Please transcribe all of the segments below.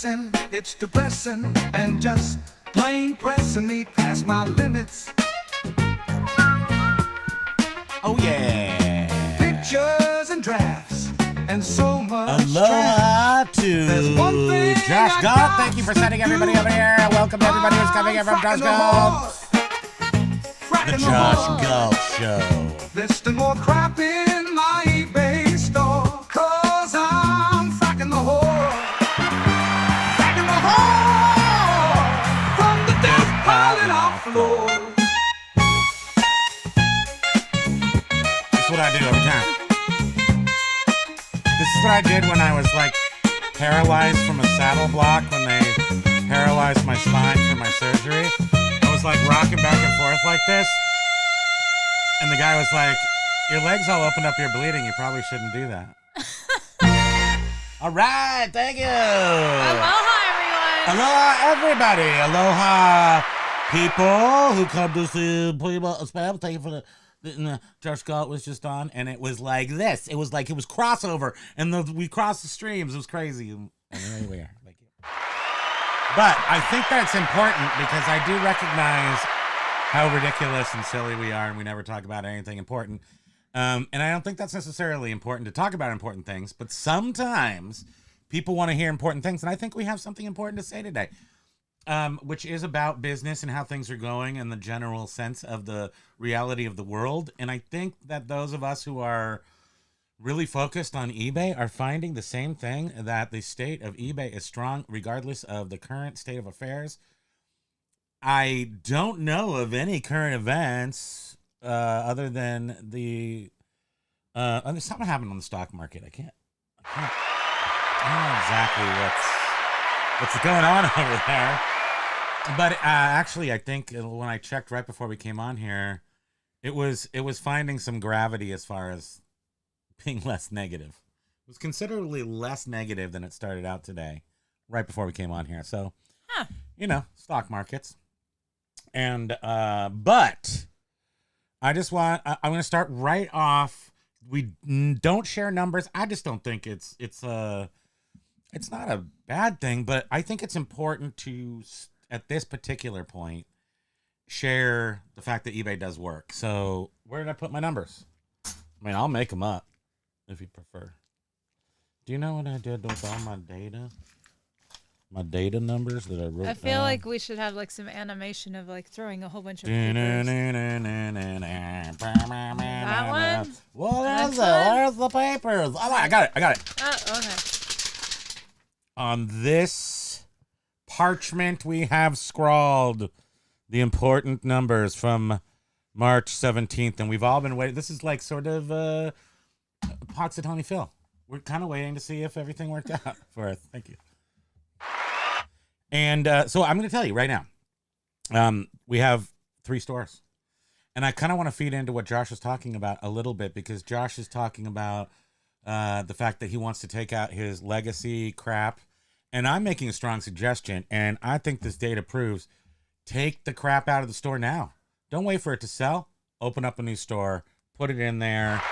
stressing, it's depressing, and just plain pressing me past my limits. Oh yeah. Pictures and drafts and so much. Aloha to There's one thing Josh I Galt. got Thank you for to sending everybody do. over here. Welcome to everybody who's coming in from Josh Galt. The Josh Galt Show. Listing more crap in my eBay store, 'cause I'm fracking the whore. Fracking the whore from the death piling off floor. This is what I do every time. This is what I did when I was like paralyzed from a saddle block when they paralyzed my spine for my surgery. I was like rocking back and forth like this. And the guy was like, your legs all opened up, you're bleeding. You probably shouldn't do that. All right, thank you. Aloha, everyone. Aloha, everybody. Aloha, people who come to see Primo spam. Thank you for the Josh Galt was just on, and it was like this. It was like it was crossover, and we crossed the streams. It was crazy. And here we are. Thank you. But I think that's important because I do recognize how ridiculous and silly we are, and we never talk about anything important. And I don't think that's necessarily important to talk about important things, but sometimes people want to hear important things, and I think we have something important to say today, which is about business and how things are going and the general sense of the reality of the world. And I think that those of us who are really focused on eBay are finding the same thing, that the state of eBay is strong regardless of the current state of affairs. I don't know of any current events other than the something happened on the stock market. I don't know exactly what's going on over there. But actually, I think when I checked right before we came on here, it was finding some gravity as far as being less negative. It was considerably less negative than it started out today, right before we came on here. So, stock markets. And but I just I'm going to start right off. We don't share numbers. I just don't think it's not a bad thing, but I think it's important to, at this particular point, share the fact that eBay does work. So where did I put my numbers? I mean, I'll make them up if you prefer. Do you know what I did with all my data? My data numbers that I wrote I feel down? like we should have like some animation of like throwing a whole bunch of That one? What is it? Next one? Where's the papers? Oh, I got it. Oh, okay. On this parchment, we have scrawled the important numbers from March 17th, and we've all been waiting. This is like sort of Punxsutawney Phil. We're kind of waiting to see if everything worked out for us. Thank you. And so I'm going to tell you right now, we have 3 stores. And I kind of want to feed into what Josh is talking about a little bit, because Josh is talking about the fact that he wants to take out his legacy crap. And I'm making a strong suggestion, and I think this data proves, take the crap out of the store now. Don't wait for it to sell. Open up a new store, put it in there,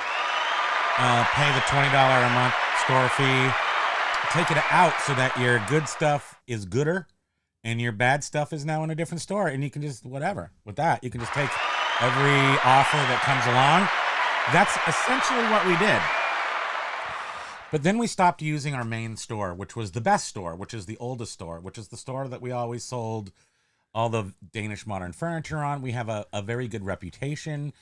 pay the $20 a month store fee. Take it out so that your good stuff is gooder and your bad stuff is now in a different store, and you can just whatever with that. You can just take every offer that comes along. That's essentially what we did. But then we stopped using our main store, which was the best store, which is the oldest store, which is the store that we always sold all the Danish modern furniture on. We have a very good reputation.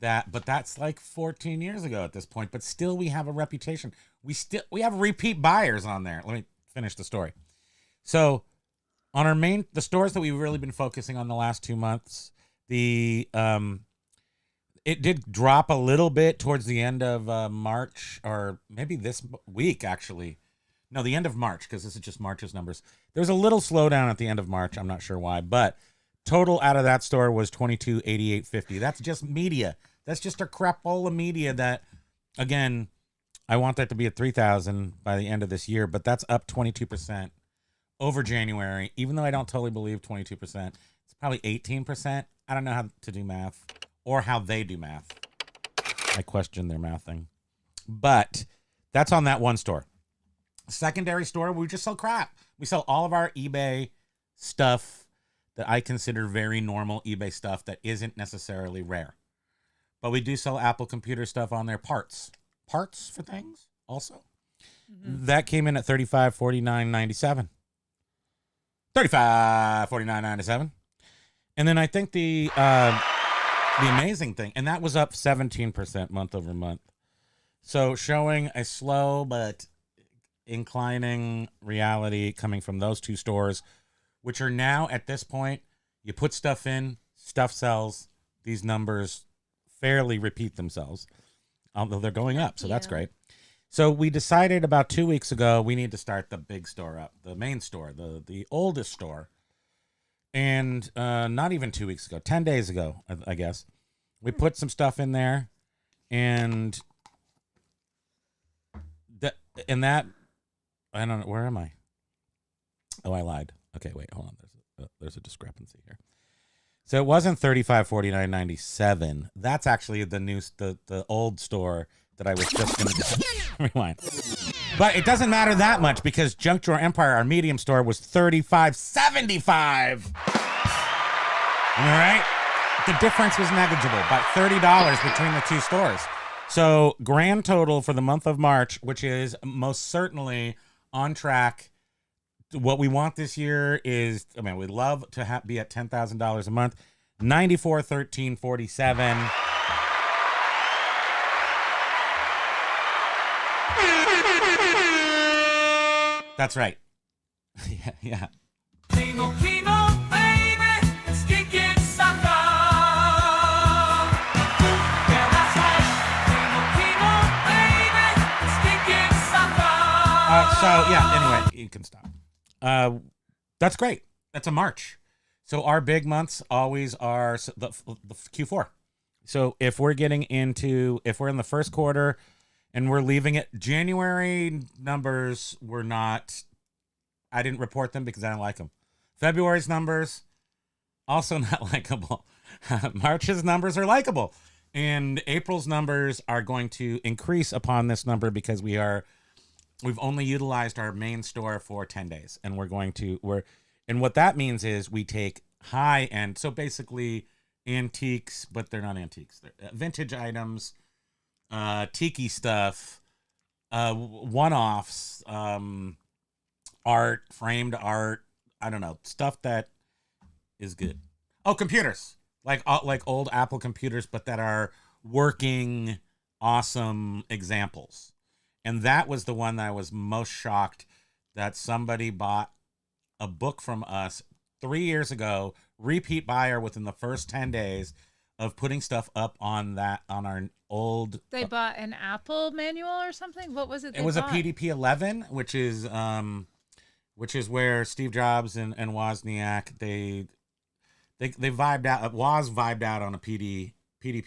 But that's like 14 years ago at this point, but still we have a reputation. We have repeat buyers on there. Let me finish the story. So on the stores that we've really been focusing on the last 2 months, it did drop a little bit towards the end of March, or maybe this week actually. No, the end of March, because this is just March's numbers. There was a little slowdown at the end of March. I'm not sure why, but total out of that store was $22,88.50. That's just media. That's just a crapola media that, again, I want that to be at $3,000 by the end of this year, but that's up 22% over January, even though I don't totally believe 22%. It's probably 18%. I don't know how to do math or how they do math. I question their mathing. But that's on that one store. Secondary store, we just sell crap. We sell all of our eBay stuff that I consider very normal eBay stuff that isn't necessarily rare. But we do sell Apple computer stuff on there, parts for things also. That came in at $35.49.97. $35.49.97. And then I think the amazing thing, and that was up 17% month over month. So showing a slow but inclining reality coming from those two stores, which are now at this point, you put stuff in, stuff sells. These numbers fairly repeat themselves, although they're going up. So that's great. So we decided about 2 weeks ago, we need to start the big store up, the main store, the oldest store. And not even 2 weeks ago, 10 days ago, I guess, we put some stuff in there, and that I don't know, where am I? Oh, I lied. Okay, wait, hold on. There's a discrepancy here. So it wasn't $35.49.97. That's actually the old store that I was just going to rewind. But it doesn't matter that much because Junk Drawer Empire, our medium store, was $35.75. All right? The difference was negligible, about $30 between the two stores. So grand total for the month of March, which is most certainly on track. What we want this year is, we'd love to be at $10,000 a month. $94.13.47. That's right. Yeah. Kimo, Kimo, baby, stinking sucker. Yeah, that's right. Kimo, baby, stinking sucker. So anyway, you can stop. That's great. That's a March. So our big months always are the Q4. So if we're in the first quarter and we're leaving it, January numbers were not, I didn't report them because I don't like them. February's numbers, also not likable. March's numbers are likable. And April's numbers are going to increase upon this number because we've only utilized our main store for 10 days. And and what that means is we take high end, so basically antiques, but they're not antiques. They're vintage items, tiki stuff, one-offs, art, framed art, I don't know, stuff that is good. Oh, computers, like old Apple computers, but that are working, awesome examples. And that was the one that I was most shocked that somebody bought a book from us 3 years ago, repeat buyer within the first 10 days of putting stuff up on our old. They bought an Apple manual or something. What was it? It was a PDP 11, which is where Steve Jobs and Wozniak they vibed out. Woz vibed out on a PDP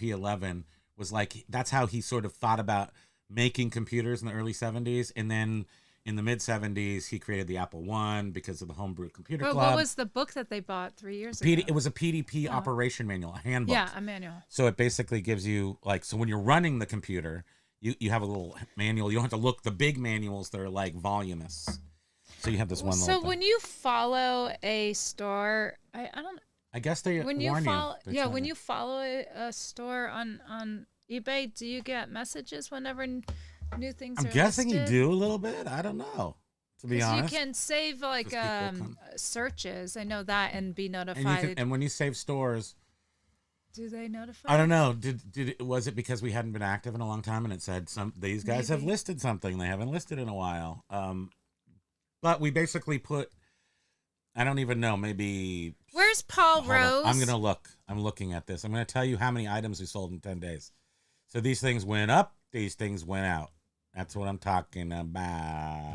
11. Was like, that's how he sort of thought about making computers in the early 70s, and then in the mid 70s he created the Apple I because of the homebrew computer club. What was the book that they bought 3 years ago? It was a PDP operation manual, a handbook. Yeah, a manual. So it basically gives you, so when you're running the computer, you have a little manual. You don't have to look the big manuals that are like voluminous. So you have this one little thing. So when you follow a store, I guess they when warn you follow, you. when you follow a store on eBay, do you get messages whenever new things are I'm guessing listed? you do a little bit. I don't know, to be honest. You can save searches. I know that, and be notified. And when you save stores, do they notify? I don't know. Was it because we hadn't been active in a long time and it said these guys have listed something they haven't listed in a while? But we basically put, I don't even know, maybe. Where's Paul Rose? I'm gonna look. I'm looking at this. I'm gonna tell you how many items we sold in 10 days. So these things went up. These things went out. That's what I'm talking about.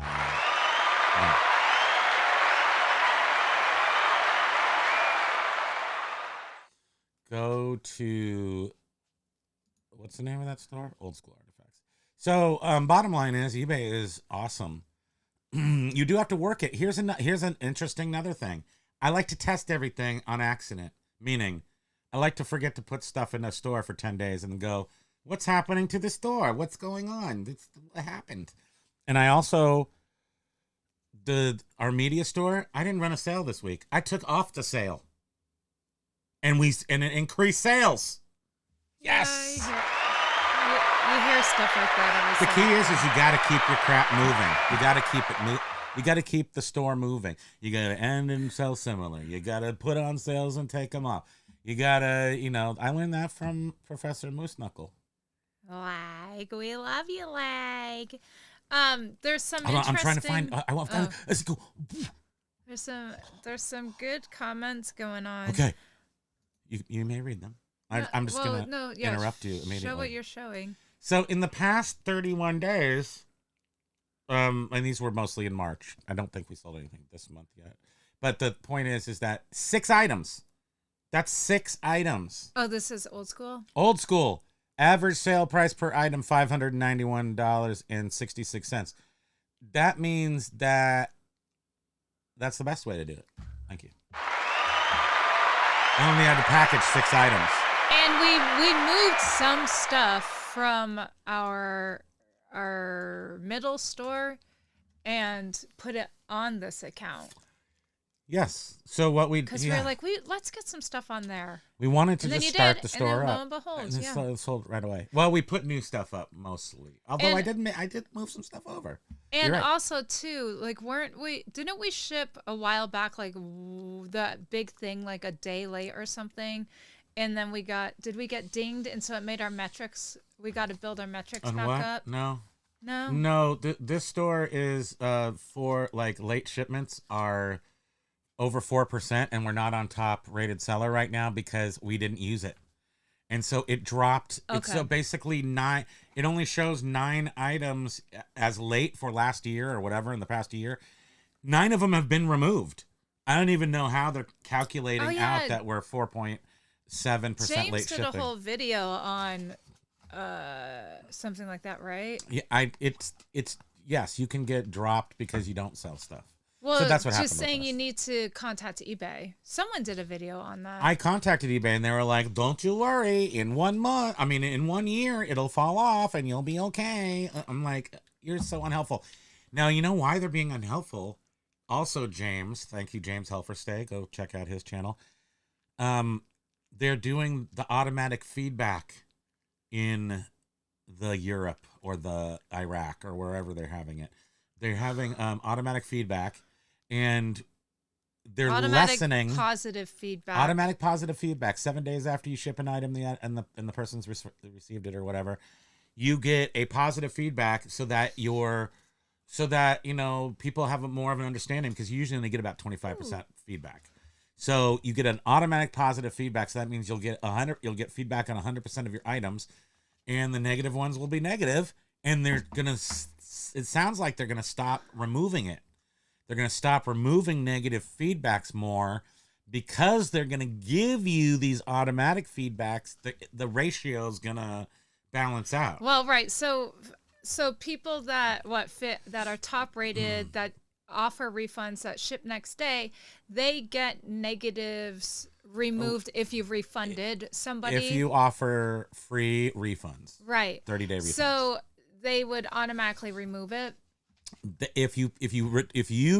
Yeah. Go to, what's the name of that store? Old School Artifacts. So bottom line is eBay is awesome. You do have to work it. Here's an interesting another thing. I like to test everything on accident, meaning I like to forget to put stuff in a store for 10 days and go, what's happening to the store? What's going on? What happened? And I also our media store, I didn't run a sale this week. I took off the sale. And it increased sales. Yes. Yeah, you hear stuff like that every The key is you got to keep your crap moving. You got to keep it you got to keep the store moving. You got to end and sell similar. You got to put on sales and take them off. You got to, I learned that from Professor Moose Knuckle. Like, we love you, like. There's some Hold on, interesting. I'm trying to find. I want. Let's go. There's some good comments going on. Okay, you may read them. I'm just gonna interrupt you immediately. Show what you're showing. So in the past 31 days, and these were mostly in March. I don't think we sold anything this month yet. But the point is that 6 items. That's 6 items. Oh, this is old school? Old school. Average sale price per item, $591.66. That means that's the best way to do it. Thank you. I only had to package 6 items. And we moved some stuff from our middle store and put it on this account. Yes. So what because we were like, let's get some stuff on there. We wanted to just start the store and then, up. lo and behold, and it sold right away. Well, we put new stuff up mostly. Although I did move some stuff over. And right. also too, like, didn't we ship a while back like that big thing like a day late or something? And then did we get dinged? And so it made our metrics. We got to build our metrics On back what? up. No. This store is for like late shipments are over 4%, and we're not on top rated seller right now because we didn't use it. And so it dropped. Okay. It's so basically 9. It only shows 9 items as late for last year or whatever in the past year. 9 of them have been removed. I don't even know how they're calculating out that we're 4.7% James late did shipping. a whole video on something like that, right? Yeah, it's yes, you can get dropped because you don't sell stuff. Well, so that's what happened. Just saying you need to contact eBay. Someone did a video on that. I contacted eBay and they were like, "Don't you worry, in 1 year, it'll fall off and you'll be okay." I'm like, "You're so unhelpful." Now, you know why they're being unhelpful? Also, James, thank you, James Helferstay. Go check out his channel. They're doing the automatic feedback in the Europe or the Iraq or wherever they're having it. They're having automatic feedback. And they're lessening positive feedback. Automatic positive feedback. 7 days after you ship an item, and the person's received it or whatever, you get a positive feedback so that people have more of an understanding, because you usually only get about 25% feedback. So you get an automatic positive feedback. So that means you'll get feedback on 100% of your items, and the negative ones will be negative. And it sounds like they're gonna stop removing it. They're going to stop removing negative feedbacks more because they're going to give you these automatic feedbacks. The ratio is going to balance out. Well, right. So people that are top rated, that offer refunds, that ship next day, they get negatives removed if you've refunded somebody. If you offer free refunds. Right. 30-day refunds. So they would automatically remove it. If you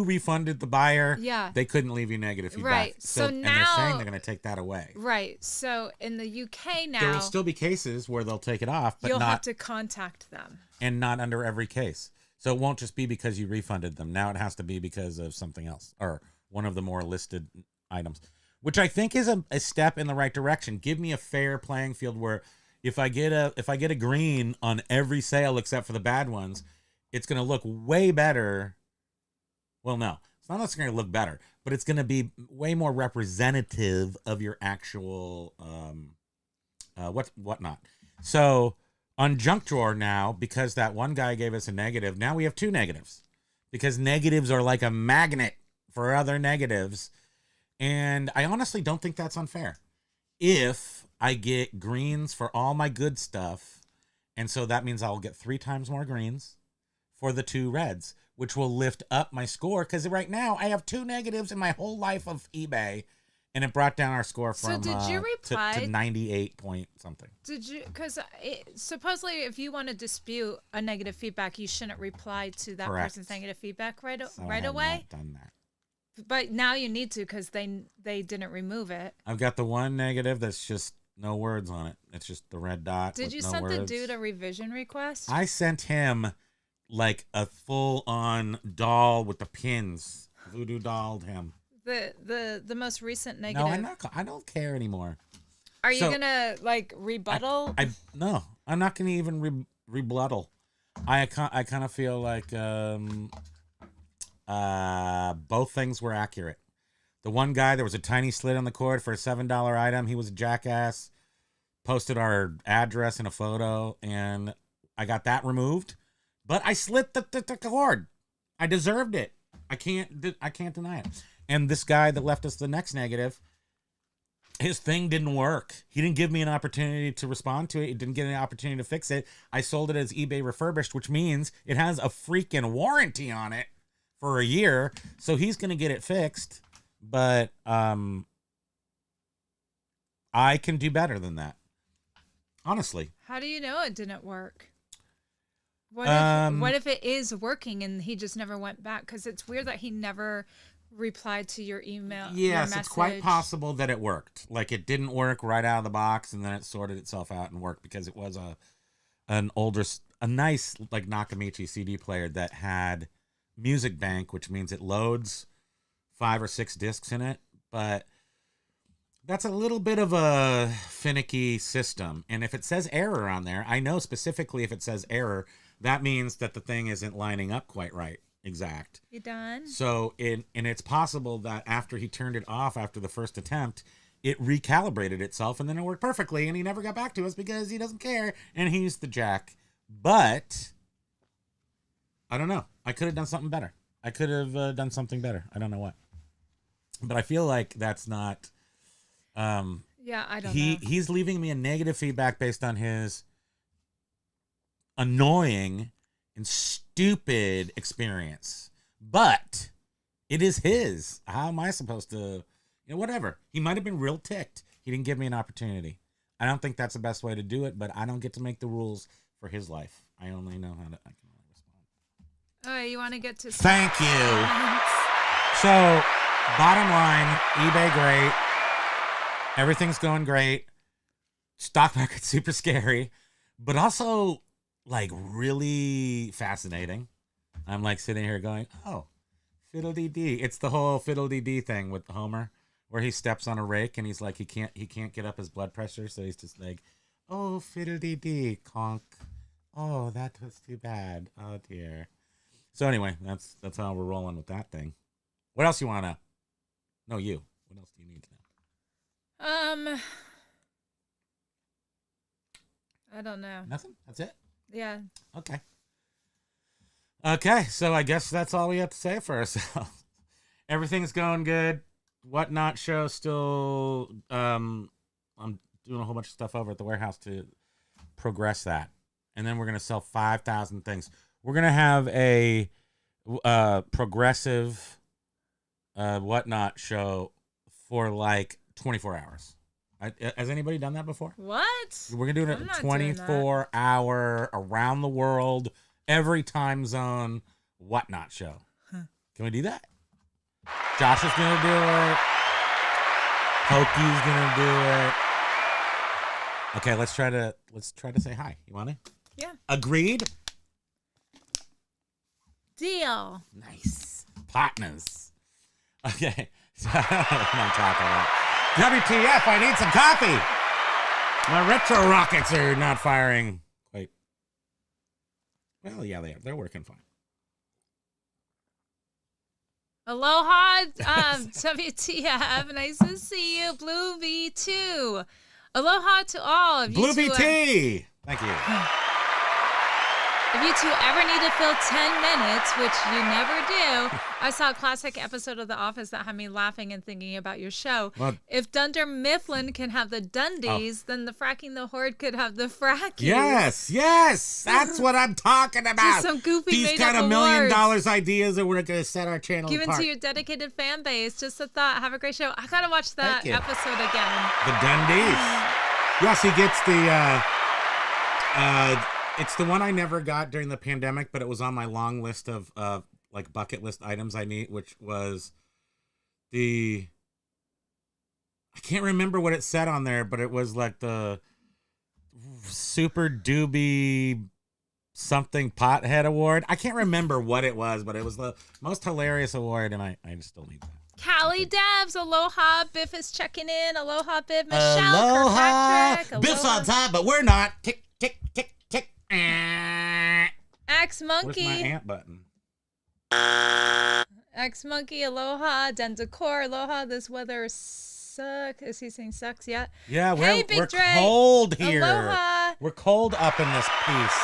refunded the buyer, they couldn't leave you negative feedback. Right. So now, and they're saying they're going to take that away. Right. So in the UK now, there will still be cases where they'll take it off, but you'll have to contact them. And not under every case. So it won't just be because you refunded them. Now it has to be because of something else or one of the more listed items, which I think is a step in the right direction. Give me a fair playing field where if I get a green on every sale except for the bad ones, it's going to look way better. Well, no, it's not necessarily going to look better, but it's going to be way more representative of your actual whatnot. So on Junk Drawer now, because that one guy gave us a negative, now we have 2 negatives, because negatives are like a magnet for other negatives. And I honestly don't think that's unfair. If I get greens for all my good stuff, and so that means I'll get 3 times more greens for the 2 reds, which will lift up my score, because right now I have 2 negatives in my whole life of eBay, And it brought down our score So from did you to reply? 98 point something. Did you? Because supposedly, if you want to dispute a negative feedback, you shouldn't reply to that Correct. person's negative feedback right So I right have away. not done that. But now you need to because they didn't remove it. I've got the one negative that's just no words on it. It's just the red dot. Did with you no send words. the dude a revision request? I sent him like a full-on doll with the pins. Voodoo dolled him. The most recent negative. No, I'm not. I don't care anymore. Are you So- gonna like rebuttal? No, I'm not gonna even rebuttal. I kind of feel like both things were accurate. The one guy, there was a tiny slit on the cord for a $7 item. He was a jackass. Posted our address in a photo, and I got that removed. But I slit the cord. I deserved it. I can't deny it. And this guy that left us the next negative, his thing didn't work. He didn't give me an opportunity to respond to it. He didn't get an opportunity to fix it. I sold it as eBay refurbished, which means it has a freaking warranty on it for a year. So he's going to get it fixed. But I can do better than that. Honestly. How do you know it didn't work? What if it is working and he just never went back? Because it's weird that he never replied to your email. Yes, your it's quite message. possible that it worked. Like it didn't work right out of the box, and then it sorted itself out and worked because it was a nice like Nakamichi CD player that had Music Bank, which means it loads 5 or 6 discs in it, but that's a little bit of a finicky system. And if it says error on there, I know specifically if it says error, that means that the thing isn't lining up quite right. Exact. You done? So, and it's possible that after he turned it off after the first attempt, it recalibrated itself and then it worked perfectly and he never got back to us because he doesn't care and he's the jack. But I don't know. I could have done something better. I could have done something better. I don't know what. But I feel like that's not... yeah, I don't know. He's leaving me a negative feedback based on his annoying and stupid experience. But it is his. How am I supposed to, whatever. He might have been real ticked. He didn't give me an opportunity. I don't think that's the best way to do it, but I don't get to make the rules for his life. I only know how to, I can only respond. All right, you want to get to... Thank you. So, bottom line, eBay great. Everything's going great. Stock market super scary, but also like really fascinating. I'm like sitting here going, oh, fiddle-dee-dee. It's the whole fiddle-dee-dee thing with Homer where he steps on a rake and he's like, he can't get up his blood pressure. So he's just like, oh, fiddle-dee-dee, conk. Oh, that was too bad. Oh dear. So anyway, that's how we're rolling with that thing. What else you want to? No, you. What else do you need to know? I don't know. Nothing? That's it? Yeah. Okay, so I guess that's all we have to say for ourselves. Everything's going good. Whatnot show still, I'm doing a whole bunch of stuff over at the warehouse to progress that. And then we're going to sell 5,000 things. We're going to have a progressive Whatnot show for like 24 hours. Has anybody done that before? What? We're going to do I'm a not doing that. 24-hour, around the world, every time zone Whatnot show. Can we do that? Josh is going to do it. Pokey's going to do it. Okay, let's try to say hi. You want to? Yeah. Agreed? Deal. Nice. Partners. Okay. So, what I'm talking about. WTF, I need some coffee. My retro rockets are not firing quite. Well, yeah, they're working fine. Aloha, WTF. Nice to see you, Blue V2. Aloha to all of you. Blue two, VT. Thank you. If you two ever need to fill 10 minutes, which you never do, I saw a classic episode of The Office that had me laughing and thinking about your show. What? If Dunder Mifflin can have the Dundies, then the Fracking the Horde could have the Frackies. Yes. That's what I'm talking about. Just some goofy These made kind up of $1 million awards. ideas that we're going to set our channel Given apart. to your dedicated fan base. Just a thought. Have a great show. I gotta watch that Thank you. episode again. The Dundies. Yes, he gets the it's the one I never got during the pandemic, but it was on my long list of like bucket list items I need, which was I can't remember what it said on there, but it was like the Super Doobie something Pothead Award. I can't remember what it was, but it was the most hilarious award, and I just still need that. Callie Devs, aloha. Biff is checking in. Aloha, Biff. Michelle Aloha. Kirkpatrick. Biff's Aloha. on top, but we're not. Tick, tick, tick, tick. Axe Where's my Monkey. ant button? Axe Monkey, aloha. Dendecor, aloha. This weather sucks. Is he saying sucks yet? Yeah, Hey, we're Big Dre. cold here. Aloha. We're cold up in this piece.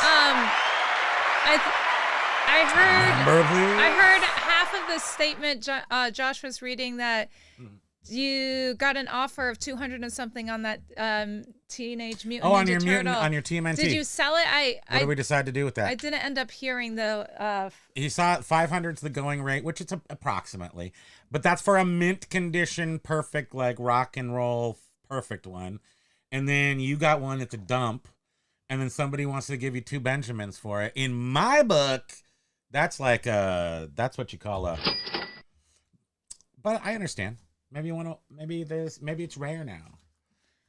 I heard half of the statement Josh was reading that you got an offer of 200 and something on that Teenage Mutant on Ninja your Turtle. mutant, on your TMNT. Did you sell it? What did we decide to do with that? I didn't end up hearing the. He saw 500's the going rate, which it's approximately, but that's for a mint condition, perfect, like rock and roll, perfect one. And then you got one at the dump, and then somebody wants to give you 2 Benjamins for it. In my book, that's like that's what you call a. But I understand. Maybe you want to. Maybe it's rare now.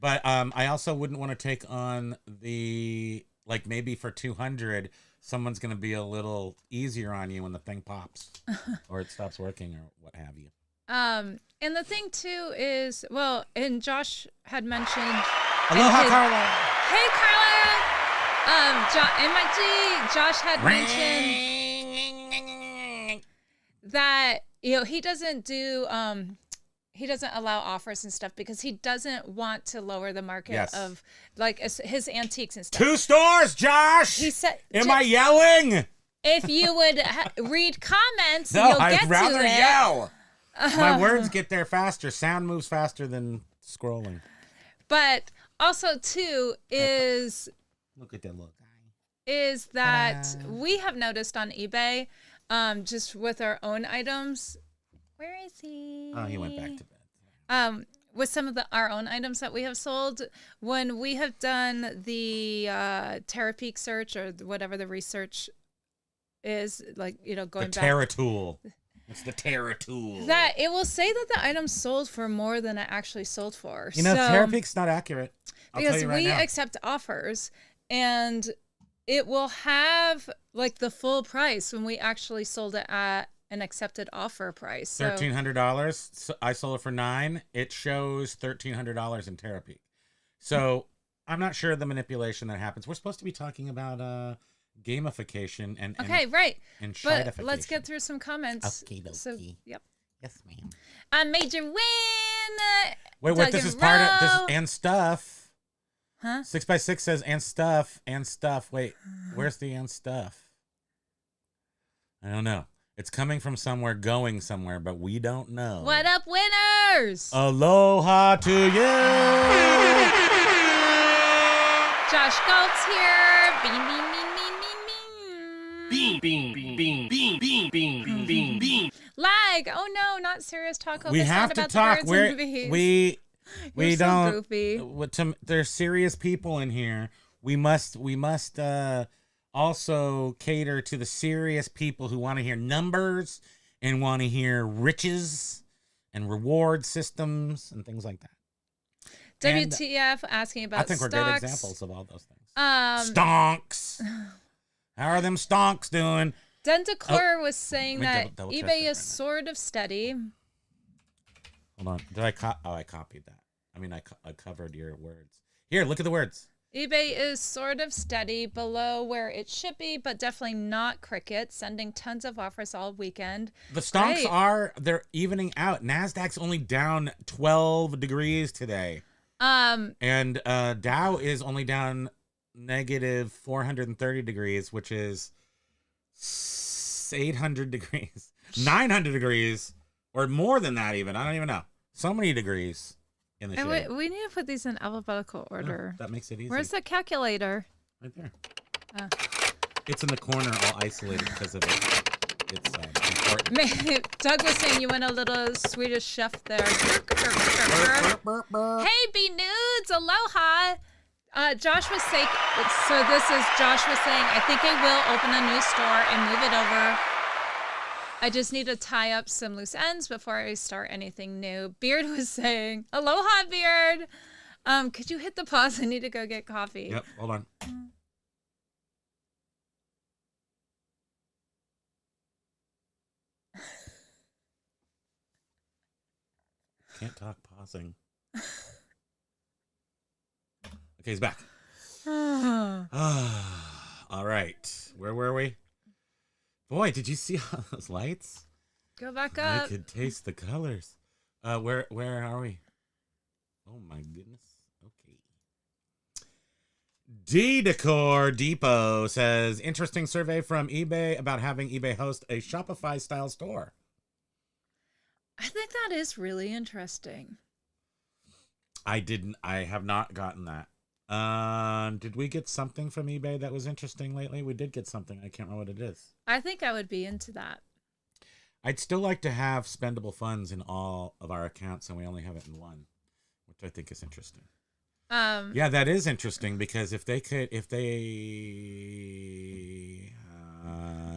But I also wouldn't want to take on the like maybe for 200, someone's gonna be a little easier on you when the thing pops or it stops working or what have you. And the thing too is, well, and Josh had mentioned. Aloha, Carla. Hey, Carla. MIG. Josh had mentioned that he doesn't do he doesn't allow offers and stuff because he doesn't want to lower the market of like his antiques and stuff. 2 stores, Josh. He said, "Am I yelling?" If you would read comments, No, you'll get I'd rather to it. yell. My words get there faster. Sound moves faster than scrolling. But also too is Look at that little guy. is that we have noticed on eBay, just with our own items. Where is he? Oh, he went back to bed. With some of our own items that we have sold, when we have done the TerraPeak search or whatever the research is, like going The back. Terra Tool. It's the Terra Tool. That it will say that the item sold for more than it actually sold for. You know, so, TerraPeak's not accurate. I'll tell because you right we now. accept offers, and it will have like the full price when we actually sold it at an accepted offer price. So, $1,300. So I sold it for $9. It shows $1,300 in TerraPeak. So I'm not sure the manipulation that happens. We're supposed to be talking about gamification and okay, right. and But shidification. let's get through some comments. Okie dokie. So, yep. Yes, ma'am. A major win. Wait, Doug this and is part of this Rowe. and stuff. Huh? 6x6 says and stuff. Wait, where's the and stuff? I don't know. It's coming from somewhere, going somewhere, but we don't know. What up, winners? Aloha to you. Josh Galt's here. Bean, bean, bean, bean, bean, bean. Bean, bean, bean, bean, bean, bean, bean, bean, bean. Lag. Oh no, not serious talk. Hope We it's have not to about talk. the birds and bees. We You're so don't. goofy. There's serious people in here. We must also cater to the serious people who want to hear numbers and want to hear riches and reward systems and things like that. And WTF asking about I think we're stocks. good examples of all those things. Stonks. How are them stonks doing? Dentacor was saying let me that double check eBay that is right now. sort of steady. Hold on. Did I I copied that. I mean, I covered your words. Here, look at the words. eBay is sort of steady below where it should be, but definitely not cricket, sending tons of offers all weekend. The stonks Right. they're evening out. NASDAQ's only down 12 degrees today. And Dow is only down negative 430 degrees, which is 800 degrees, 900 degrees, or more than that even. I don't even know. So many degrees in the shade. We need to put these in alphabetical order. That makes it easy. Where's the calculator? Right there. Oh. It's in the corner, all isolated because of it. It's important. Doug was saying you went a little Swedish chef there. Hey, B Nudes, aloha. Josh was saying, so this is Josh was saying, I think I will open a new store and move it over. I just need to tie up some loose ends before I start anything new. Beard was saying, aloha, Beard. Could you hit the pause? I need to go get coffee. Yep, hold on. Can't talk pausing. Okay, he's back. All right. Where were we? Boy, did you see all those lights? Go back I up. could taste the colors. Where are we? Oh my goodness. Okay. D-Decor Depot says, interesting survey from eBay about having eBay host a Shopify style store. I think that is really interesting. I have not gotten that. Did we get something from eBay that was interesting lately? We did get something. I can't remember what it is. I think I would be into that. I'd still like to have spendable funds in all of our accounts, and we only have it in one, which I think is interesting. Yeah, that is interesting because if they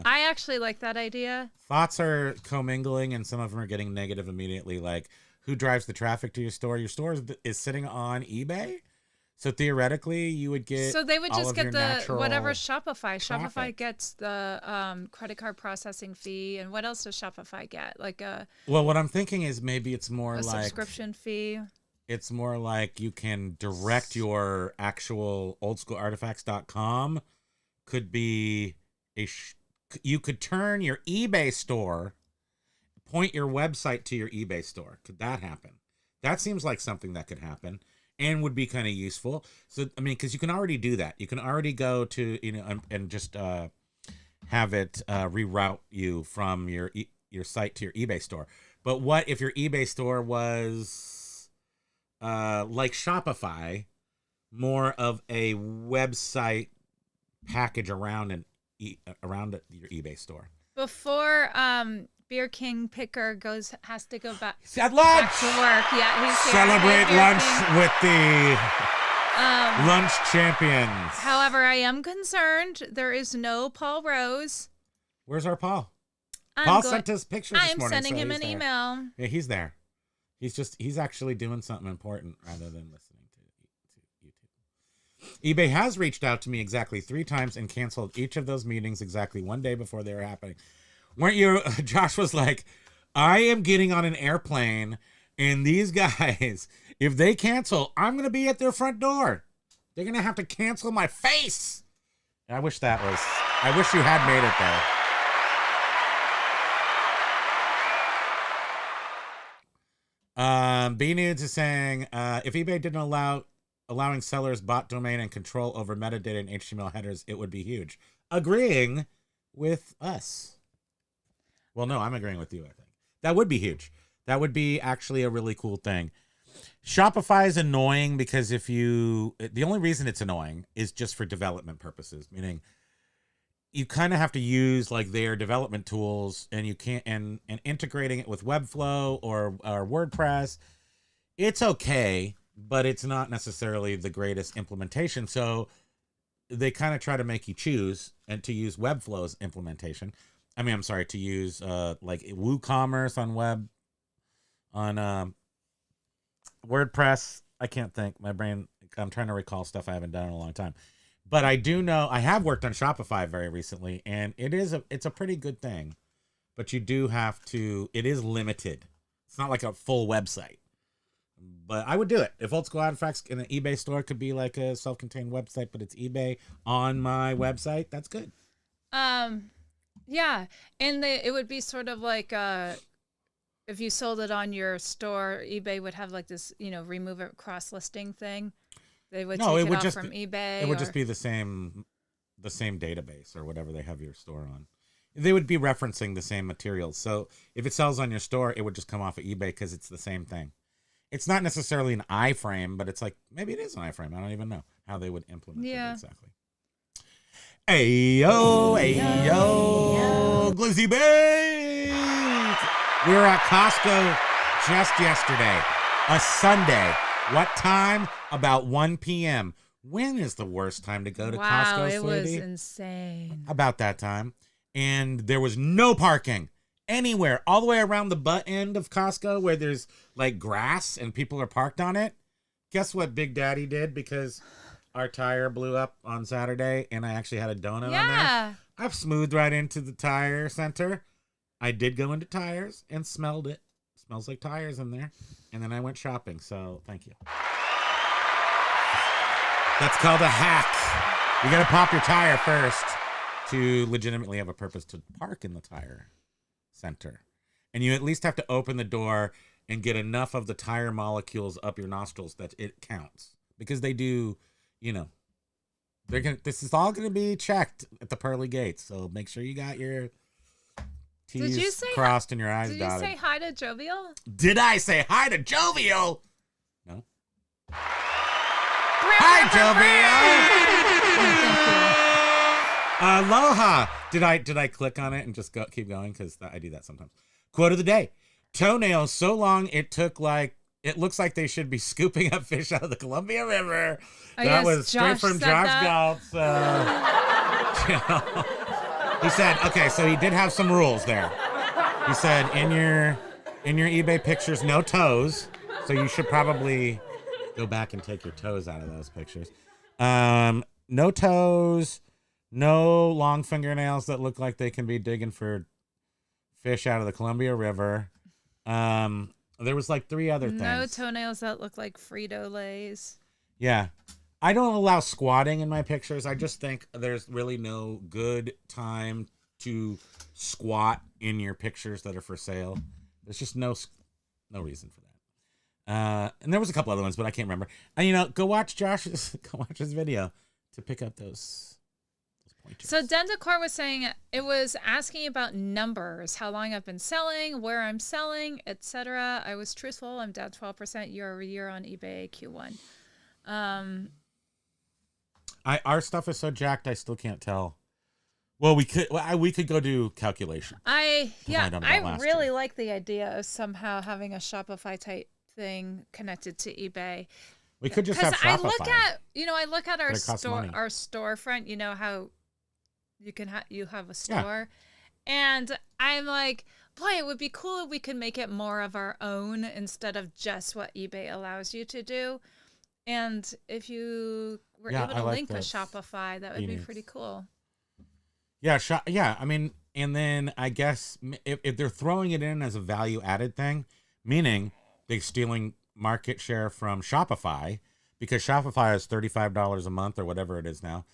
I actually like that idea. thoughts are commingling and some of them are getting negative immediately, like who drives the traffic to your store? Your store is sitting on eBay. So theoretically, you would get. So they would all just of get your the natural whatever Shopify. Shopify traffic. gets the credit card processing fee, and what else does Shopify get? Like a Well, what I'm thinking is maybe it's more like subscription fee. It's more like you can direct your actual oldschoolartifacts.com could be you could turn your eBay store, point your website to your eBay store. Could that happen? That seems like something that could happen and would be kind of useful. So, I mean, because you can already do that. You can already go to, and just have it reroute you from your site to your eBay store. But what if your eBay store was like Shopify, more of a website package around around your eBay store? Before Beer King Picker has to go back, He's at lunch. back to work. Yeah, he's here. Celebrate Hey, Beer lunch King. with the lunch champions. However, I am concerned there is no Paul Rose. Where's our Paul? I'm Paul go- sent us pictures this I'm morning. sending so him he's an there. email. Yeah, he's there. He's actually doing something important rather than listening to YouTube. eBay has reached out to me exactly 3 times and canceled each of those meetings exactly 1 day before they were happening. Weren't you? Josh was like, I am getting on an airplane and these guys, if they cancel, I'm going to be at their front door. They're going to have to cancel my face. I wish you had made it there. B Nudes is saying, if eBay didn't allowing sellers bot domain and control over metadata and HTML headers, it would be huge. Agreeing with us. Well, no, I'm agreeing with you, I think. That would be huge. That would be actually a really cool thing. Shopify is annoying because the only reason it's annoying is just for development purposes, meaning you kind of have to use like their development tools and you can't, and integrating it with Webflow or WordPress, it's okay, but it's not necessarily the greatest implementation. So they kind of try to make you choose and to use Webflow's implementation. To use like WooCommerce on WordPress. I can't think. My brain, I'm trying to recall stuff I haven't done in a long time. But I do know I have worked on Shopify very recently, and it's a pretty good thing. But you do have to, it is limited. It's not like a full website. But I would do it. If Old School Artifacts in an eBay store could be like a self-contained website, but it's eBay on my website, that's good. Yeah, and it would be sort of like if you sold it on your store, eBay would have like this, remove it cross-listing thing. They would No, take it it would off just from be, eBay. it would or- just be the same database or whatever they have your store on. They would be referencing the same materials. So if it sells on your store, it would just come off of eBay because it's the same thing. It's not necessarily an iframe, but it's like maybe it is an iframe. I don't even know how they would implement it exactly. Ayo, Glizzy Bates! We were at Costco just yesterday, a Sunday. What time? About 1 p.m. When is the worst time to go to Costco, it was sweetie? insane. About that time. And there was no parking anywhere, all the way around the butt end of Costco where there's like grass and people are parked on it. Guess what Big Daddy did? Because our tire blew up on Saturday and I actually had a donut on there. I've smoothed right into the tire center. I did go into tires and smelled it. Smells like tires in there. And then I went shopping. So thank you. That's called a hack. You got to pop your tire first to legitimately have a purpose to park in the tire center. And you at least have to open the door and get enough of the tire molecules up your nostrils that it counts. Because they do, you know, this is all going to be checked at the pearly gates. So make sure you got your T's crossed and your I's dotted. Did you say hi to Jovial? Did I say hi to Jovial? No. Hi, Jovial. Aloha. Did I click on it and just keep going? Because I do that sometimes. Quote of the day. Toenails so long it looks like they should be scooping up fish out of the Columbia River. That was straight from Josh Galt's. He said, okay, so he did have some rules there. He said in your eBay pictures, no toes. So you should probably go back and take your toes out of those pictures. No toes. No long fingernails that look like they can be digging for fish out of the Columbia River. There was like 3 other things. No toenails that look like Frito-Lays. Yeah. I don't allow squatting in my pictures. I just think there's really no good time to squat in your pictures that are for sale. There's just no reason for that. And there was a couple other ones, but I can't remember. And go watch Josh's video to pick up those. So Dendacor was saying it was asking about numbers, how long I've been selling, where I'm selling, etc. I was truthful. I'm down 12% year over year on eBay Q1. Our stuff is so jacked, I still can't tell. Well, we could go do calculation. I really like the idea of somehow having a Shopify type thing connected to eBay. We could just have Shopify. I look at our storefront. You know how you have a store, and I'm like, boy, it would be cool if we could make it more of our own instead of just what eBay allows you to do. And if you were able to link a Shopify, that would be pretty cool. Yeah, I mean, and then I guess if they're throwing it in as a value added thing, meaning they're stealing market share from Shopify, because Shopify is $35 a month or whatever it is now.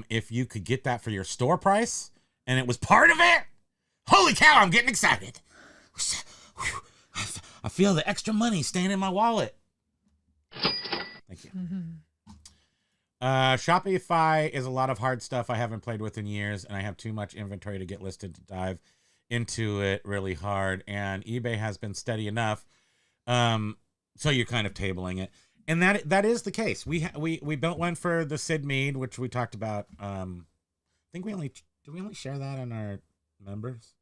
If you could get that for your store price and it was part of it, holy cow, I'm getting excited. I feel the extra money staying in my wallet. Thank you. Shopify is a lot of hard stuff I haven't played with in years, and I have too much inventory to get listed to dive into it really hard. And eBay has been steady enough. So you're kind of tabling it. And that is the case. We built one for the Sid Mead, which we talked about. I think did we only share that on our members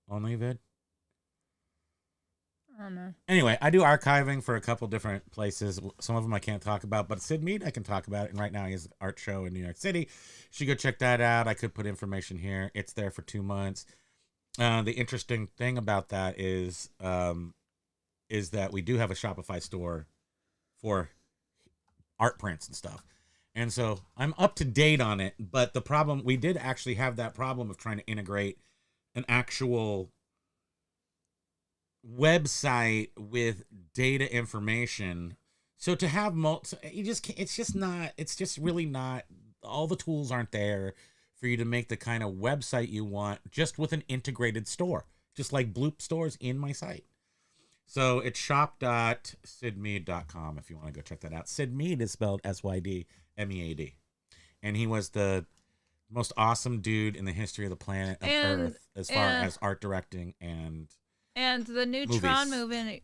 only vid? I don't know. Anyway, I do archiving for a couple different places. Some of them I can't talk about, but Sid Mead I can talk about it. And right now he has an art show in New York City. You should go check that out. I could put information here. It's there for 2 months. The interesting thing about that is that we do have a Shopify store for art prints and stuff. And so I'm up to date on it, but the problem, we did actually have that problem of trying to integrate an actual website with data information. So to have it's just really not, all the tools aren't there for you to make the kind of website you want just with an integrated store, just like Bloop stores in my site. So it's shop.sidmead.com if you want to go check that out. Sid Mead is spelled SYDMEAD. And he was the most awesome dude in the history of the planet of Earth as far as art directing and the new movies. Tron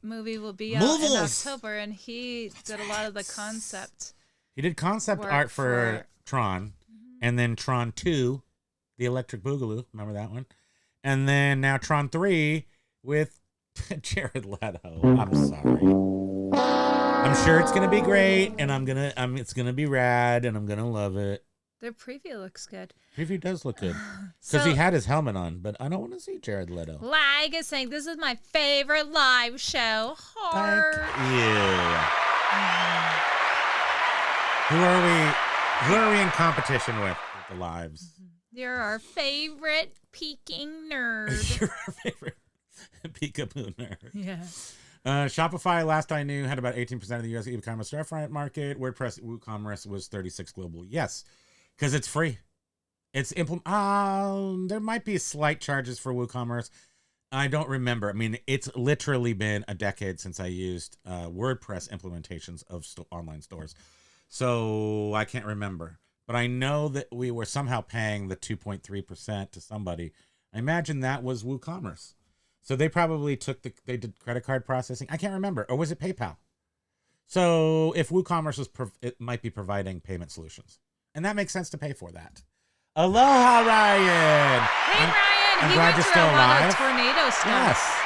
movie will be out in October, and he did a lot of the concept. He did concept art for Tron, and then Tron 2, The Electric Boogaloo, remember that one? And then now Tron 3 with Jared Leto. I'm sorry. I'm sure it's gonna be great, and it's gonna be rad, and I'm gonna love it. Their preview looks good. Preview does look good because he had his helmet on, but I don't want to see Jared Leto. Like is saying, this is my favorite live show. Heart. Thank you. Who are we in competition with the lives? You're our favorite peeking nerd. You're our favorite peekaboo nerd. Yeah. Shopify, last I knew, had about 18% of the U.S. e-commerce storefront market. WordPress WooCommerce was 36 globally. Yes, because it's free. It's there might be slight charges for WooCommerce. I don't remember. I mean, it's literally been a decade since I used WordPress implementations of online stores. So I can't remember. But I know that we were somehow paying the 2.3% to somebody. I imagine that was WooCommerce. So they probably they did credit card processing. I can't remember. Or was it PayPal? So if WooCommerce it might be providing payment solutions. And that makes sense to pay for that. Aloha, Ryan. Hey, Ryan. I'm He glad went you're through still a lot alive. of tornado stuff. Yes.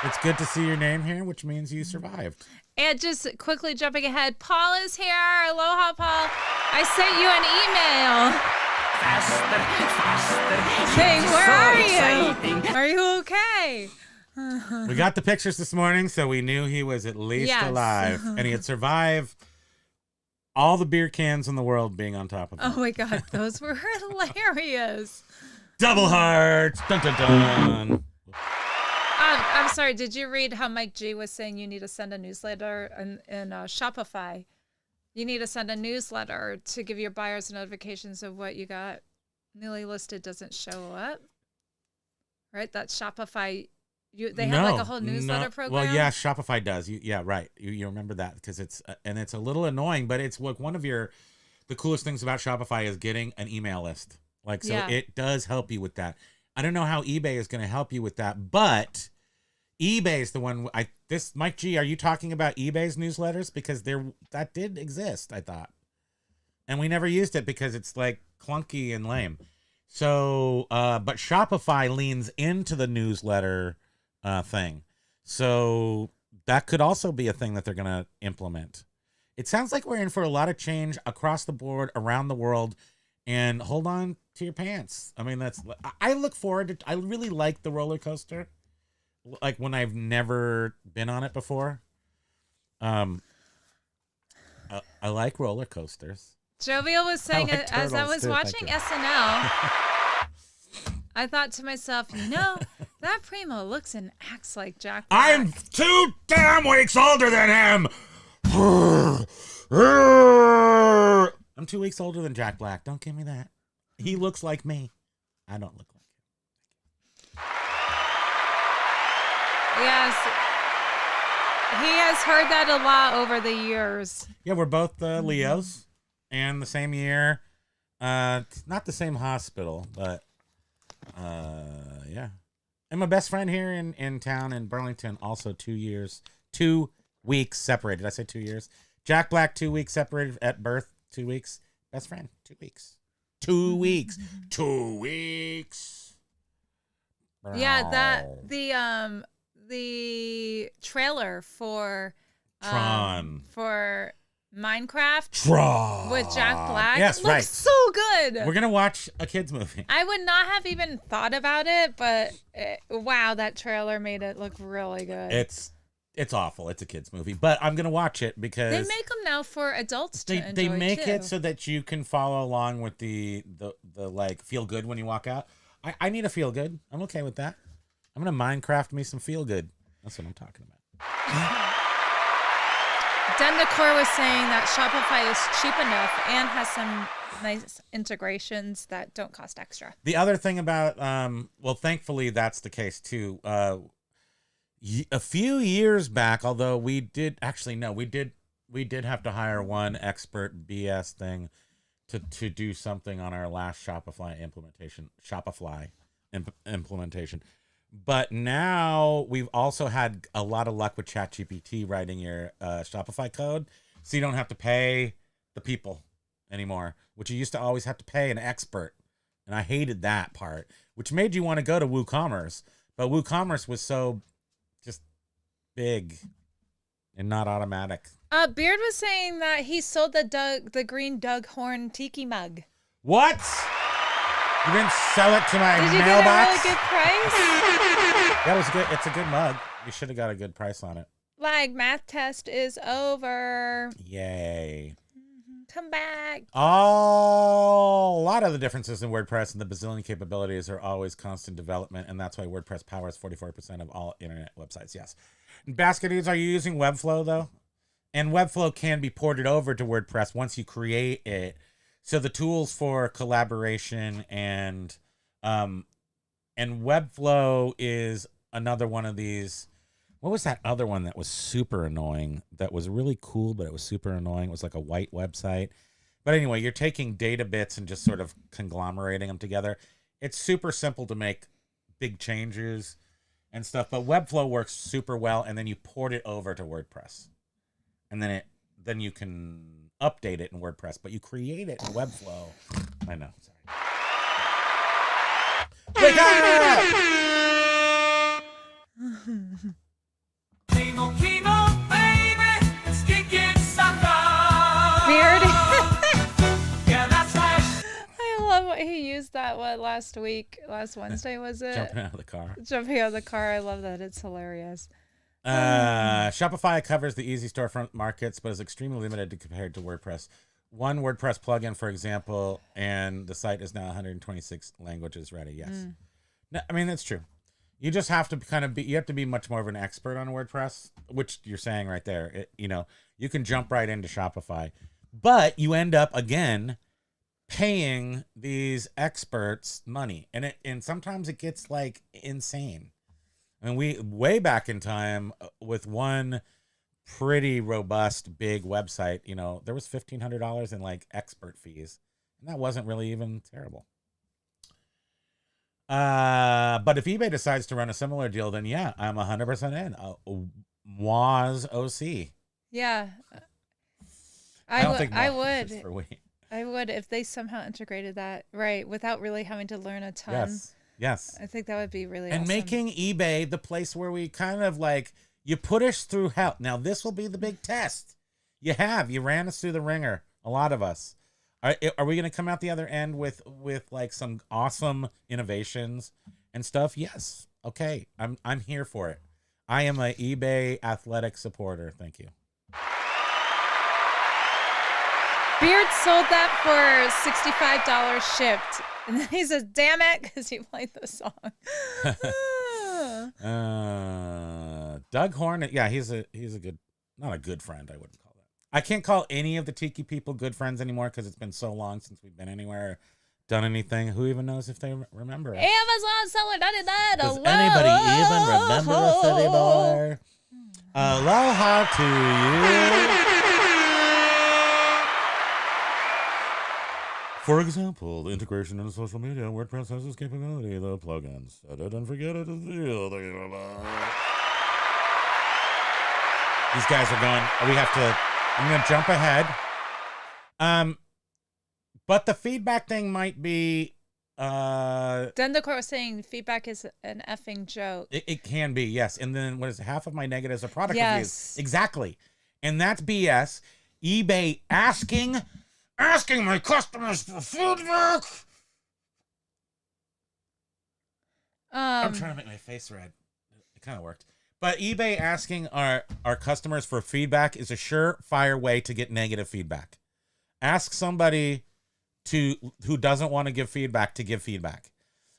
It's good to see your name here, which means you survived. And just quickly jumping ahead, Paul is here. Aloha, Paul. I sent you an email. Saying, where are you? Are you okay? We got the pictures this morning, so we knew he was at least alive. And he had survived all the beer cans in the world being on top of him. Oh my God, those were hilarious. Double hearts. Dun, dun, dun. I'm sorry, did you read how Mike G was saying you need to send a newsletter in Shopify? You need to send a newsletter to give your buyers notifications of what you got. Newly listed doesn't show up. Right? That's Shopify. They have like a whole newsletter program. Well, yeah, Shopify does. Yeah, right. You remember that because it's a little annoying, but it's like one of the coolest things about Shopify is getting an email list. Like, so it does help you with that. I don't know how eBay is going to help you with that, but eBay is the one. Mike G, are you talking about eBay's newsletters? Because that did exist, I thought, and we never used it because it's like clunky and lame. So, but Shopify leans into the newsletter thing, so that could also be a thing that they're going to implement. It sounds like we're in for a lot of change across the board, around the world, and hold on to your pants. I mean, I look forward to. I really like the roller coaster. Like when I've never been on it before. I like roller coasters. Jovial was saying, like as I was too, watching SNL, I thought to myself, that Primo looks and acts like Jack Black. I'm 2 damn weeks older than him. I'm 2 weeks older than Jack Black. Don't give me that. He looks like me. I don't look like him. Yes. He has heard that a lot over the years. Yeah, we're both Leos, and the same year. Not the same hospital, but yeah. And my best friend here in town in Burlington, also 2 weeks separated. Did I say 2 years? Jack Black, 2 weeks separated at birth, 2 weeks. Best friend, 2 weeks. 2 weeks. 2 weeks. Yeah, the trailer for Tron. For Minecraft Tron with Jack Black looks right. So good. We're gonna watch a kids movie. I would not have even thought about it, but wow, that trailer made it look really good. It's awful. It's a kids movie, but I'm gonna watch it because they make them now for adults to enjoy. They make too. it so that you can follow along with the like feel good when you walk out. I need a feel good. I'm okay with that. I'm gonna Minecraft me some feel good. That's what I'm talking about. Den Decor was saying that Shopify is cheap enough and has some nice integrations that don't cost extra. The other thing about well, thankfully that's the case too. A few years back, although we did have to hire one expert BS thing to do something on our last Shopify implementation. But now we've also had a lot of luck with ChatGPT writing your Shopify code, so you don't have to pay the people anymore, which you used to always have to pay an expert. And I hated that part, which made you want to go to WooCommerce. But WooCommerce was so just big and not automatic. Beard was saying that he sold the green Doug Horn tiki mug. What? You didn't sell it to my Did you mailbox? get a really good price? That was good. It's a good mug. You should have got a good price on it. Like, math test is over. Yay. Come back. Oh, a lot of the differences in WordPress and the bazillion capabilities are always constant development, and that's why WordPress powers 44% of all internet websites. Yes. Basket Eats, are you using Webflow, though? And Webflow can be ported over to WordPress once you create it. So the tools for collaboration and Webflow is another one of these. What was that other one that was super annoying? That was really cool, but it was super annoying. It was like a white website. But anyway, you're taking data bits and just sort of conglomerating them together. It's super simple to make big changes and stuff, but Webflow works super well, and then you port it over to WordPress. And then you can update it in WordPress, but you create it in Webflow. I know, sorry. Wake up! Kimo, baby, it's kicking sucker. Beard. Yeah, that's right. I love what he used that last Wednesday, was it? Jumping out of the car. Jumping out of the car. I love that. It's hilarious. Shopify covers the easy storefront markets, but is extremely limited compared to WordPress. One WordPress plugin, for example, and the site is now 126 languages ready. Yes. No, I mean, that's true. You just have to you have to be much more of an expert on WordPress, which you're saying right there. You can jump right into Shopify, but you end up again paying these experts money, and sometimes it gets like insane. I mean, way back in time with one pretty robust big website, there was $1,500 in like expert fees, and that wasn't really even terrible. But if eBay decides to run a similar deal, then yeah, I'm 100% in. Moz OC. Yeah. I don't think I Moz is would. for we. I would, if they somehow integrated that right without really having to learn a ton. Yes. I think that would be really and awesome. making eBay the place where we kind of like, you put us through hell. Now this will be the big test. You ran us through the ringer, a lot of us. Are we going to come out the other end with like some awesome innovations and stuff? Yes. Okay. I'm here for it. I am a eBay athletic supporter. Thank you. Beard sold that for $65 shipped. And then he says, damn it, because he played the song. Doug Horn. Yeah, he's a good, not a good friend, I wouldn't call that. I can't call any of the Tiki people good friends anymore because it's been so long since we've been anywhere, done anything. Who even knows if they remember us? Amazon seller, that. Does anybody even remember us anymore? Aloha to you. For example, the integration into social media, WordPress has this capability, the plugins. Set it and forget it is real. These guys are going, I'm going to jump ahead. But the feedback thing might be... Dendacor was saying feedback is an effing joke. It can be, yes. And then what is it? Half of my negatives are product Yes. reviews. Exactly. And that's BS. eBay asking my customers for feedback. I'm trying to make my face red. It kind of worked. But eBay asking our customers for feedback is a surefire way to get negative feedback. Ask somebody who doesn't want to give feedback to give feedback.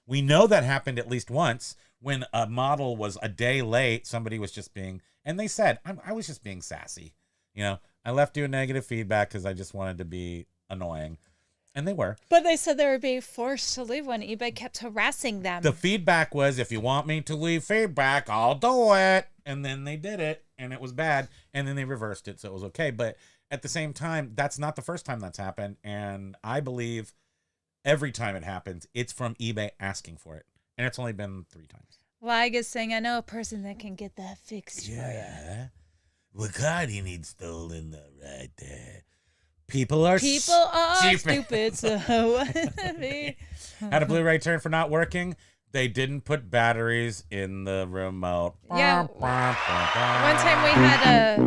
We know that happened at least once when a model was a day late. Somebody was just and they said, I was just being sassy. I left you a negative feedback because I just wanted to be annoying. And they were. But they said they were being forced to leave when eBay kept harassing them. The feedback was, if you want me to leave feedback, I'll do it. And then they did it, and it was bad. And then they reversed it, so it was okay. But at the same time, that's not the first time that's happened. And I believe every time it happens, it's from eBay asking for it. And it's only been 3 times. Lag is saying, I know a person that can get that fixed for you. Yeah. Bacardi needs stolen right there. People are stupid, so Had a Blu-ray turn for not working. They didn't put batteries in the remote. Yeah. One time we had a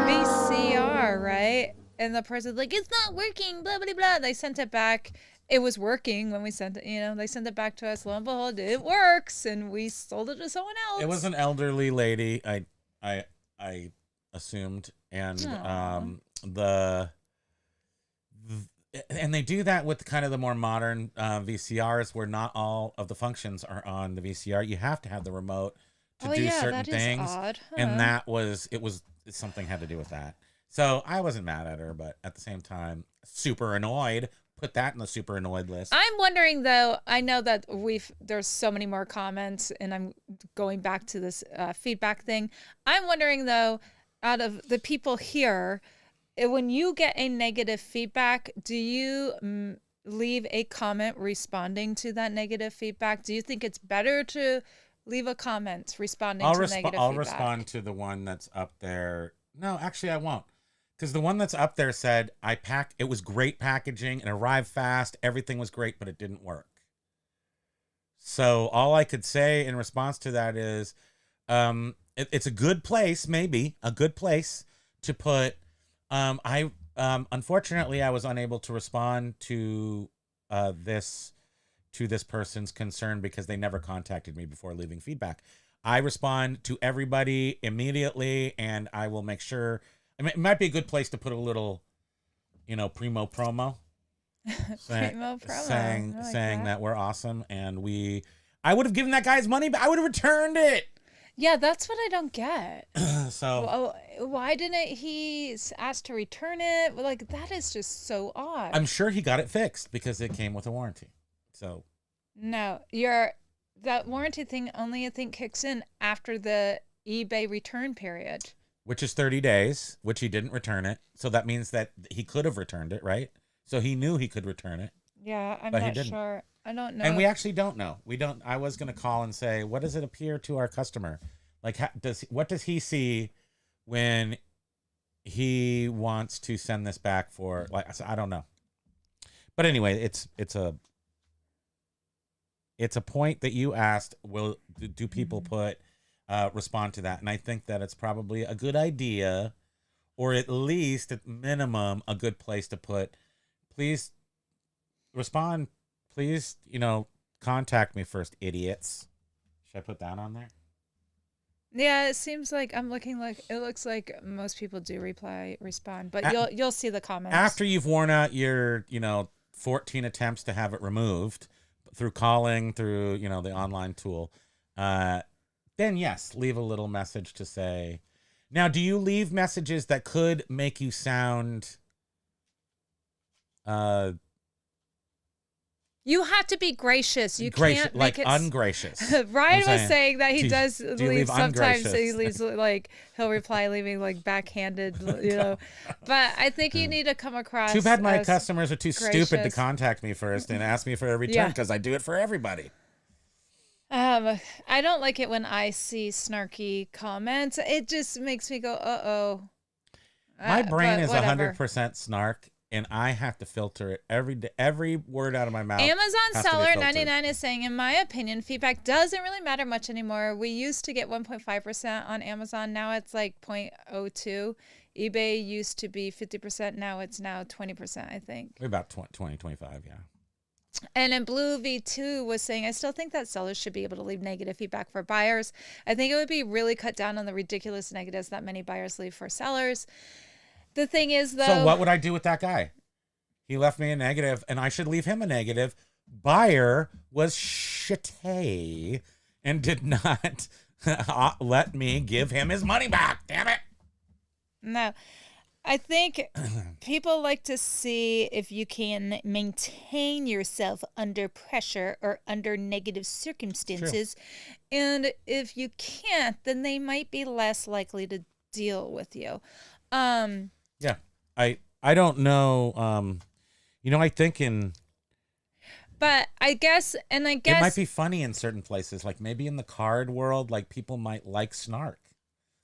VCR, right? And the person's like, it's not working, blah, blah, blah. They sent it back. It was working when we sent it, they sent it back to us. Lo and behold, it works. And we sold it to someone else. It was an elderly lady, I assumed. And and they do that with kind of the more modern VCRs, where not all of the functions are on the VCR. You have to have the remote to do certain things. Odd. Huh. And something had to do with that. So I wasn't mad at her, but at the same time, super annoyed. Put that in the super annoyed list. I'm wondering though, I know that there's so many more comments, and I'm going back to this feedback thing. I'm wondering though, out of the people here, when you get a negative feedback, do you leave a comment responding to that negative feedback? Do you think it's better to leave a comment responding to negative feedback? I'll respond to the one that's up there. No, actually I won't. Because the one that's up there said, it was great packaging, it arrived fast, everything was great, but it didn't work. So all I could say in response to that is, it's a good place, maybe a good place to put. Unfortunately, I was unable to respond to this person's concern because they never contacted me before leaving feedback. I respond to everybody immediately, and I will make sure. It might be a good place to put a little, Primo promo. Primo promo. Saying that we're awesome, and I would have given that guy his money, but I would have returned it. Yeah, that's what I don't get. So why didn't he ask to return it? Like, that is just so odd. I'm sure he got it fixed because it came with a warranty. So no, that warranty thing only I think kicks in after the eBay return period, which is 30 days, which he didn't return it. So that means that he could have returned it, right? So he knew he could return it. Yeah, I'm not sure. I don't know. And we actually don't know. I was going to call and say, what does it appear to our customer? Like, what does he see when he wants to send this back for, I don't know. But anyway, it's a point that you asked, do people respond to that? And I think that it's probably a good idea, or at least at minimum, a good place to put, please respond. Please, contact me first, idiots. Should I put that on there? Yeah, it seems like it looks like most people do respond, but you'll see the comments. After you've worn out your, 14 attempts to have it removed through calling, through, the online tool, then yes, leave a little message to say. Now, do you leave messages that could make you sound you have to be gracious. You can't make it ungracious. Ryan was saying that he does leave sometimes. Ungracious? He leaves he'll reply leaving backhanded, But I think you need to come across. Too bad my customers are too gracious. stupid to contact me first and ask me for a return, because I do it for everybody. I don't like it when I see snarky comments. It just makes me go, uh-oh. My brain is 100% snark, and I have to filter it every day. Every word out of my mouth. Amazon Seller 99 is saying, in my opinion, feedback doesn't really matter much anymore. We used to get 1.5% on Amazon. Now it's like 0.02. eBay used to be 50%. Now it's 20%, I think. About 20, 25, yeah. And then Blue V2 was saying, I still think that sellers should be able to leave negative feedback for buyers. I think it would be really cut down on the ridiculous negatives that many buyers leave for sellers. The thing is, though... So what would I do with that guy? He left me a negative, and I should leave him a negative. Buyer was shitty and did not let me give him his money back. Damn it. No. I think people like to see if you can maintain yourself under pressure or under negative circumstances. And if you can't, then they might be less likely to deal with you. Yeah. I don't know. I think But I guess it might be funny in certain places, like maybe in the card world, like people might like snark.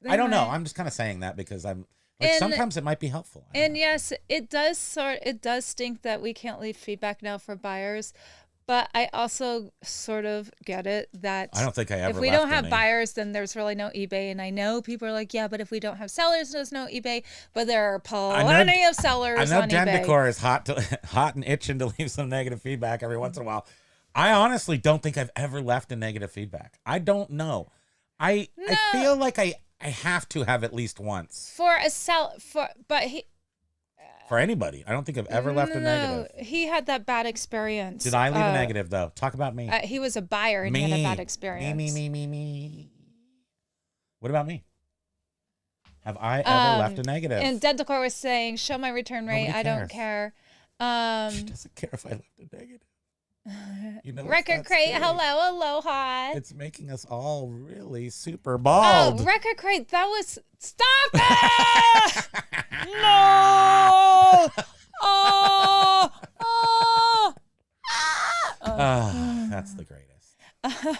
I don't know. I'm just kind of saying that because I'm like, sometimes it might be helpful. And yes, it does stink that we can't leave feedback now for buyers, but I also sort of get it that I don't think I ever. if we left don't have any. buyers, then there's really no eBay. And I know people are like, yeah, but if we don't have sellers, there's no eBay. But there are plenty of sellers I know on Den eBay. Decor is hot and itching to leave some negative feedback every once in a while. I honestly don't think I've ever left a negative feedback. I don't know. I feel like I have to have at least once For anybody. I don't think I've ever left a negative. He had that bad experience. Did I leave a negative though? Talk about me. He was a buyer and he had a bad experience. Me. What about me? Have I ever left a negative? And Den Decor was saying, show my return rate. Nobody I don't cares. care. She doesn't care if I left a negative. Record Crate, hello, aloha. It's making us all really super bald. Oh, Record Crate, that was... Stop it! No! That's the greatest.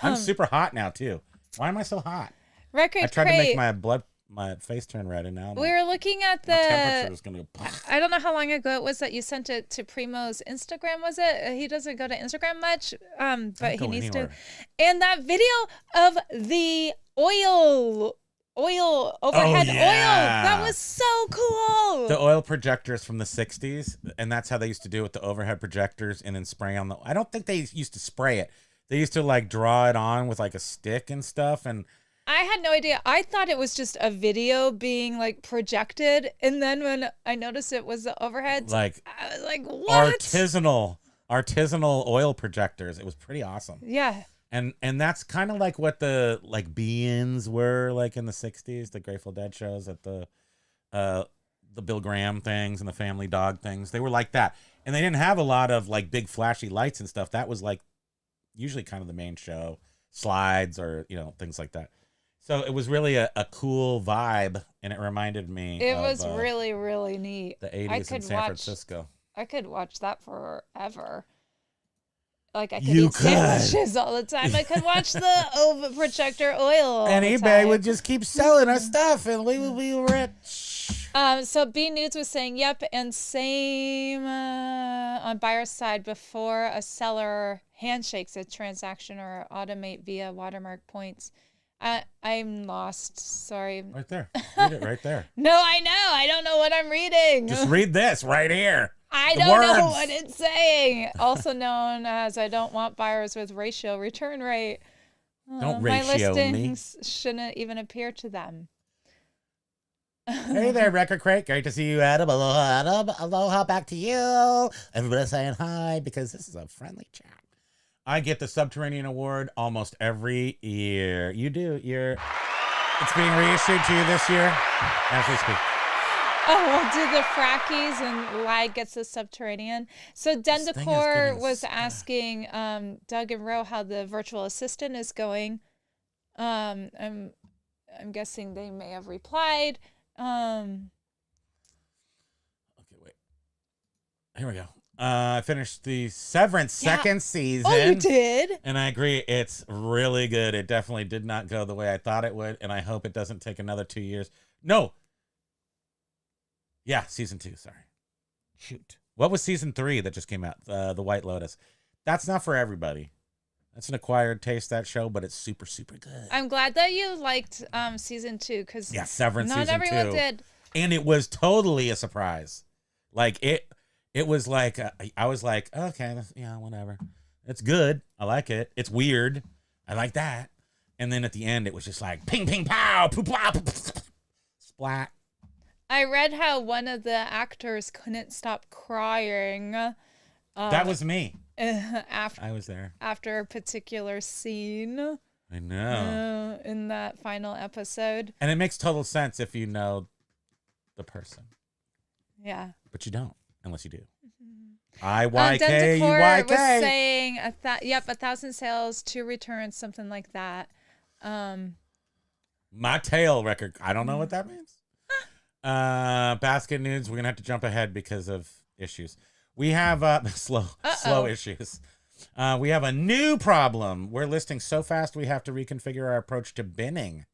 I'm super hot now too. Why am I so hot? Record I tried Crate. to make my face turn red, and now We were looking at my the... temperature is gonna go. I don't know how long ago it was that you sent it to Primo's Instagram, was it? He doesn't go to Instagram much, but he needs to. And that video of the oil overhead oil, that was so cool. The oil projectors from the 60s, and that's how they used to do it with the overhead projectors and then spray on the... I don't think they used to spray it. They used to like draw it on with like a stick and stuff, and I had no idea. I thought it was just a video being like projected, and then when I noticed it was the overhead, like I was like, what? Artisanal oil projectors. It was pretty awesome. Yeah. And that's kind of like what the like be-ins were like in the 60s, the Grateful Dead shows at the Bill Graham things and the Family Dog things. They were like that. And they didn't have a lot of like big flashy lights and stuff. That was like usually kind of the main show, slides or, things like that. So it was really a cool vibe, and it reminded me It of, was really, really neat. the 80s in San Francisco. I could watch that forever. Like I could You eat sandwiches all the time. I could watch the over projector oil all And the eBay time. would just keep selling our stuff, and we would be rich. So B Nudes was saying, yep, and same on buyer's side before a seller handshakes a transaction or automate via watermark points. I'm lost. Sorry. Right there. Read it right there. No, I know. I don't know what I'm reading. Just read this right here. I The don't know words. what it's saying. Also known as I don't want buyers with ratio return rate. Don't My ratio me. listings shouldn't even appear to them. Hey there, Record Crate. Great to see you, Adam. Aloha, Adam. Aloha back to you. Everybody saying hi because this is a friendly chat. I get the Subterranean Award almost every year. You do. It's being reissued to you this year as we speak. Oh, we'll do the frackies and Lag gets the Subterranean. So Den This thing is Decor getting was stuck. asking Doug and Ro how the virtual assistant is going. I'm guessing they may have replied. Okay, wait. Here we go. I finished the Severance second season. Oh, you did? And I agree, it's really good. It definitely did not go the way I thought it would, and I hope it doesn't take another 2 years. No. Yeah, season 2, sorry. Shoot. What was season 3 that just came out? The White Lotus. That's not for everybody. That's an acquired taste, that show, but it's super, super good. I'm glad that you liked season 2 because Yeah, Severance not season 2. everyone did. And it was totally a surprise. Like, it was like, I was like, okay, yeah, whatever. It's good. I like it. It's weird. I like that. And then at the end, it was just like, ping, ping, pow, poop, pow, splat. I read how one of the actors couldn't stop crying. That was me. After I was there. after a particular scene I know. in that final episode. And it makes total sense if you know the person. Yeah. But you don't, unless you do. Dem IYK, Decor was UYK. saying 1,000 sales, 2 returns, something like that. My tail record. I don't know what that means. Basket nudes. We're gonna have to jump ahead because of issues. We have slow issues. We have a new problem. We're listing so fast we have to reconfigure our approach to binning.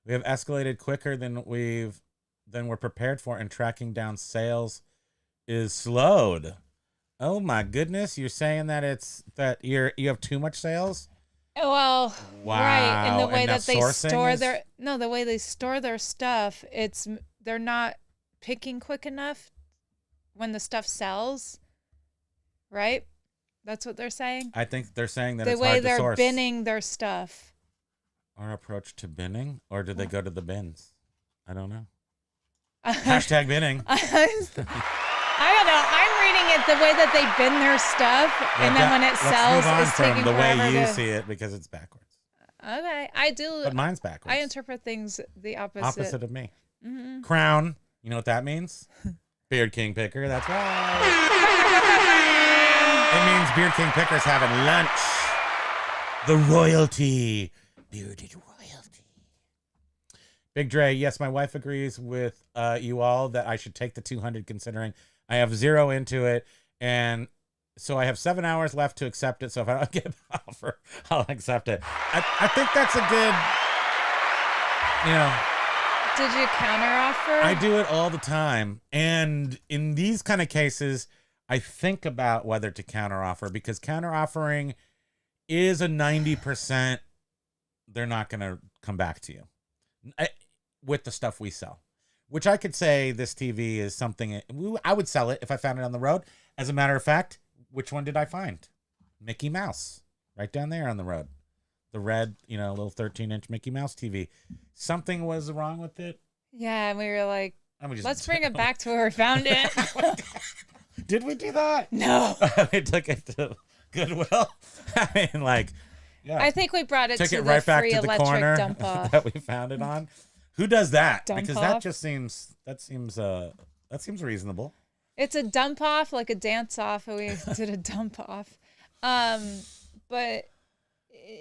We have escalated quicker than we're prepared for, and tracking down sales is slowed. Oh my goodness! You're saying that you have too much sales? Well, right, and the way And that they sourcing store is- the way they store their stuff, they're not picking quick enough when the stuff sells, right? That's what they're saying. I think they're saying that The it's way hard to they're source. binning their stuff. Our approach to binning, or did they go to the bins? I don't know. I Hashtag binning. don't know. I'm reading it the way that they bin their stuff, and then when it Let's sells, move on it's from taking the forever way you to. see it because it's backwards. Okay, I do. But mine's backwards. I interpret things the opposite. Opposite of me. Crown. You know what that means? Beard King Picker. That's right. It means Beard King Picker's having lunch. The royalty. Bearded royalty. Big Dre. Yes, my wife agrees with you all that I should take the 200 considering I have 0 into it. And so I have 7 hours left to accept it. So if I don't get the offer, I'll accept it. I think that's a good, Did you counteroffer? I do it all the time. And in these kind of cases, I think about whether to counteroffer because counteroffering is a 90% they're not going to come back to you with the stuff we sell. Which I could say this TV is something I would sell it if I found it on the road. As a matter of fact, which one did I find? Mickey Mouse, right down there on the road. The red, little 13-inch Mickey Mouse TV. Something was wrong with it. Yeah, and we were like, Let's let's bring it back to where we found it. Did we do that? No. They took it to Goodwill. I mean, yeah. I think we brought it Took to it the right back free to the electric corner dump off. that we found it on. Who does that? Dump Because off? that seems reasonable. It's a dump off, like a dance off, and we did a dump off. But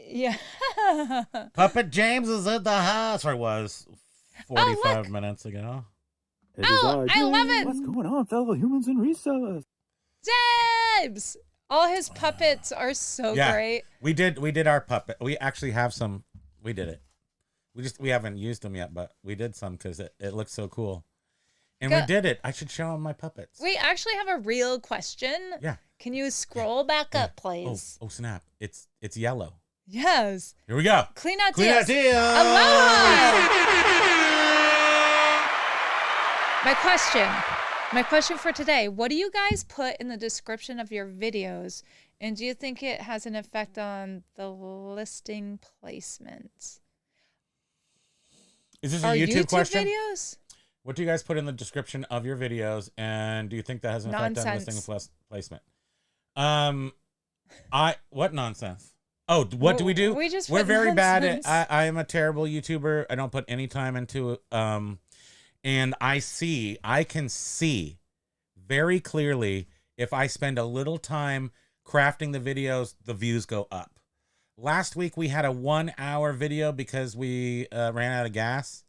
yeah. Puppet James is in the house, or was 45 minutes ago. Oh, I love it. What's going on, fellow humans and resellers? James! All his puppets are so great. We did our puppet. We actually have some. We did it. We haven't used them yet, but we did some because it looks so cool. And we did it. I should show them my puppets. We actually have a real question. Yeah. Can you scroll back up, please? Oh snap! It's yellow. Yes. Here we go. Clean out Clean out deals. deals. Aloha! My question for today, what do you guys put in the description of your videos? And do you think it has an effect on the listing placement? Is this a Our YouTube question? videos? What do you guys put in the description of your videos, and do you think that has an effect on Nonsense. listing placement? What nonsense? Oh, what do we do? We're very bad nonsense. at. I am a terrible YouTuber. I don't put any time into it. And I can see very clearly if I spend a little time crafting the videos, the views go up. Last week we had a 1-hour video because we ran out of gas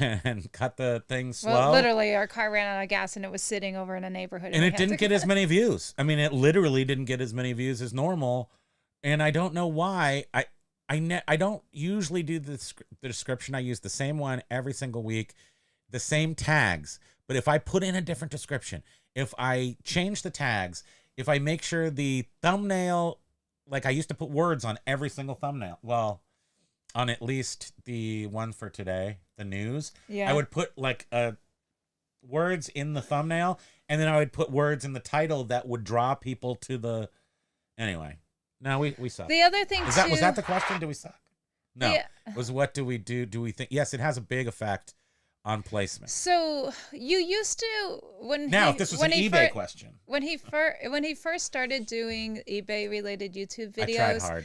and cut the thing slow. Well, literally, our car ran out of gas and it was sitting over in a neighborhood. And we it had didn't to- get as many views. I mean, it literally didn't get as many views as normal. And I don't know why. I don't usually do the description. I use the same one every single week, the same tags. But if I put in a different description, if I change the tags, if I make sure the thumbnail, like I used to put words on every single thumbnail. Well, on at least the one for today, the news. Yeah. I would put words in the thumbnail, and then I would put words in the title that would draw people to the. Anyway, no, we suck. The other thing Was too. that the question? Do we suck? No. Yeah. Was what do we do? Do we think? Yes, it has a big effect on placement. So you used to Now, if this was an eBay question, when he first started doing eBay related YouTube videos. I tried hard.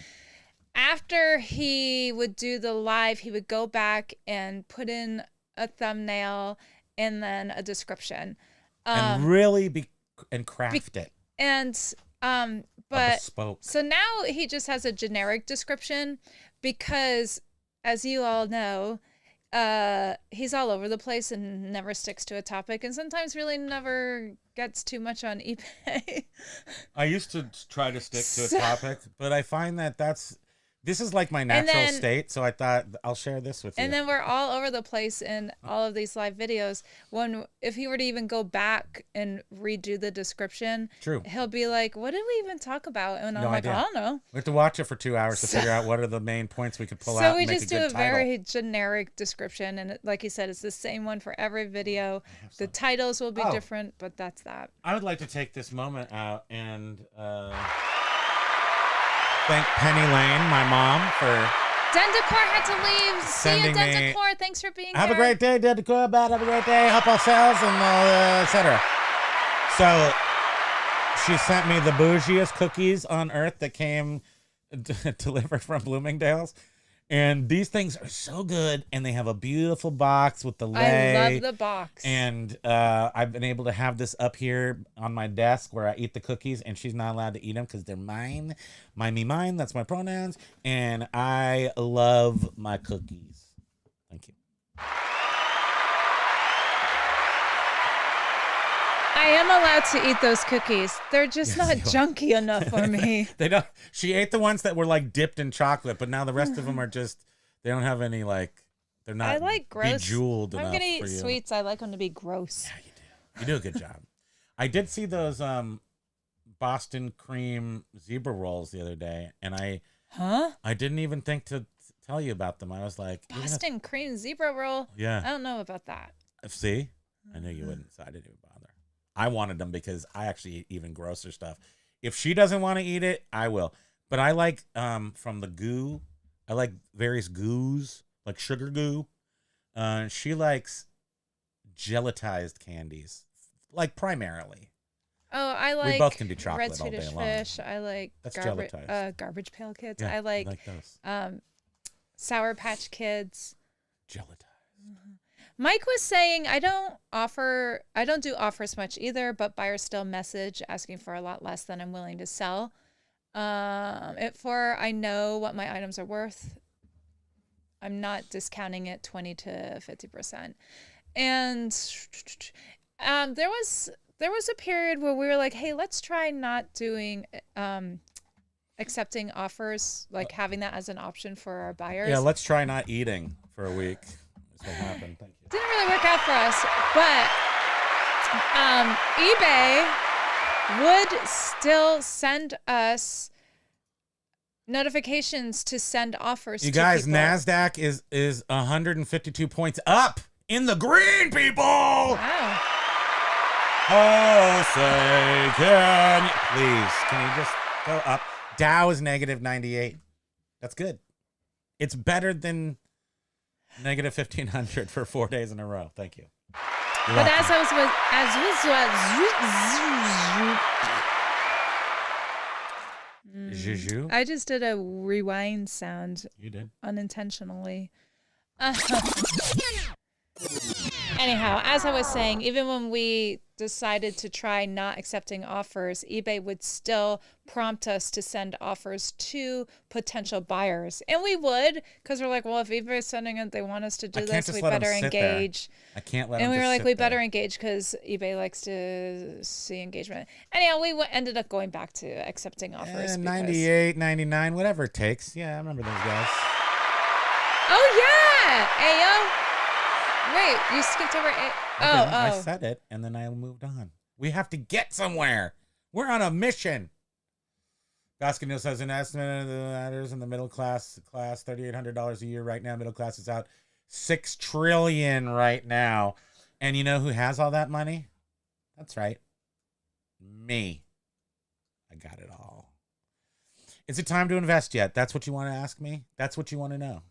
After he would do the live, he would go back and put in a thumbnail and then a description. and really craft it. And A but bespoke. so now he just has a generic description because, as you all know, he's all over the place and never sticks to a topic, and sometimes really never gets too much on eBay. I used to try to stick to So- a topic, but I find that this is like my natural state, so I thought I'll share this with you. And then we're all over the place in all of these live videos. If he were to even go back and redo the description, True. he'll be like, "What did we even talk about?" And I'm No like, idea. "I don't know." We have to watch it for 2 hours to figure out what are the main points we could pull out So and we make just a do good a title. very generic description, and like you said, it's the same one for every video. The titles will be Oh. different, but that's that. I would like to take this moment out and thank Penny Lane, my mom, for Dendecor had to leave. See you, Sending me- Dendecor. Thanks for being have here. a great day, Dedicor, bad, have a great day, help ourselves, and etc. So she sent me the bougiest cookies on earth that came delivered from Bloomingdale's. And these things are so good, and they have a beautiful box with the lei. I love the box. And I've been able to have this up here on my desk where I eat the cookies, and she's not allowed to eat them because they're mine. Mine, that's my pronouns. And I love my cookies. Thank you. I am allowed to eat those cookies. They're just Yes, not you are. junky enough for me. They don't. She ate the ones that were like dipped in chocolate, but now the rest of them are just. They don't have any like. They're not. I like gross. Bejeweled I'm enough gonna eat for you. sweets. I like them to be gross. Yeah, you do. You do a good job. I did see those Boston cream zebra rolls the other day, and Huh? I didn't even think to tell you about them. I was like, "You're gonna-" Boston cream zebra roll. I yeah. don't know about that. See, I knew you wouldn't, so I didn't even bother. I wanted them because I actually eat even grosser stuff. If she doesn't want to eat it, I will. But I like from the goo. I like various goos, like sugar goo. She likes gelatized candies, like primarily. Oh, I like both can do chocolate red all day Swedish long. fish. I like That's garbage gelatized. garbage pail kids. Yeah, I like those Sour Patch Kids. gelatized. Mike was saying I don't do offers much either, but buyers still message asking for a lot less than I'm willing to sell. I know what my items are worth. I'm not discounting it 20 to 50%. And there was a period where we were like, hey, let's try not doing accepting offers, like having that as an option for our buyers. Yeah, let's try not eating for a week. That's what happened. Thank you. Didn't really work out for us, but eBay would still send us notifications to send offers You to guys, people. NASDAQ is 152 points up in the green, people. Wow. Oh, say, can you just go up? Dow is negative 98. That's good. It's better than negative 1,500 for 4 days in a row. Thank you. You're But welcome. Juju. I just did a rewind sound You did. unintentionally. Anyhow, as I was saying, even when we decided to try not accepting offers, eBay would still prompt us to send offers to potential buyers. And we would, because we're like, well, if eBay is sending it, they want us to do I can't this, just we let 'em better sit there. engage. I can't let And them we were just like, sit we there. better engage because eBay likes to see engagement. Anyhow, we ended up going back to accepting offers. because- 98, 99, whatever it takes. Yeah, I remember those guys. Oh, yeah! Ayo. Wait, you skipped over A. I Oh. said it, and then I moved on. We have to get somewhere. We're on a mission. Baskin News has an estimate of the matters in the middle class $3,800 a year right now. Middle class is out $6 trillion right now. And you know who has all that money? That's right. Me. I got it all. Is it time to invest yet? That's what you want to ask me? That's what you want to know.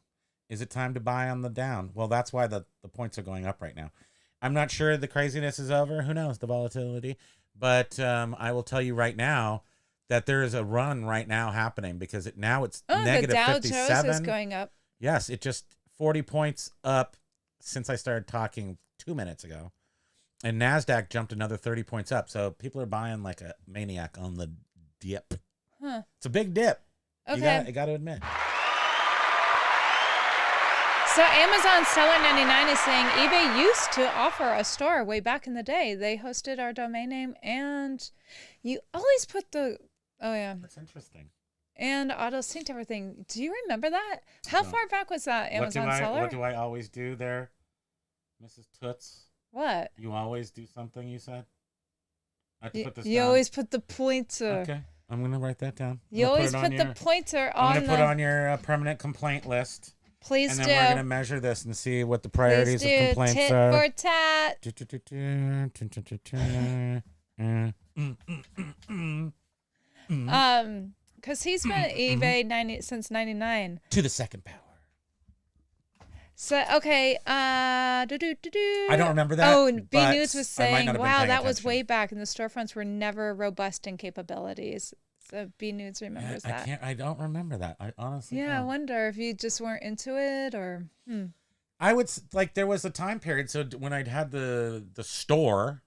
Is it time to buy on the down? Well, that's why the points are going up right now. I'm not sure the craziness is over. Who knows, the volatility. But I will tell you right now that there is a run right now happening because it's Oh, the negative Dow 57. Jones is going up. Yes, it just 40 points up since I started talking 2 minutes ago. And NASDAQ jumped another 30 points up. So people are buying like a maniac on the dip. Huh. It's a big dip. Okay. You got to admit. So Amazon Seller 99 is saying eBay used to offer a store way back in the day. They hosted our domain name, and you always put the That's interesting. and auto synced everything. Do you remember that? How far back was that Amazon Seller? What do I always do there, Mrs. Toots? What? You always do something, you said? I have to put this You down. always put the pointer. Okay. I'm going to write that down. You always put the pointer on I'm going to put the... on your permanent complaint list. Please and do. then we're going to measure this and see what the priorities of complaints tit are. for tat. Because he's been at eBay since 99. To the second power. So, okay. I don't remember that. Oh, B but News was I might saying, not have been wow, paying that was attention. way back, and the storefronts were never robust in capabilities. So B News remembers that. I don't remember that. I honestly Yeah, I don't. wonder if you just weren't into it or. I would like there was a time period. So when I'd had the store,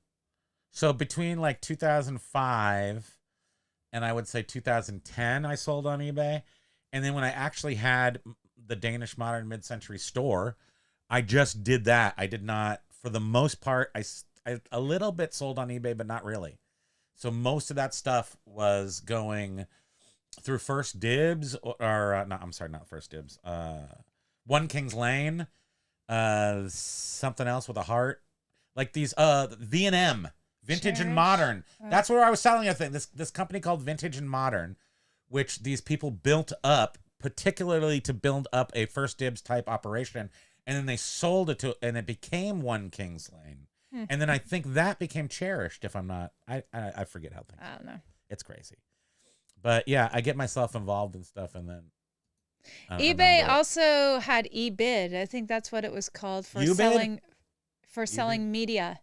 so between like 2005 and I would say 2010, I sold on eBay, and then when I actually had the Danish Modern Mid-Century store, I just did that. I did not, for the most part. I a little bit sold on eBay, but not really. So most of that stuff was going through First Dibs or no, I'm sorry, not First Dibs. One Kings Lane. Something else with a heart, like these V&M, Vintage and Modern. That's where I was selling a thing. This company called Vintage and Modern, which these people built up particularly to build up a First Dibs type operation, and then they sold it to, and it became One Kings Lane, and then I think that became Cherished. If I'm not, I forget how things. I don't know. It's crazy, but yeah, I get myself involved in stuff, and then. eBay also had eBid. I think that's what it was called for U-bid? selling media.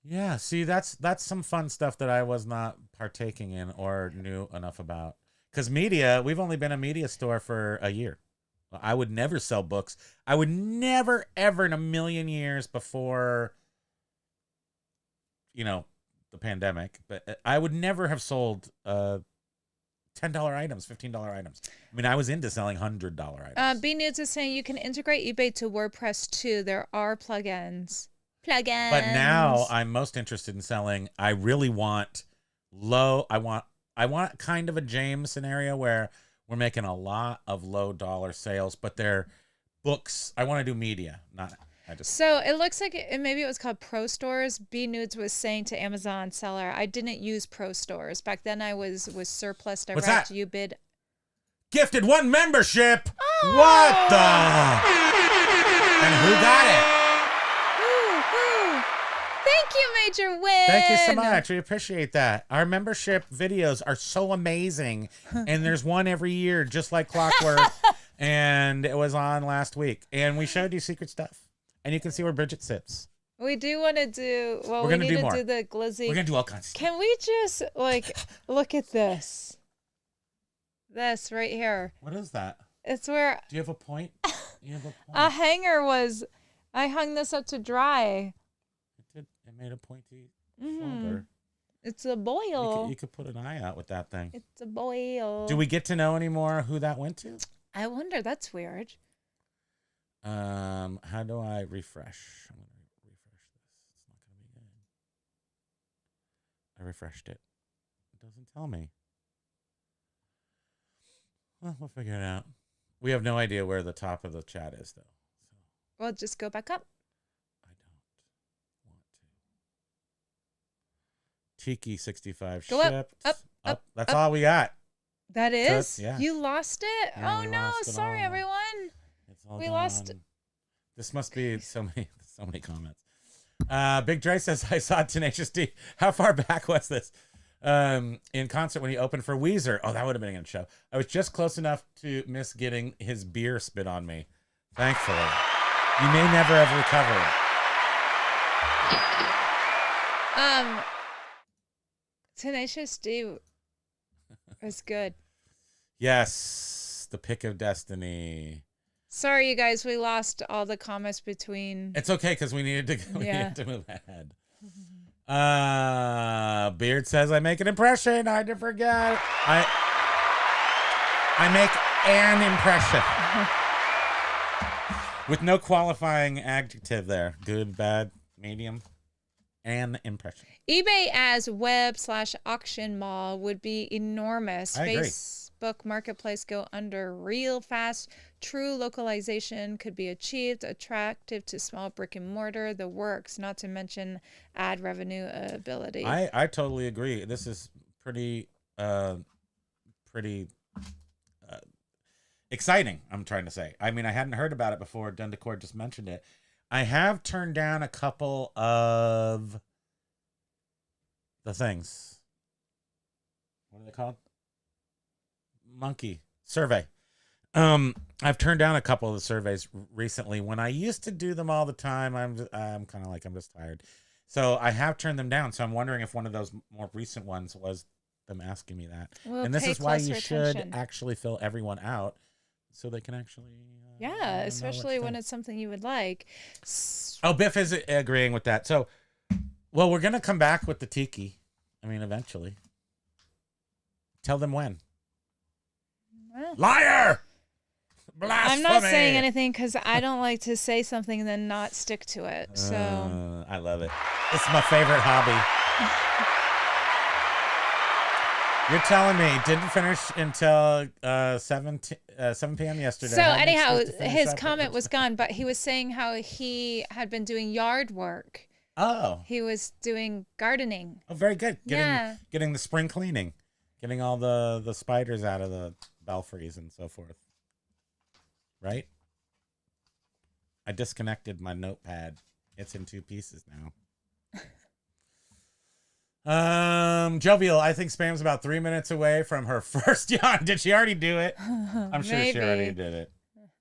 Yeah, see, that's some fun stuff that I was not partaking in or knew enough about. Because media, we've only been a media store for a year. I would never sell books. I would never, ever in a million years before, the pandemic, but I would never have sold $10 items, $15 items. I mean, I was into selling $100 items. B News is saying you can integrate eBay to WordPress too. There are plugins. But now I'm most interested in selling. I really want I want kind of a James scenario where we're making a lot of low dollar sales, but they're books. I want to do media, not. So it looks like maybe it was called Pro Stores. B Nudes was saying to Amazon Seller, I didn't use Pro Stores. Back then I was surplus direct. What's that? You bid. Gifted 1 membership. Oh! What the? And who got it? Thank you, Major Win. Thank you so much. We appreciate that. Our membership videos are so amazing. And there's one every year, just like clockwork. And it was on last week. And we showed you secret stuff. And you can see where Bridget sits. We do want to do, well, We're we gonna need do to more. do the glizzy. We're going to do all kinds of stuff. Can we just, look at this? This right here. What is that? It's where Do you have a point? You have a point. a hanger was, I hung this up to dry. It made a pointy shoulder. It's a boil. You could put an eye out with that thing. It's a boil. Do we get to know any more who that went to? I wonder. That's weird. How do I refresh? I'm going to refresh this. It's not going to be good. I refreshed it. It doesn't tell me. Well, we'll figure it out. We have no idea where the top of the chat is, though. So Well, just go back up. I don't want to. Tiki 65 Go up, shipped. up, That's up. all we got. That is? Yeah. You lost it? Yeah, Oh, we no. lost it Sorry, all. everyone. It's all We gone. lost- This must be so many comments. Big Dre says, I saw Tenacious D. How far back was this? In concert when he opened for Weezer. Oh, that would have been a good show. I was just close enough to miss getting his beer spit on me. Thankfully. You may never have recovered. Tenacious D was good. Yes. The pick of destiny. Sorry, you guys. We lost all the comments between. It's okay because we needed to move ahead. Beard says I make an impression. I did forget. I make an impression with no qualifying adjective there. Good, bad, medium. An impression. eBay as web/auction mall would be enormous. I agree. Facebook Marketplace go under real fast. True localization could be achieved. Attractive to small brick and mortar. The works, not to mention ad revenue ability. I totally agree. This is pretty exciting, I'm trying to say. I mean, I hadn't heard about it before. Dundecore just mentioned it. I have turned down a couple of the things. What are they called? Monkey survey. I've turned down a couple of the surveys recently. When I used to do them all the time, I'm kind of like, I'm just tired. So I have turned them down. So I'm wondering if one of those more recent ones was them asking me that. We'll and this pay is why you closer should attention. actually fill everyone out so they can actually Yeah, especially when it's something you would like. Oh, Biff is agreeing with that. So, well, we're going to come back with the tiki. I mean, eventually. Tell them when. Well, Liar! Blasphemy! I'm not saying anything because I don't like to say something and then not stick to it. So I love it. It's my favorite hobby. You're telling me didn't finish until 7 p.m. yesterday. So How am I anyhow, supposed to finish his up? comment was gone, but he was saying how he had been doing yard work. Oh. He was doing gardening. Oh, very good. Yeah. Getting the spring cleaning. Getting all the spiders out of the belfries and so forth. Right? I disconnected my notepad. It's in 2 pieces now. Jovial, I think Spam's about 3 minutes away from her first yawn. Did she already do it? I'm sure she already did it.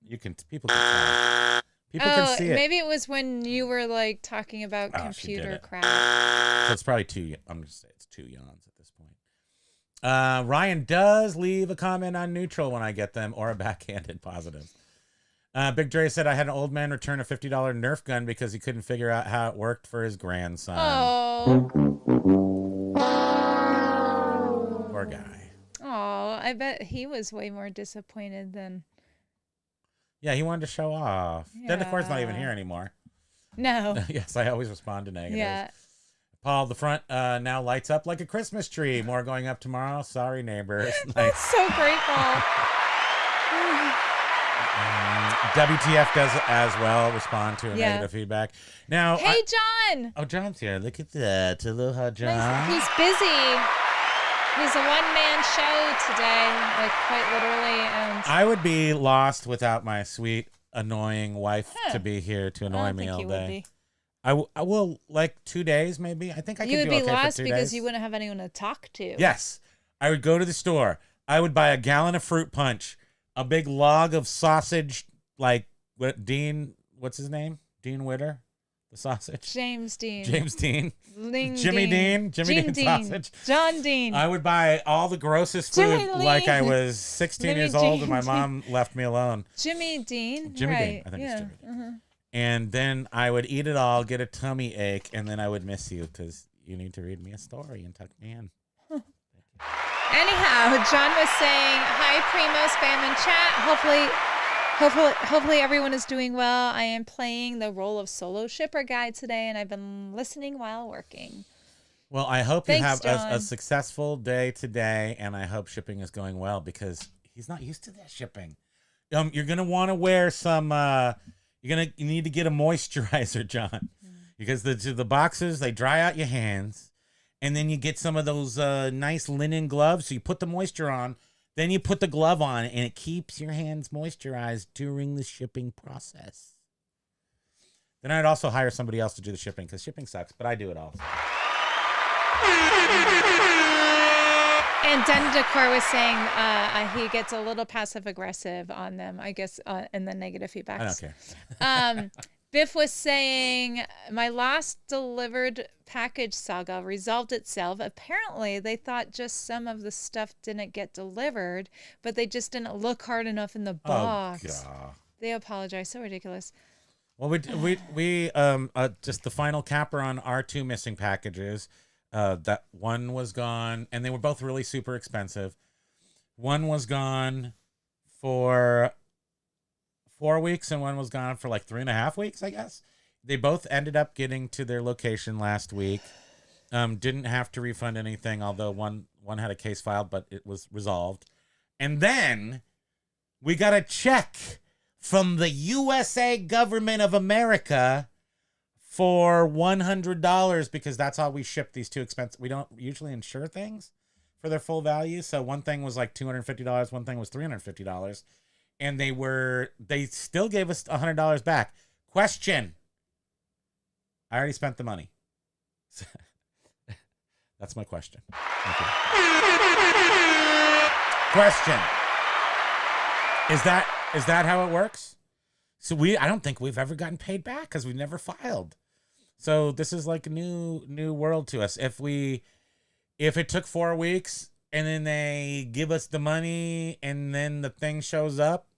People can tell. People can see it. Maybe it was when you were like talking about Oh, she did computer it. crap. So it's probably 2. I'm just saying it's 2 yawns at this point. Ryan does leave a comment on neutral when I get them or a backhanded positive. Big Dre said I had an old man return a $50 Nerf gun because he couldn't figure out how it worked for his grandson. Oh. Poor guy. Oh, I bet he was way more disappointed than. Yeah, he wanted to show off. Then the court's not even Yeah. here anymore. No. Yes, I always respond to negatives. Yeah. Paul, the front now lights up like a Christmas tree. More going up tomorrow. Sorry, neighbors. That's so grateful. WTF does as well respond to negative feedback. Now, Hey, John. oh, John's here. Look at that. Aloha, John. He's busy. He's a one-man show today, like quite literally. And I would be lost without my sweet, annoying wife to be here to I annoy don't me think all you would day. be. I will, like 2 days maybe. I think I You could would do be okay for lost 2 because days. you wouldn't have anyone to talk to. Yes. I would go to the store. I would buy a gallon of fruit punch, a big log of sausage, like what's his name? Dean Witter? The sausage? James Dean. James Dean. Ling Jimmy Dean. Jimmy Gene Dean sausage. John Dean. I would buy all the grossest food Jimmy like I Dean. was 16 Jimmy years old and my Dean. mom left me alone. Jimmy Dean. Jimmy right. Dean. I think yeah. it's Jimmy Dean. And then I would eat it all, get a tummy ache, and then I would miss you because you need to read me a story and tuck me in. Anyhow, John was saying, hi, Primo, spam and chat. Hopefully everyone is doing well. I am playing the role of solo shipper guy today, and I've been listening while working. Well, I hope you Thanks, have John. a successful day today, and I hope shipping is going well because he's not used to that shipping. You're gonna want to wear some. You need to get a moisturizer, John, because the boxes they dry out your hands, and then you get some of those nice linen gloves. So you put the moisture on, then you put the glove on, and it keeps your hands moisturized during the shipping process. Then I'd also hire somebody else to do the shipping because shipping sucks, but I do it all. And Den Decor was saying he gets a little passive aggressive on them, I guess, in the negative feedbacks. I don't care. Biff was saying, my last delivered package saga resolved itself. Apparently, they thought just some of the stuff didn't get delivered, but they just didn't look hard enough in the box. Oh, God. They apologize. So ridiculous. Well, we just the final capper on our 2 missing packages. That one was gone, and they were both really super expensive. One was gone for 4 weeks, and one was gone for like 3.5 weeks, I guess. They both ended up getting to their location last week. Didn't have to refund anything, although one had a case filed, but it was resolved. And then we got a check from the USA government of America for $100 because that's how we ship these 2 expensive. We don't usually insure things for their full value. So one thing was like $250, one thing was $350. And they still gave us $100 back. Question. I already spent the money. That's my question. Thank you. Question. Is that how it works? So I don't think we've ever gotten paid back because we've never filed. So this is like a new world to us. If it took 4 weeks and then they give us the money and then the thing shows up,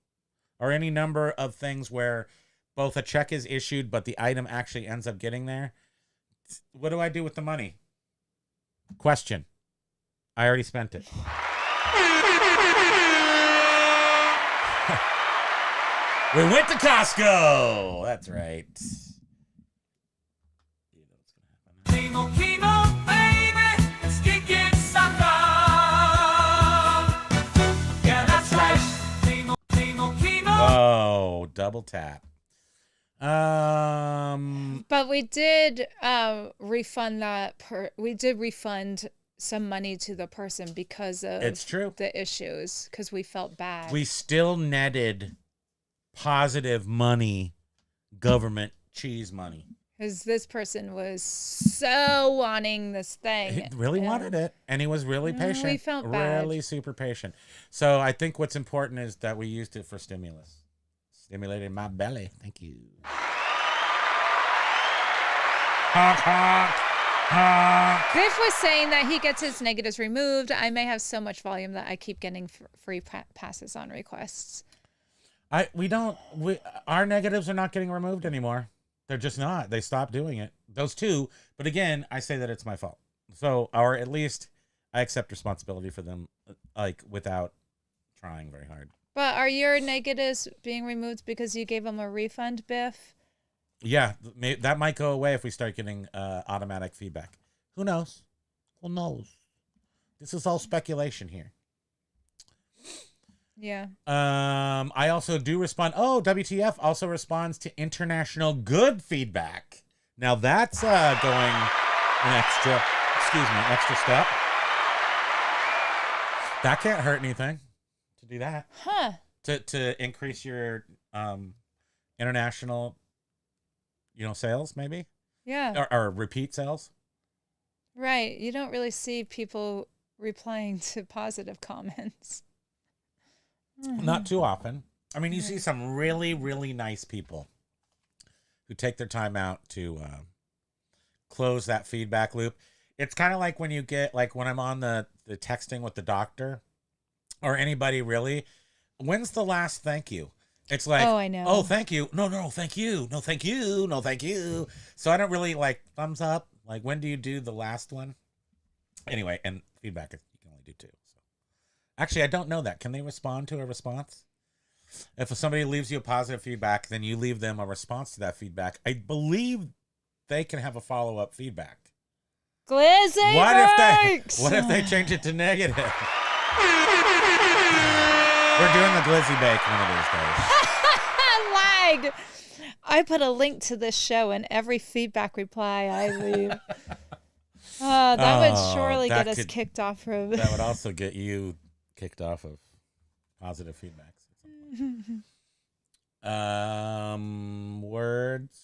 or any number of things where both a check is issued but the item actually ends up getting there, what do I do with the money? Question. I already spent it. We went to Costco. That's right. Kimo, Kimo, baby, it's kicking sucker. Yeah, that's right. Kimo, Kimo, Kimo. Oh, double tap. But we did refund we did refund some money to the person because of It's true. the issues, because we felt bad. We still netted positive money, government cheese money. Because this person was so wanting this thing. He really wanted it, and he was really patient. We felt bad. Really super patient. So I think what's important is that we used it for stimulus. Stimulated my belly. Thank you. Honk, honk, honk. Griff was saying that he gets his negatives removed. I may have so much volume that I keep getting free passes on requests. Our negatives are not getting removed anymore. They're just not. They stopped doing it. Those 2. But again, I say that it's my fault. So, or at least I accept responsibility for them, like without trying very hard. But are your negatives being removed because you gave them a refund, Biff? Yeah, that might go away if we start getting automatic feedback. Who knows? Who knows? This is all speculation here. Yeah. I also do respond. Oh, WTF also responds to international good feedback. Now that's going an extra step. That can't hurt anything to do that. Huh. To increase your international, sales maybe. Yeah. Or repeat sales. Right. You don't really see people replying to positive comments. Not too often. I mean, you see some really, really nice people who take their time out to close that feedback loop. It's kind of like when you get, like when I'm on the texting with the doctor or anybody really, when's the last thank you? It's like, oh, I know. Oh, thank you. No, thank you. No, thank you. No, thank you. So I don't really like thumbs up. Like, when do you do the last one? Anyway, and feedback, you can only do 2. So actually, I don't know that. Can they respond to a response? If somebody leaves you a positive feedback, then you leave them a response to that feedback. I believe they can have a follow-up feedback. Glizzy What if they change it to negative? We're doing the glizzy bake one of these days. Lag. I put a link to this show in every feedback reply I leave. That would surely get us kicked off from. That would also get you kicked off of positive feedbacks. Words.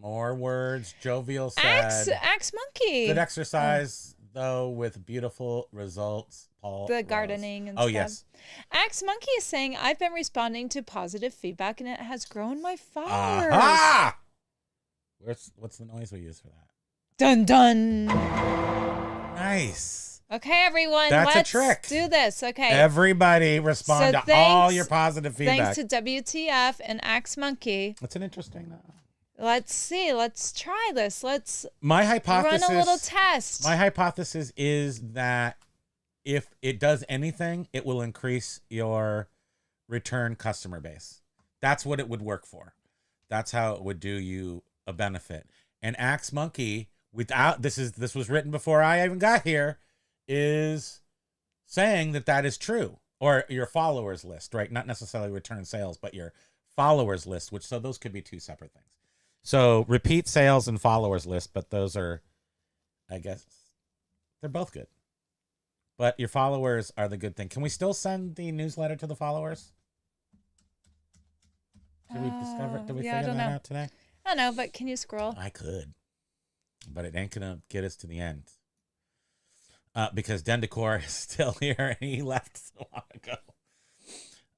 More words. Jovial said. Axe Monkey. Good exercise, though, with beautiful results. Paul. The gardening and stuff. Oh, stuff. yes. Axe Monkey is saying, I've been responding to positive feedback and it has grown my followers. Aha! What's the noise we use for that? Dun dun. Nice. Okay, everyone. That's a let's trick. do this. Okay. Everybody respond to all your positive feedback. Thanks to WTF and Axe Monkey. That's an interesting. Let's see. Let's try this. Let's My hypothesis. run a little test. My hypothesis is that if it does anything, it will increase your return customer base. That's what it would work for. That's how it would do you a benefit. And Axe Monkey, without this was written before I even got here, is saying that is true. Or your followers list, right? Not necessarily return sales, but your followers list, so those could be two separate things. So repeat sales and followers list, but those are, I guess, they're both good. But your followers are the good thing. Can we still send the newsletter to the followers? Did we discover? Did we figure that out today? I don't know, but can you scroll? I could, but it ain't gonna get us to the end. Because Dendecor is still here and he left so long ago.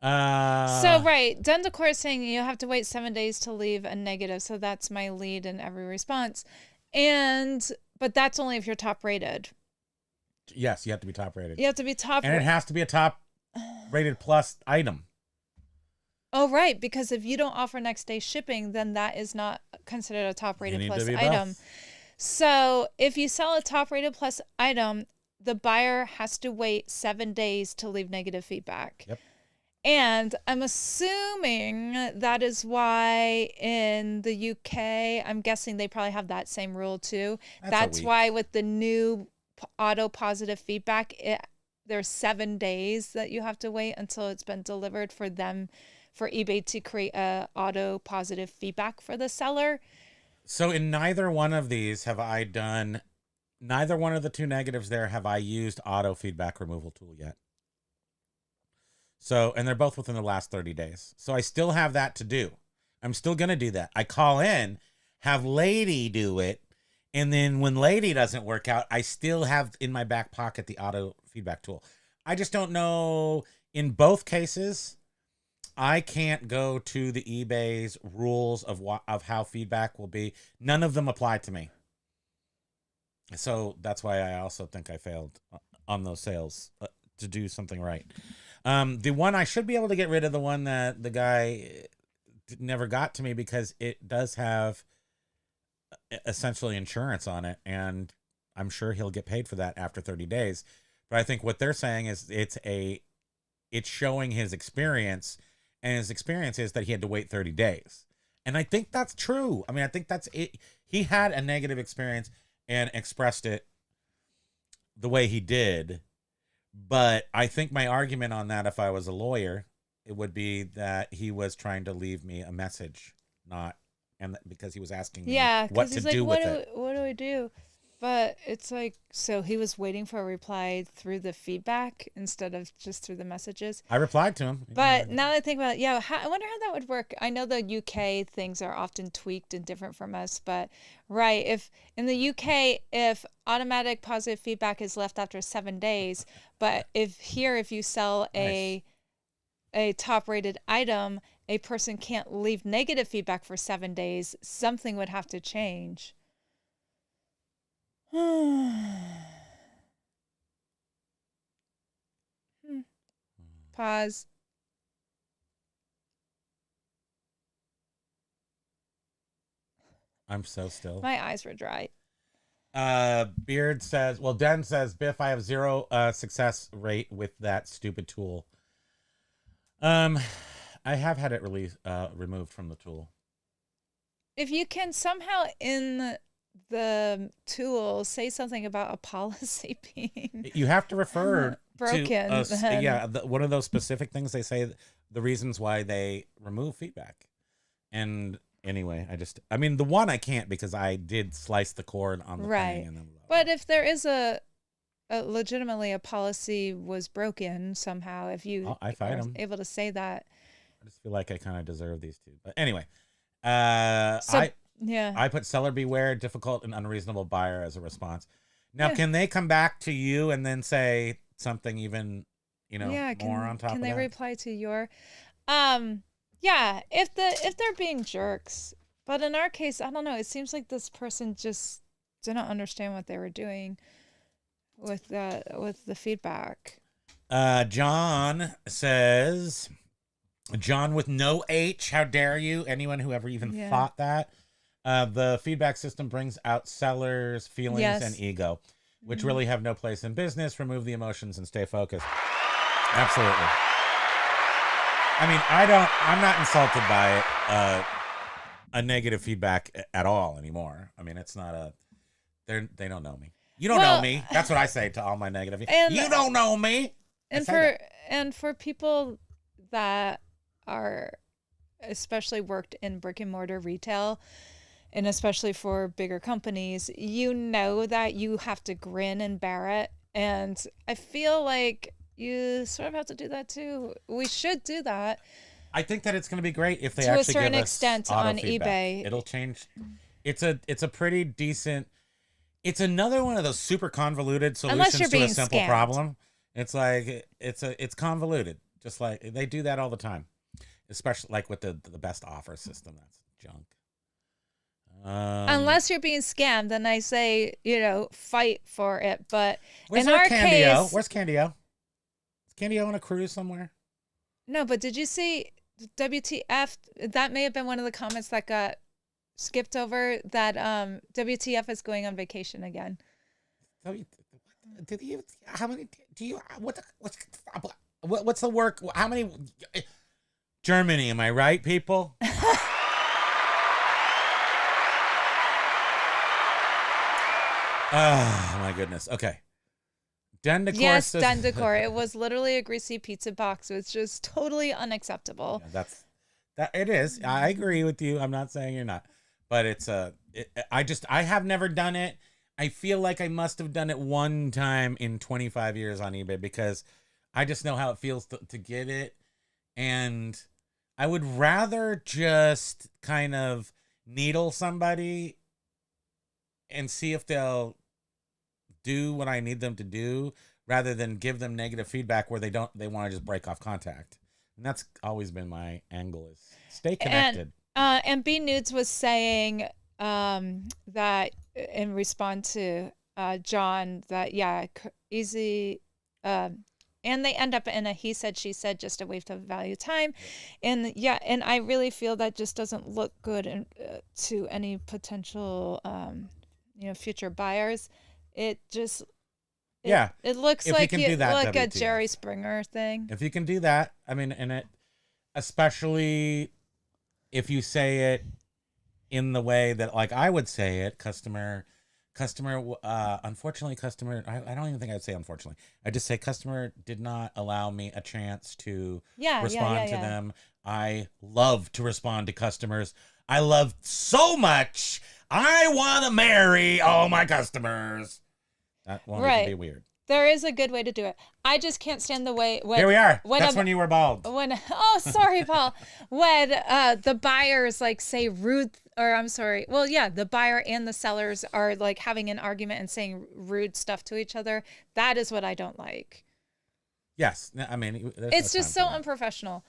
So right, Dendecor is saying you have to wait 7 days to leave a negative. So that's my lead in every response, but that's only if you're top rated. Yes, you have to be top rated. You have to be top, and it has to be a top rated plus item. Oh, right, because if you don't offer next day shipping, then that is not considered a top rated plus item. Both. So if you sell a top rated plus item, the buyer has to wait 7 days to leave negative feedback. Yep. And I'm assuming that is why in the UK, I'm guessing they probably have that same rule too. That's why with the new auto positive feedback, there's 7 days that you have to wait until it's been delivered for eBay to create a auto positive feedback for the seller. So in neither one of these have I done, neither one of the two negatives there have I used auto feedback removal tool yet. So, and they're both within the last 30 days. So I still have that to do. I'm still going to do that. I call in, have Lady do it. And then when Lady doesn't work out, I still have in my back pocket the auto feedback tool. I just don't know. In both cases, I can't go to the eBay's rules of how feedback will be. None of them apply to me. So that's why I also think I failed on those sales to do something right. The one I should be able to get rid of, the one that the guy never got to me because it does have essentially insurance on it, and I'm sure he'll get paid for that after 30 days. But I think what they're saying is it's showing his experience, and his experience is that he had to wait 30 days. And I think that's true. I mean, I think that's it. He had a negative experience and expressed it the way he did. But I think my argument on that, if I was a lawyer, it would be that he was trying to leave me a message, because he was asking me what to do with it. What do I do? But it's like, so he was waiting for a reply through the feedback instead of just through the messages. I replied to him. But now that I think about it, I wonder how that would work. I know the UK things are often tweaked and different from us, but right, if in the UK, if automatic positive feedback is left after 7 days, but if you sell a top rated item, a person can't leave negative feedback for 7 days, something would have to change. Pause. I'm so still. My eyes were dry. Beard says, Den says, Biff, I have 0 success rate with that stupid tool. I have had it removed from the tool. If you can somehow in the tool say something about a policy being you have to refer broken. One of those specific things they say, the reasons why they remove feedback. And anyway, the one I can't because I did slice the cord on the thing. And then, but if there is legitimately a policy was broken somehow, if you I fight are them. able to say that. I just feel like I kind of deserve these two. But anyway, I put seller beware, difficult and unreasonable buyer as a response. Now, can they come back to you and then say something even, more on top of that? Can they reply to your, if they're being jerks, but in our case, I don't know. It seems like this person just didn't understand what they were doing. with the feedback. John says, John with no H, how dare you? Anyone who ever even thought that. The feedback system brings out sellers' feelings and ego, which really have no place in business. Remove the emotions and stay focused. Absolutely. I mean, I'm not insulted by a negative feedback at all anymore. I mean, it's not they don't know me. You don't know me. That's what I say to all my negative. You don't know me. And for people that are especially worked in brick and mortar retail, and especially for bigger companies, you know that you have to grin and bear it. And I feel like you sort of have to do that too. We should do that. I think that it's going to be great if they to actually a certain give us extent auto on feedback. eBay. It'll change. It's a pretty decent. It's another one of those super convoluted solutions to a simple problem. It's like it's convoluted. Just like they do that all the time, especially like with the best offer system. That's junk. Unless you're being scammed, then I say, fight for it. But where's in our case, where's Candio? Is Candio on a cruise somewhere? No, but did you see WTF? That may have been one of the comments that got skipped over. That WTF is going on vacation again. Did you? How many? Do you? What's the work? How many? Germany, am I right, people? Oh my goodness. Okay. Den Decor. Yes, Den Decor. It was literally a greasy pizza box. It was just totally unacceptable. Yeah, that it is. I agree with you. I'm not saying you're not, but I have never done it. I feel like I must have done it one time in 25 years on eBay because I just know how it feels to get it, and I would rather just kind of needle somebody and see if they'll do what I need them to do rather than give them negative feedback where they want to just break off contact. And that's always been my angle, is stay connected. And B Nudes was saying that in response to John that easy and they end up in a he said she said, just a waste of value time. And and I really feel that just doesn't look good to any potential future buyers. It just it looks like a Jerry Springer thing. If you can do that, I mean, and it especially if you say it in the way that like I would say it, customer unfortunately customer I don't even think I'd say unfortunately. I just say customer did not allow me a chance to respond to them. I love to respond to customers. I love so much. I want to marry all my customers. That won't even be weird. There is a good way to do it. I just can't stand the way here we are. That's when you were bald. Sorry, Paul. When the buyers say rude, or I'm sorry. Well, yeah, the buyer and the sellers are having an argument and saying rude stuff to each other. That is what I don't like. Yes, I mean it's just so unprofessional.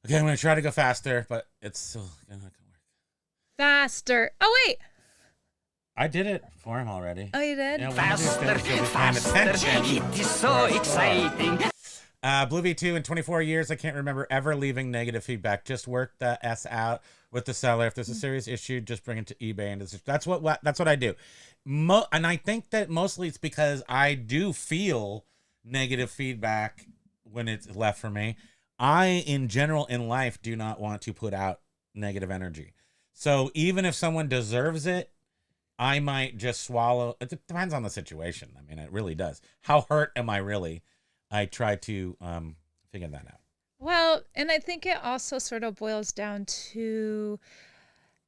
Okay, I'm gonna try to go faster, but it's still not gonna work. Faster. Oh wait. I did it for him already. Oh, you did? Yeah, faster. It is so exciting. Blue V2, in 24 years, I can't remember ever leaving negative feedback. Just work the S out with the seller. If there's a serious issue, just bring it to eBay. And that's what I do. And I think that mostly it's because I do feel negative feedback when it's left for me. I, in general, in life, do not want to put out negative energy. So even if someone deserves it, I might just swallow. It depends on the situation. I mean, it really does. How hurt am I really? I try to figure that out. Well, and I think it also sort of boils down to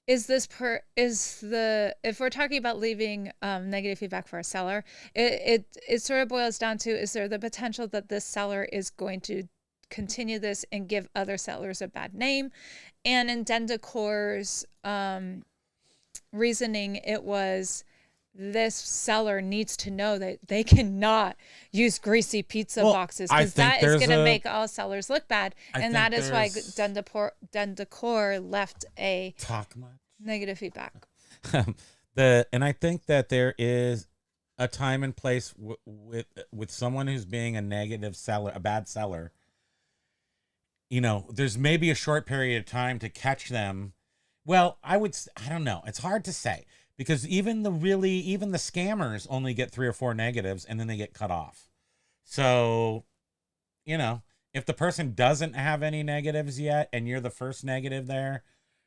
if we're talking about leaving negative feedback for a seller, it sort of boils down to, is there the potential that this seller is going to continue this and give other sellers a bad name? And in Den Decor's reasoning, it was this seller needs to know that they cannot use greasy pizza boxes because that is going to make all sellers look bad. And that is why Den Decor left a negative feedback. And I think that there is a time and place with someone who's being a negative seller, a bad seller. You know, there's maybe a short period of time to catch them. Well, I don't know. It's hard to say because even the scammers only get 3 or 4 negatives and then they get cut off. So, you know, if the person doesn't have any negatives yet and you're the first negative there,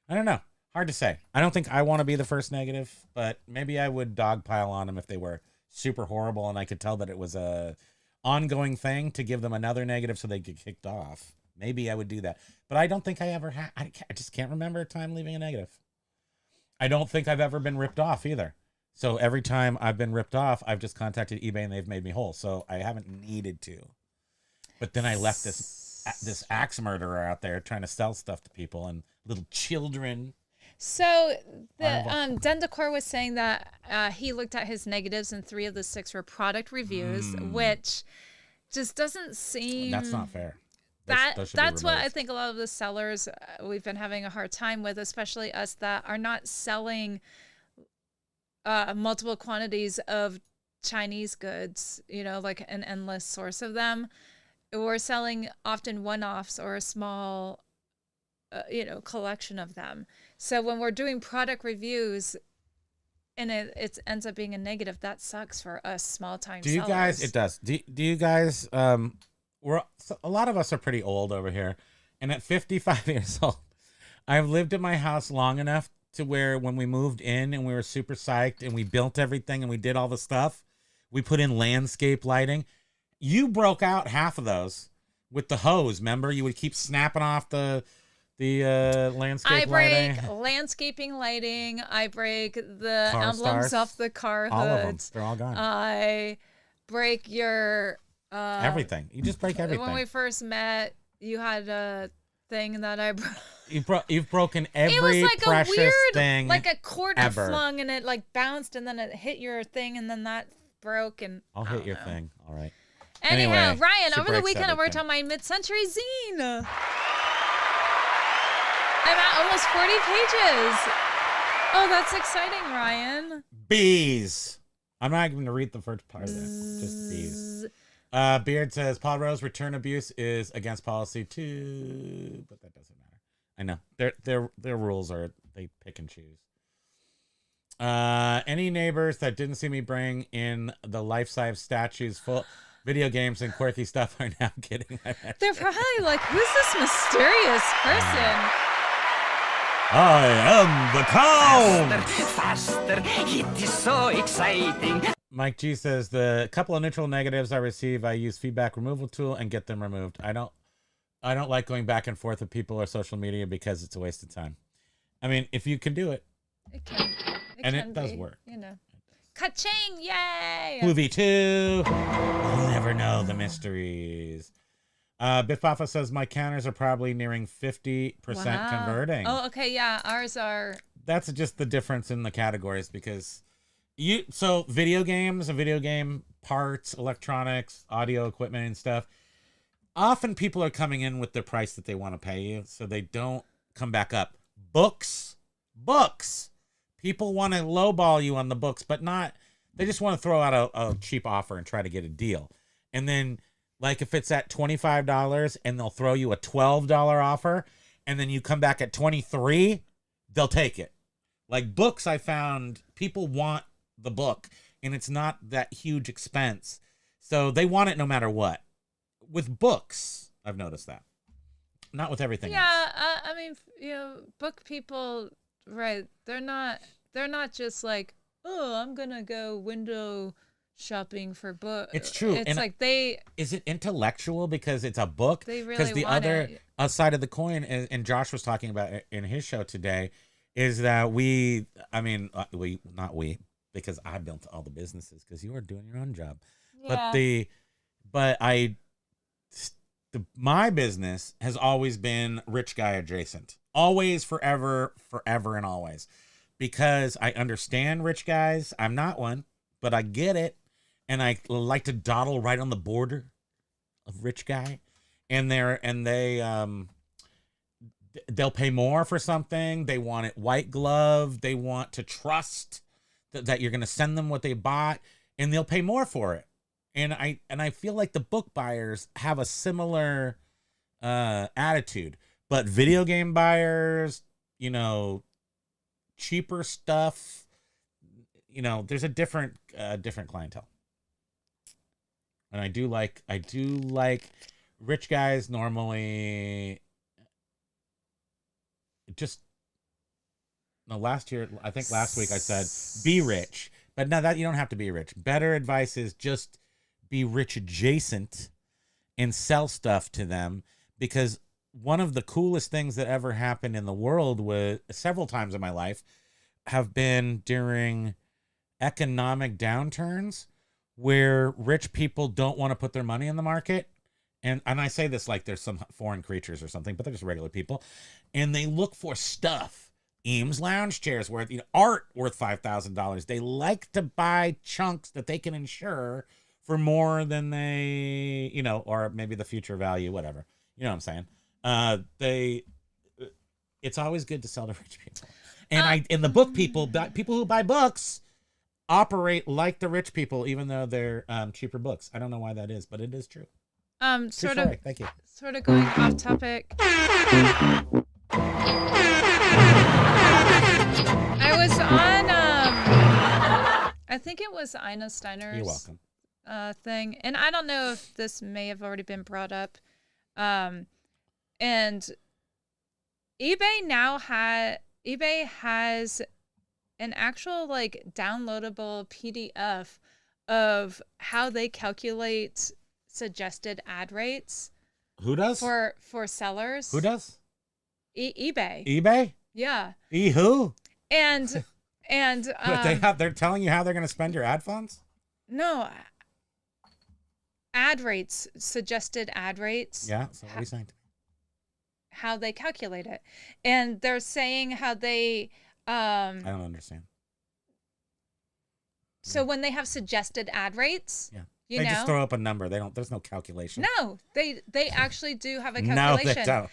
I don't know. Hard to say. I don't think I want to be the first negative, but maybe I would dogpile on them if they were super horrible and I could tell that it was a ongoing thing to give them another negative so they get kicked off. Maybe I would do that. But I don't think I ever had. I just can't remember a time leaving a negative. I don't think I've ever been ripped off either. So every time I've been ripped off, I've just contacted eBay and they've made me whole. So I haven't needed to. But then I left this axe murderer out there trying to sell stuff to people and little children. So the Dendecor was saying that he looked at his negatives and 3 of the 6 were product reviews, which just doesn't seem. That's not fair. That's what I think a lot of the sellers we've been having a hard time with, especially us that are not selling multiple quantities of Chinese goods, you know, like an endless source of them. We're selling often one-offs or a small, collection of them. So when we're doing product reviews and it ends up being a negative, that sucks for us small-time sellers. It does. Do you guys, a lot of us are pretty old over here. And at 55 years old, I've lived in my house long enough to where when we moved in and we were super psyched and we built everything and we did all the stuff, we put in landscape lighting. You broke out half of those with the hose. Remember, you would keep snapping off the landscape lighting. I break landscaping lighting. I break the car emblems stars. off the car hoods. All of them. They're all gone. I break your everything. You just break everything. When we first met, you had a thing that I broke. You've broken every it was like precious a weird, thing like a quarter ever. flung, and it like bounced, and then it hit your thing, and then that broke. And I'll hit your thing. All right. Anyhow, Anyway, Ryan, she over the breaks weekend I worked everything. on my mid-century zine. I'm at almost 40 pages. Oh, that's exciting, Ryan. Bees. I'm not even going to read the first part of this. Just bees. Beard says, Paul Rose, return abuse is against policy too, but that doesn't matter. I know. Their rules are, they pick and choose. Any neighbors that didn't see me bring in the life-size statues full video games and quirky stuff are now getting my message. They're probably like, who's this mysterious person? I am the Count! Faster, it is so exciting. Mike G says, the couple of neutral negatives I receive, I use feedback removal tool and get them removed. I don't like going back and forth with people or social media because it's a waste of time. I mean, if you can do it. It can. It does work. You know. Ka-ching! Yay! Movie 2. We'll never know the mysteries. Biff Alpha says, my counters are probably nearing 50% converting. Oh, okay, yeah. Ours are. That's just the difference in the categories because so video games and video game parts, electronics, audio equipment and stuff, often people are coming in with the price that they want to pay you, so they don't come back up. Books. People want to lowball you on the books, but they just want to throw out a cheap offer and try to get a deal. And then, like, if it's at $25 and they'll throw you a $12 offer, and then you come back at $23, they'll take it. Like, books, I found people want the book, and it's not that huge expense. So they want it no matter what. With books, I've noticed that. Not with everything else. I mean, book people, right? They're not just like, oh, I'm gonna go window shopping for books. It's true. It's and like is it intellectual because it's a book? They really because the want other it. side of the coin, and Josh was talking about it in his show today, is that not we, because I built all the businesses because you are doing your own job. Yeah. My business has always been rich guy adjacent. Always, forever and always. Because I understand rich guys. I'm not one, but I get it. And I like to dawdle right on the border of rich guy. And they'll pay more for something. They want it white glove. They want to trust that you're going to send them what they bought. and they'll pay more for it. And I feel like the book buyers have a similar attitude, but video game buyers, cheaper stuff, there's a different clientele. And I do like rich guys normally. Just no, last year, I think last week I said be rich, but no, that you don't have to be rich. Better advice is just be rich adjacent and sell stuff to them, because one of the coolest things that ever happened in the world was several times in my life have been during economic downturns where rich people don't want to put their money in the market. And I say this like there's some foreign creatures or something, but they're just regular people. And they look for stuff. Eames lounge chairs worth, art worth $5,000. They like to buy chunks that they can insure for more than they, or maybe the future value, whatever. You know what I'm saying? It's always good to sell to rich people. And in the book people who buy books operate like the rich people, even though they're cheaper books. I don't know why that is, but it is true. Thank you. Sort of going off topic. I was on, I think it was Ina Steiner's. You're welcome. Thing, and I don't know if this may have already been brought up. And eBay has an actual downloadable PDF of how they calculate suggested ad rates. Who does? For sellers. Who does? eBay. eBay? Yeah. Who? And they're telling you how they're going to spend your ad funds? No. Ad rates, suggested ad rates. Yeah, so what are you saying? How they calculate it. And they're saying how they I don't understand. So when they have suggested ad rates, yeah. They just throw up a number. There's no calculation. No, they actually do have a No, calculation. they don't.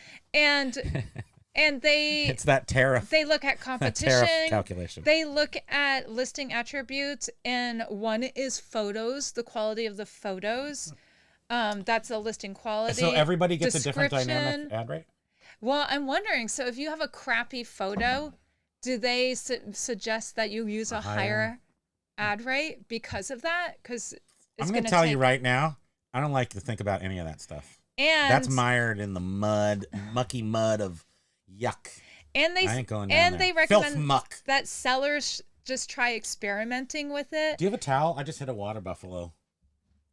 And they it's that tariff. They look at competition. Tariff calculation. They look at listing attributes, and one is photos, the quality of the photos. That's the listing quality. So everybody gets a different dynamic ad rate? Well, I'm wondering, so if you have a crappy photo, do they suggest that you use a higher ad rate because of that? Because I'm going to tell you right now, I don't like to think about any of that stuff. And that's mired in the mucky mud of yuck. And I ain't going down there. They recommend filth muck. That sellers just try experimenting with it. Do you have a towel? I just hit a water buffalo.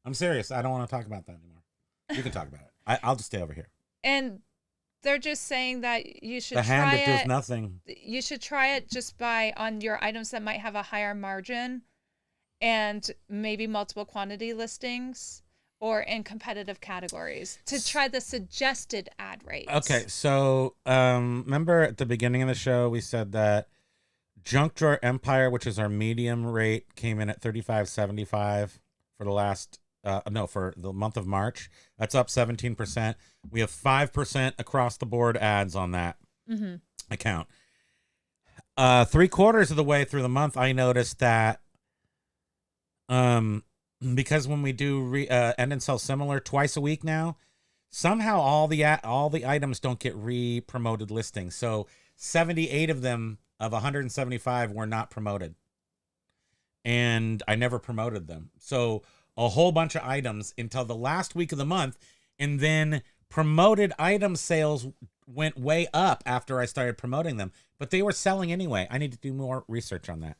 I'm serious. I don't want to talk about that anymore. You can talk about it. I'll just stay over here. And they're just saying that you should try it. The hand that does it. nothing. You should try it just on your items that might have a higher margin, and maybe multiple quantity listings, or in competitive categories to try the suggested ad rates. Okay, so remember at the beginning of the show we said that Junk Drawer Empire, which is our medium rate, came in at $35.75 for the last for the month of March. That's up 17%. We have 5% across the board ads on that account. 3/4 of the way through the month, I noticed that because when we do end and sell similar twice a week now, somehow all the items don't get re-promoted listings. So 78 of them of 175 were not promoted, and I never promoted them. So a whole bunch of items until the last week of the month, and then promoted item sales went way up after I started promoting them, but they were selling anyway. I need to do more research on that.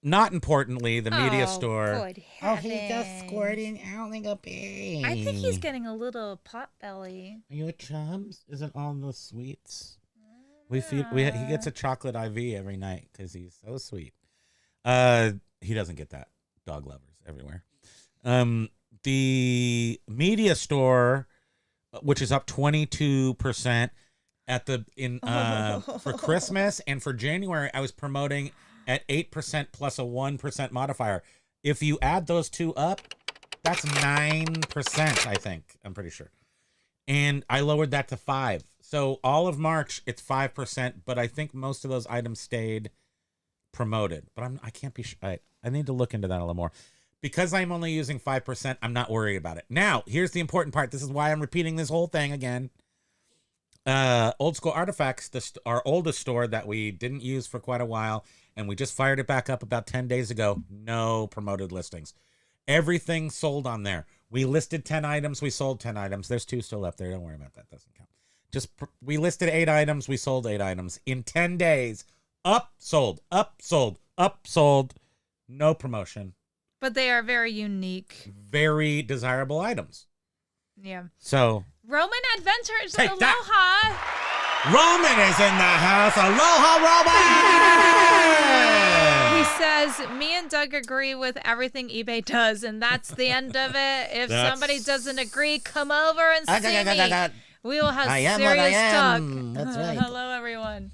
Not importantly, the media store. Good heavens. He's just squirting out like a baby. I think he's getting a little pot belly. Are you a chums? Is it all the sweets? He gets a chocolate IV every night because he's so sweet. He doesn't get that. Dog lovers everywhere. The media store, which is up 22% for Christmas, and for January, I was promoting at 8% plus a 1% modifier. If you add those two up, that's 9%, I think. I'm pretty sure. And I lowered that to 5%. So all of March, it's 5%, but I think most of those items stayed promoted, but I can't be. I need to look into that a little more. Because I'm only using 5%, I'm not worried about it. Now, here's the important part. This is why I'm repeating this whole thing again. Old School Artifacts, our oldest store that we didn't use for quite a while, and we just fired it back up about 10 days ago. No promoted listings. Everything sold on there. We listed 10 items. We sold 10 items. There's 2 still up there. Don't worry about that. Doesn't count. We listed 8 items. We sold 8 items. In 10 days, up, sold, up, sold, up, sold. No promotion. But they are very unique. Very desirable items. Yeah. So. Roman Adventures, Take aloha. That. Roman is in the house. Aloha, Roman! He says, me and Doug agree with everything eBay does, and that's the end of it. If somebody doesn't agree, come over and see me. We will have serious talk. That's right. Hello, everyone.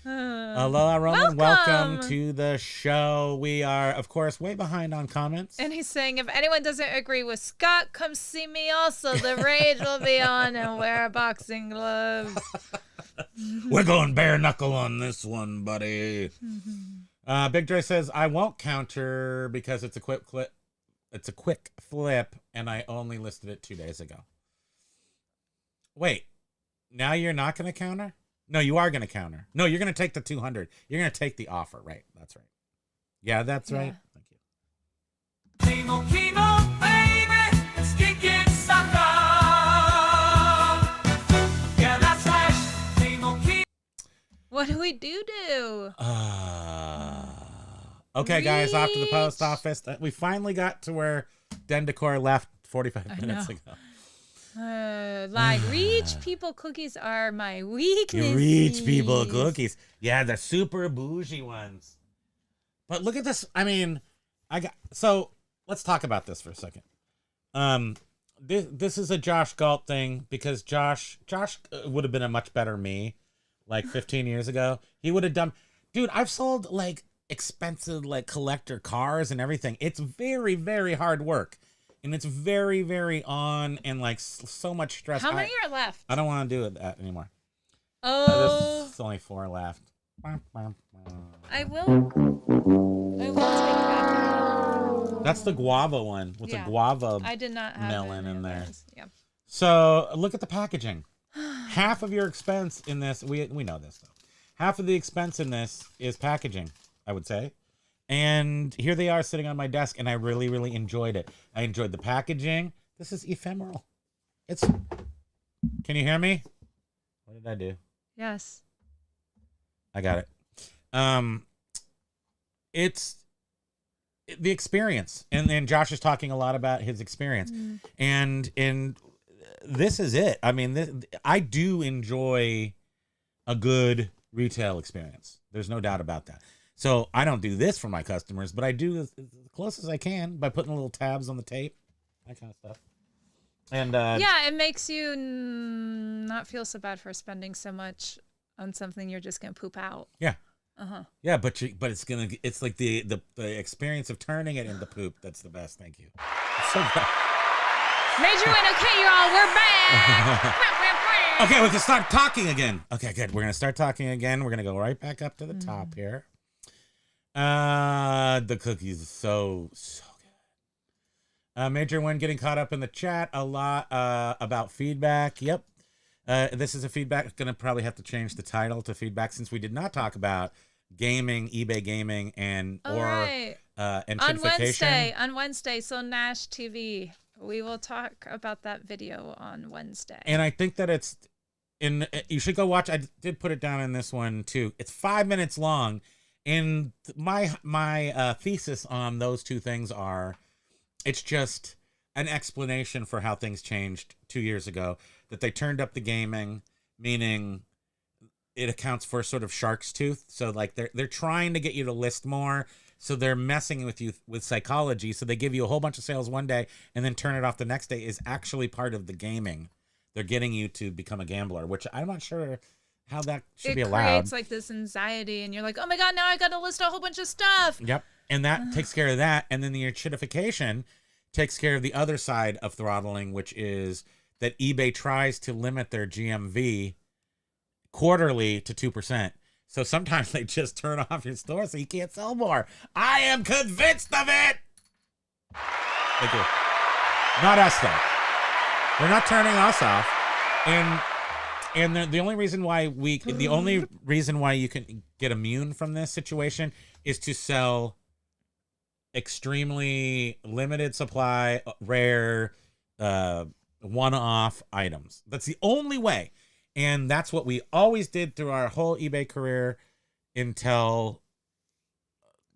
Aloha, Roman. Welcome to the show. We are, of course, way behind on comments. And he's saying, if anyone doesn't agree with Scott, come see me also. The rage will be on, and wear boxing gloves. We're going bare knuckle on this one, buddy. Big Dre says, I won't counter because it's a quick flip. It's a quick flip, and I only listed it 2 days ago. Wait, now you're not going to counter? No, you are going to counter. No, you're going to take the 200. You're going to take the offer, right? That's right. Yeah, that's right. Thank you. Kimo, Kimo, baby, it's kicking sucker. Yeah, that's right. Kimo, Kimo. What do we do? Okay, guys, off to the post office. We finally got to where Den Decor left 45 minutes ago. Reach people cookies are my weakness. Reach people cookies. Yeah, the super bougie ones. But look at this. I mean, so let's talk about this for a second. This is a Josh Galt thing because Josh would have been a much better me like 15 years ago. He would have done, dude, I've sold like expensive like collector cars and everything. It's very, very hard work. And it's very, very on and like so much stress. How many are left? I don't want to do that anymore. Oh. There's only 4 left. I will take that. That's the guava one with the guava I did not have melon any in of there. those. Yeah. So look at the packaging. Half of your expense in this, we know this though. Half of the expense in this is packaging, I would say. And here they are sitting on my desk, and I really, really enjoyed it. I enjoyed the packaging. This is ephemeral. Can you hear me? What did I do? Yes. I got it. It's the experience. And Josh is talking a lot about his experience. And this is it. I mean, I do enjoy a good retail experience. There's no doubt about that. So I don't do this for my customers, but I do as close as I can by putting little tabs on the tape, that kind of stuff. And yeah, it makes you not feel so bad for spending so much on something you're just gonna poop out. Yeah. Yeah, but it's like the experience of turning it into poop that's the best. Thank you. It's so good. Major win. Okay, y'all, we're back. Okay, we can start talking again. Okay, good. We're gonna start talking again. We're gonna go right back up to the top here. The cookies are so good. Major Win getting caught up in the chat a lot about feedback. Yep. This is a feedback. Gonna probably have to change the title to feedback since we did not talk about gaming, eBay gaming, and gentrification. On Wednesday, so Nash TV. We will talk about that video on Wednesday. And I think that you should go watch. I did put it down in this one too. It's 5 minutes long. And my thesis on those two things it's just an explanation for how things changed 2 years ago, that they turned up the gaming, meaning it accounts for sort of shark's tooth. So like they're trying to get you to list more. So they're messing with you with psychology. So they give you a whole bunch of sales one day and then turn it off the next day is actually part of the gaming. They're getting you to become a gambler, which I'm not sure how that should be allowed. It creates like this anxiety and you're like, oh my God, now I got to list a whole bunch of stuff. Yep. And that takes care of that. And then the certification takes care of the other side of throttling, which is that eBay tries to limit their GMV quarterly to 2%. So sometimes they just turn off your store so you can't sell more. I am convinced of it. Thank you. Not us though. They're not turning us off. And the only reason why you can get immune from this situation is to sell extremely limited supply, rare, one-off items. That's the only way. And that's what we always did through our whole eBay career until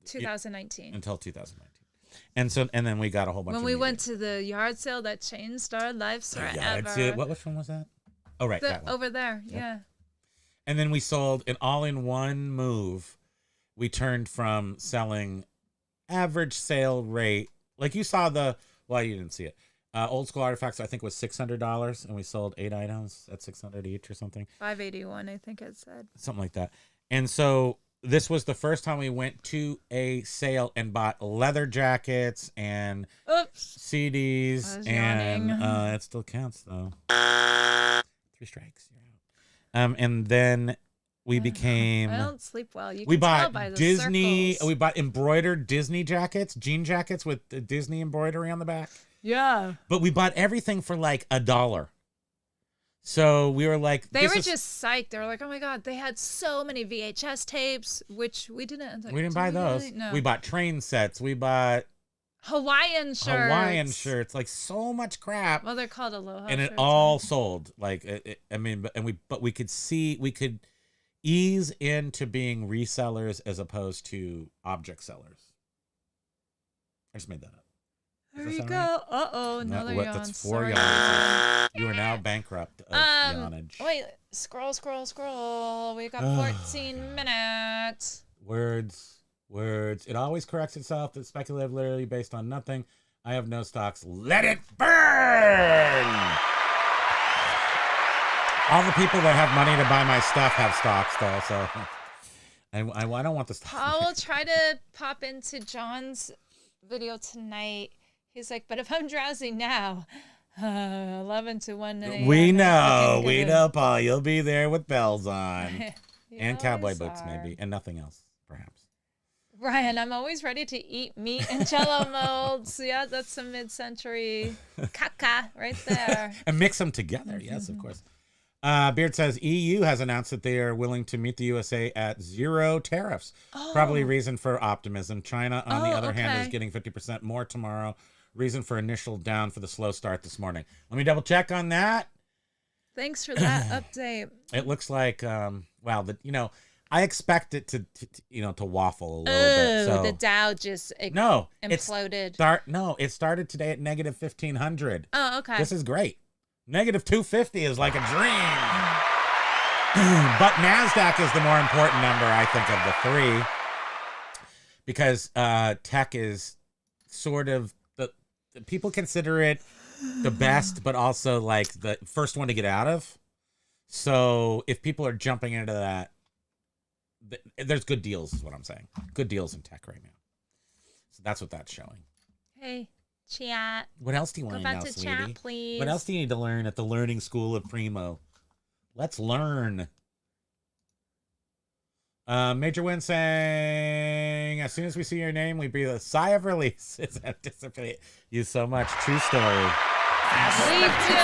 2019. Until 2019. And then we got a whole bunch when of we media. went to the yard sale that changed our lives forever. Yeah, which one was that? Oh, right, that one. Over there, Yep. yeah. And then we sold an all-in-one move. We turned from selling average sale rate, like you saw you didn't see it. Old School Artifacts, I think, was $600, and we sold 8 items at $600 each or something. $581, I think it said. Something like that. And so this was the first time we went to a sale and bought leather jackets and CDs. I was And yawning. it still counts, though. 3 strikes. You're out. And then we became... I don't sleep well. You can We tell by bought the Disney. circles. We bought embroidered Disney jackets, jean jackets with the Disney embroidery on the back. Yeah. But we bought everything for like $1. So we were like, They were just psyched. They were like, oh my God, they had so many VHS tapes, which we didn't. We didn't buy those. No. We bought train sets. We bought Hawaiian shirts. Hawaiian shirts. Like so much crap. Well, they're called aloha And it shirts, all right? sold. Like, but we could ease into being resellers as opposed to object sellers. I just made that up. There Does you that go. sound Uh-oh, another yawn. That's 4 Sorry. yawns. You are now bankrupt of yawnage. Wait, scroll. We got 14 minutes. Words. It always corrects itself. It's speculatively based on nothing. I have no stocks. Let it burn! All the people that have money to buy my stuff have stocks, though, so I don't want the stock. I will try to pop into John's video tonight. He's like, but if I'm drowsy now, 11 to 1 a.m. We is know, looking good. Paul. You'll be there with bells on. You And cowboy always boots, are. maybe. And nothing else, perhaps. Ryan, I'm always ready to eat meat and jello molds. Yeah, that's some mid-century caca right there. And mix them together. Yes, of course. Beard says EU has announced that they are willing to meet the USA at 0 tariffs. Probably reason for optimism. China, on the other hand, is getting 50% more tomorrow. Reason for initial down for the slow start this morning. Let me double check on that. Thanks for that update. It looks like, I expect it to waffle a little bit. So The Dow just imploded. It started today at negative 1,500. Oh, okay. This is great. Negative 250 is like a dream. But NASDAQ is the more important number, I think, of the 3. Because tech is sort of, the people consider it the best, but also like the first one to get out of. So if people are jumping into that, there's good deals is what I'm saying. Good deals in tech right now. So that's what that's showing. Hey, chat. What else do you Go want to back know, to sweetie? chat, please. What else do you need to learn at the learning school of Primo? Let's learn. Major Win saying, as soon as we see your name, we breathe a sigh of release. It's anticipate you so much. True story. Me too.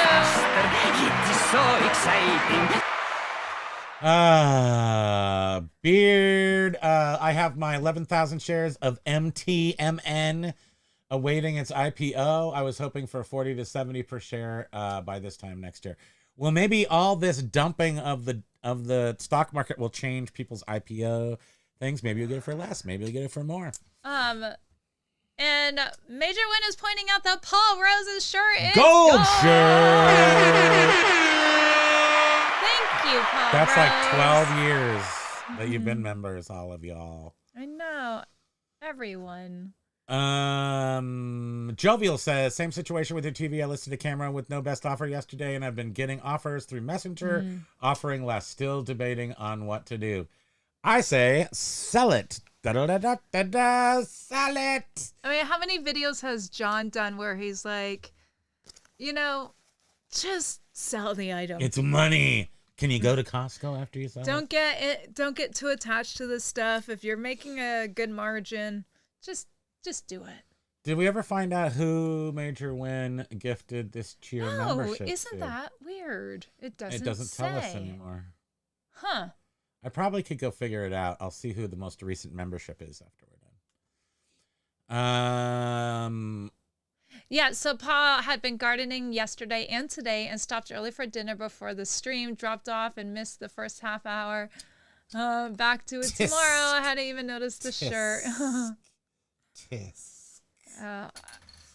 It is so exciting. Beard. I have my 11,000 shares of MTMN awaiting its IPO. I was hoping for 40 to 70 per share by this time next year. Well, maybe all this dumping of the stock market will change people's IPO things. Maybe you'll get it for less. Maybe you'll get it for more. And Major Win is pointing out that Paul Rose's shirt is Gold shirt. Thank you, Paul That's Rose. like 12 years that you've been members, all of y'all. I know. Everyone. Jovial says, same situation with your TV. I listed a camera with no best offer yesterday, and I've been getting offers through Messenger, offering less. Still debating on what to do. I say, sell it. Da-da-da-da-da-da, sell it. I mean, how many videos has John done where he's like, just sell the item? It's money. Can you go to Costco after you sell it? Don't get too attached to this stuff. If you're making a good margin, just do it. Did we ever find out who Major Win gifted this cheer membership isn't to? that weird? It doesn't tell us say. anymore. Huh. I probably could go figure it out. I'll see who the most recent membership is after we're done. Yeah, so Paul had been gardening yesterday and today and stopped early for dinner before the stream, dropped off and missed the first half hour. Back to it tomorrow. I hadn't even noticed the shirt.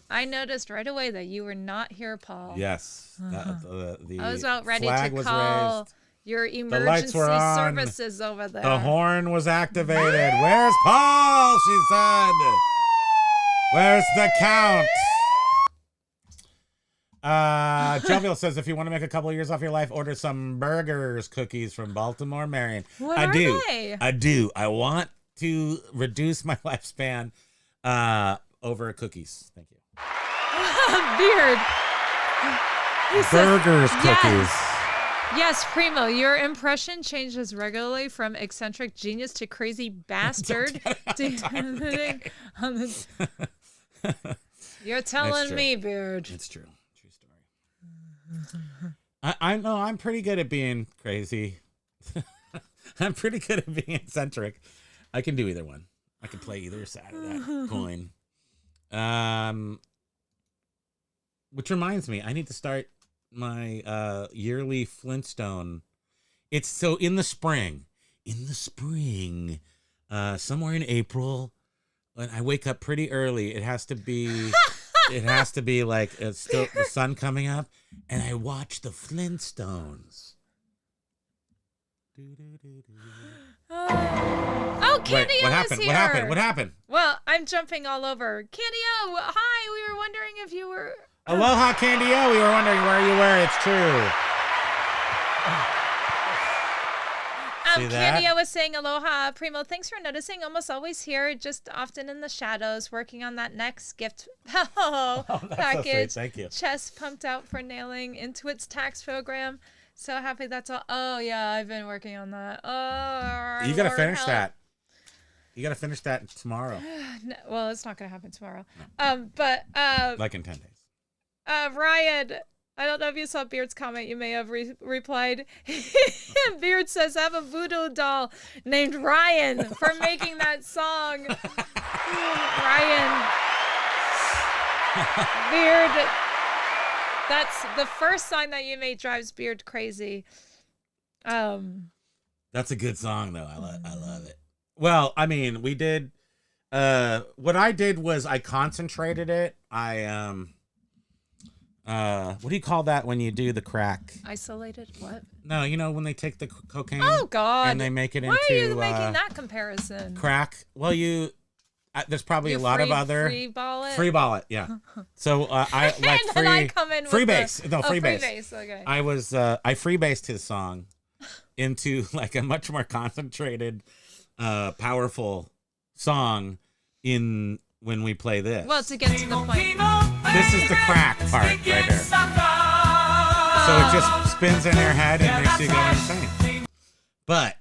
I noticed right away that you were not here, Paul. Yes. The I was about ready flag to was call raised. your lights emergency were on. services over there. The horn was activated. Where's Paul? She said. Where's the count? Jovial says, if you want to make a couple of years off your life, order some burgers cookies from Baltimore, Marion. What I are do. they? I do. I want to reduce my lifespan over cookies. Thank you. Beard. He says, Burgers cookies. Yes, Primo, your impression changes regularly from eccentric genius to crazy bastard. You're telling me, Beard. It's true. True story. I know I'm pretty good at being crazy. I'm pretty good at being eccentric. I can do either one. I can play either side of that coin. Which reminds me, I need to start my yearly Flintstone. It's so in the spring, somewhere in April, when I wake up pretty early, it has to be like it's still the sun coming up, and I watch the Flintstones. Oh, Candy Wait, what happened? is here. What happened? What happened? Well, I'm jumping all over. Candy hi. We were wondering if you were... Aloha, Candy-O. We were wondering where you were. It's true. See that? Candy was saying aloha. Primo, thanks for noticing. Almost always here, just often in the shadows, working on that next gift That's package. so sweet. Thank you. Chest pumped out for nailing into its tax program. So happy that's all. Oh, yeah, I've been working on that. Oh, You got to Lord finish help. that. You got to finish that tomorrow. No, well, it's not going to happen tomorrow. But Like in 10 days. Ryan, I don't know if you saw Beard's comment. You may have replied. Beard says, I have a voodoo doll named Ryan for making that song. Ryan. Beard. That's the first song that you made drives Beard crazy. That's a good song, though. I love it. Well, I mean, we did. What I did was I concentrated it. What do you call that when you do the crack? Isolated? What? No, you know when they take the cocaine. Oh, God. And they make it Why into. are you making that comparison? Crack. Well, there's probably You a lot of other. free ball it? Free ball it, yeah. So I like And then I come in with freebase. No, freebase. Freebase, okay. I was I freebased his song into like a much more concentrated, powerful song in when we play this. Well, to get to the point. This is the crack part right here. So it just spins in your head and makes you go insane. But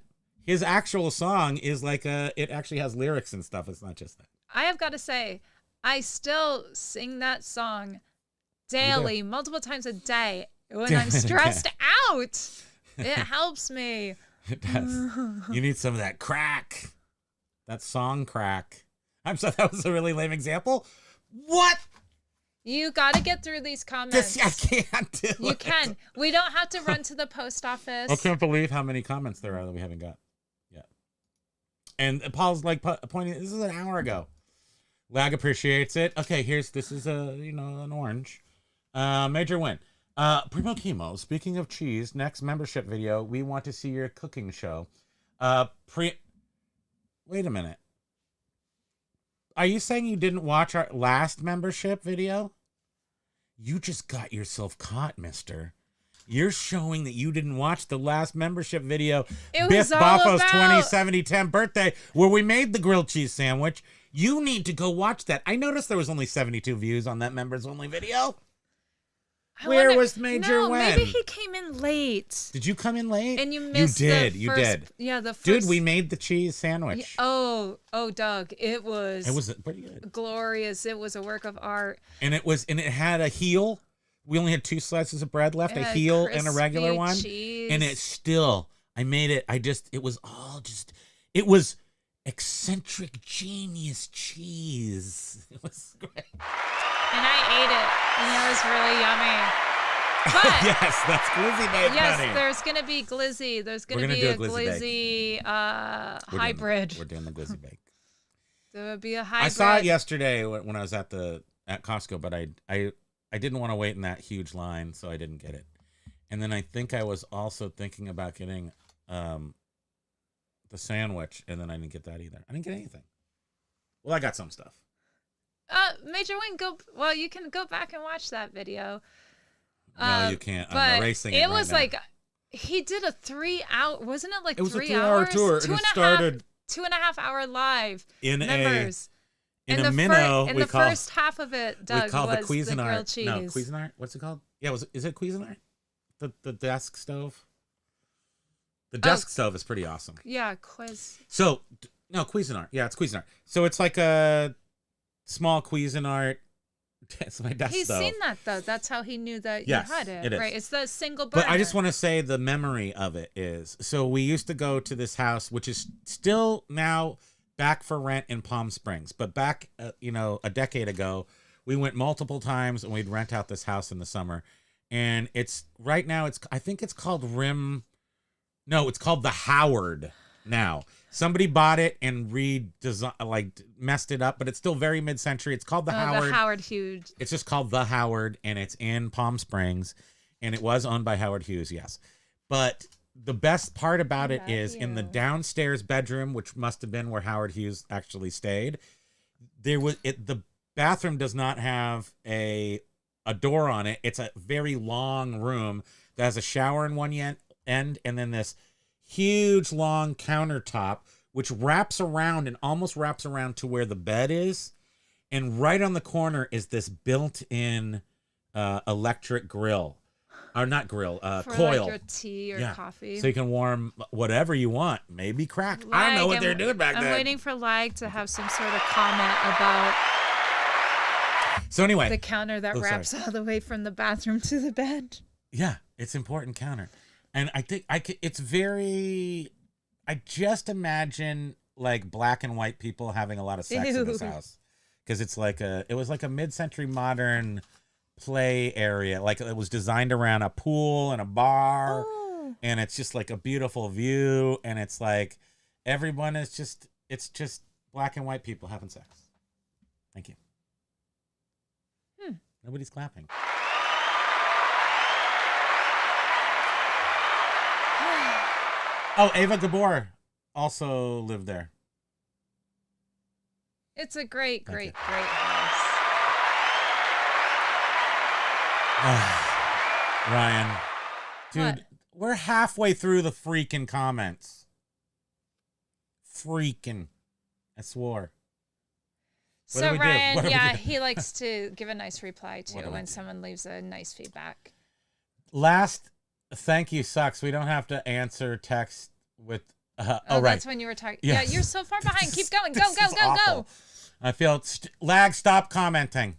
his actual song is like it actually has lyrics and stuff. It's not just that. I have got to say, I still sing that song daily, multiple times a day when I'm stressed out. It helps me. It does. You need some of that crack. That song crack. I'm sorry, that was a really lame example. What? You got to get through these comments. I can't do it. You can. We don't have to run to the post office. I can't believe how many comments there are that we haven't got yet. And Paul's like pointing, this is an hour ago. Lag appreciates it. Okay, this is an orange. Major win. Primo Kimo, speaking of cheese, next membership video, we want to see your cooking show. Wait a minute. Are you saying you didn't watch our last membership video? You just got yourself caught, mister. You're showing that you didn't watch the last membership video, It Biff was all Baffo's about- 2070-10 birthday, where we made the grilled cheese sandwich. You need to go watch that. I noticed there was only 72 views on that members only video. Where was Major no, when? maybe he came in late. Did you come in late? And you missed You did. the You first, did. Yeah, the first. Dude, we made the cheese sandwich. Oh, Doug, it was Pretty good. glorious. It was a work of art. And it had a heel. We only had 2 slices of bread left, It a had heel and a regular crispy one. cheese. And it still, I made it. It was eccentric genius cheese. It was great. And I ate it, and it was really yummy. But Yes, that's Glizzy made yes, money. there's gonna be glizzy. There's gonna gonna be do a a glizzy hybrid. We're doing the Glizzy bake. There will be a hybrid. I saw it yesterday when I was at Costco, but I didn't want to wait in that huge line, so I didn't get it. And then I think I was also thinking about getting the sandwich, and then I didn't get that either. I didn't get anything. Well, I got some stuff. Major Wayne, you can go back and watch that video. No, you can't. But I'm erasing it. it right was now. like he did a 3-hour. Wasn't it like It was 3 a 3-hour hours? tour, and it started 2.5 hour live. in members. a the minnow. the first half of it, Doug, we call was the Cuisinart. grilled cheese. No, Cuisinart. What's it called? Yeah, is it Cuisinart? The desk stove. The desk stove is pretty awesome. Yeah, quiz. So no, Cuisinart. Yeah, it's Cuisinart. So it's like a small Cuisinart. It's my desk He's stove. seen that though. That's how he knew that Yes, you had it. it is. Right. It's the single burner. But I just want to say the memory of it is, so we used to go to this house, which is still now back for rent in Palm Springs. But back, a decade ago, we went multiple times and we'd rent out this house in the summer. And I think it's called it's called the Howard now. Somebody bought it and messed it up, but it's still very mid-century. It's called the Howard. The Howard Hughes. It's just called the Howard, and it's in Palm Springs, and it was owned by Howard Hughes, yes. But the best part about it is in the downstairs bedroom, which must have been where Howard Hughes actually stayed. The bathroom does not have a door on it. It's a very long room that has a shower in one end, and then this huge long countertop which almost wraps around to where the bed is, and right on the corner is this built-in electric grill, or not grill, For coil. like your tea or coffee. So you can warm whatever you want, maybe crack. I don't know what they're doing back then. I'm waiting for Lag to have some sort of comment about So anyway, the counter that wraps all the way from the bathroom to the bed. Yeah, it's important counter. And I think it's very, I just imagine like black and white people having a lot of sex in this house. Because it was like a mid-century modern play area. Like it was designed around a pool and a bar. Oh. And it's just like a beautiful view. And it's like everyone is it's just black and white people having sex. Thank you. Nobody's clapping. Oh, Ava Gabor also lived there. It's a great house. Ryan. Dude, What? we're halfway through the freaking comments. Freaking. I swore. What do So we do? Ryan, What do we do? he likes to give a nice reply What to do I when do? someone leaves a nice feedback. Last thank you sucks. We don't have to answer text with right. That's when you were talking. Yes. Yeah, you're so far behind. Keep going. Go, This go, is go, go. awful. I feel Lag, stop commenting.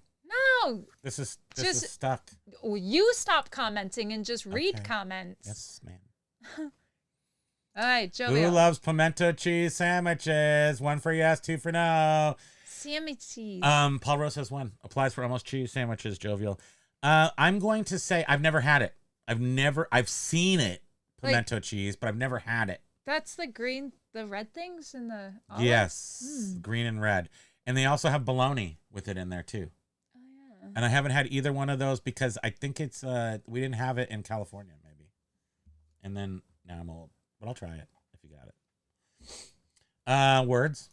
No. This is Just- stuck. You stop commenting and just read Okay. comments. Yes, ma'am. All right, Who Jovial. loves pimento cheese sandwiches? 1 for yes, 2 for no. Sammy cheese. Paul Rose has 1. Applies for almost cheese sandwiches, Jovial. I'm going to say I've never had it. I've seen it, pimento cheese, but I've never had it. That's the red things in the olive? Yes, green and red. And they also have bologna with it in there too. Oh, yeah. And I haven't had either one of those because I think it's we didn't have it in California maybe. And then now I'm old, but I'll try it if you got it. Words.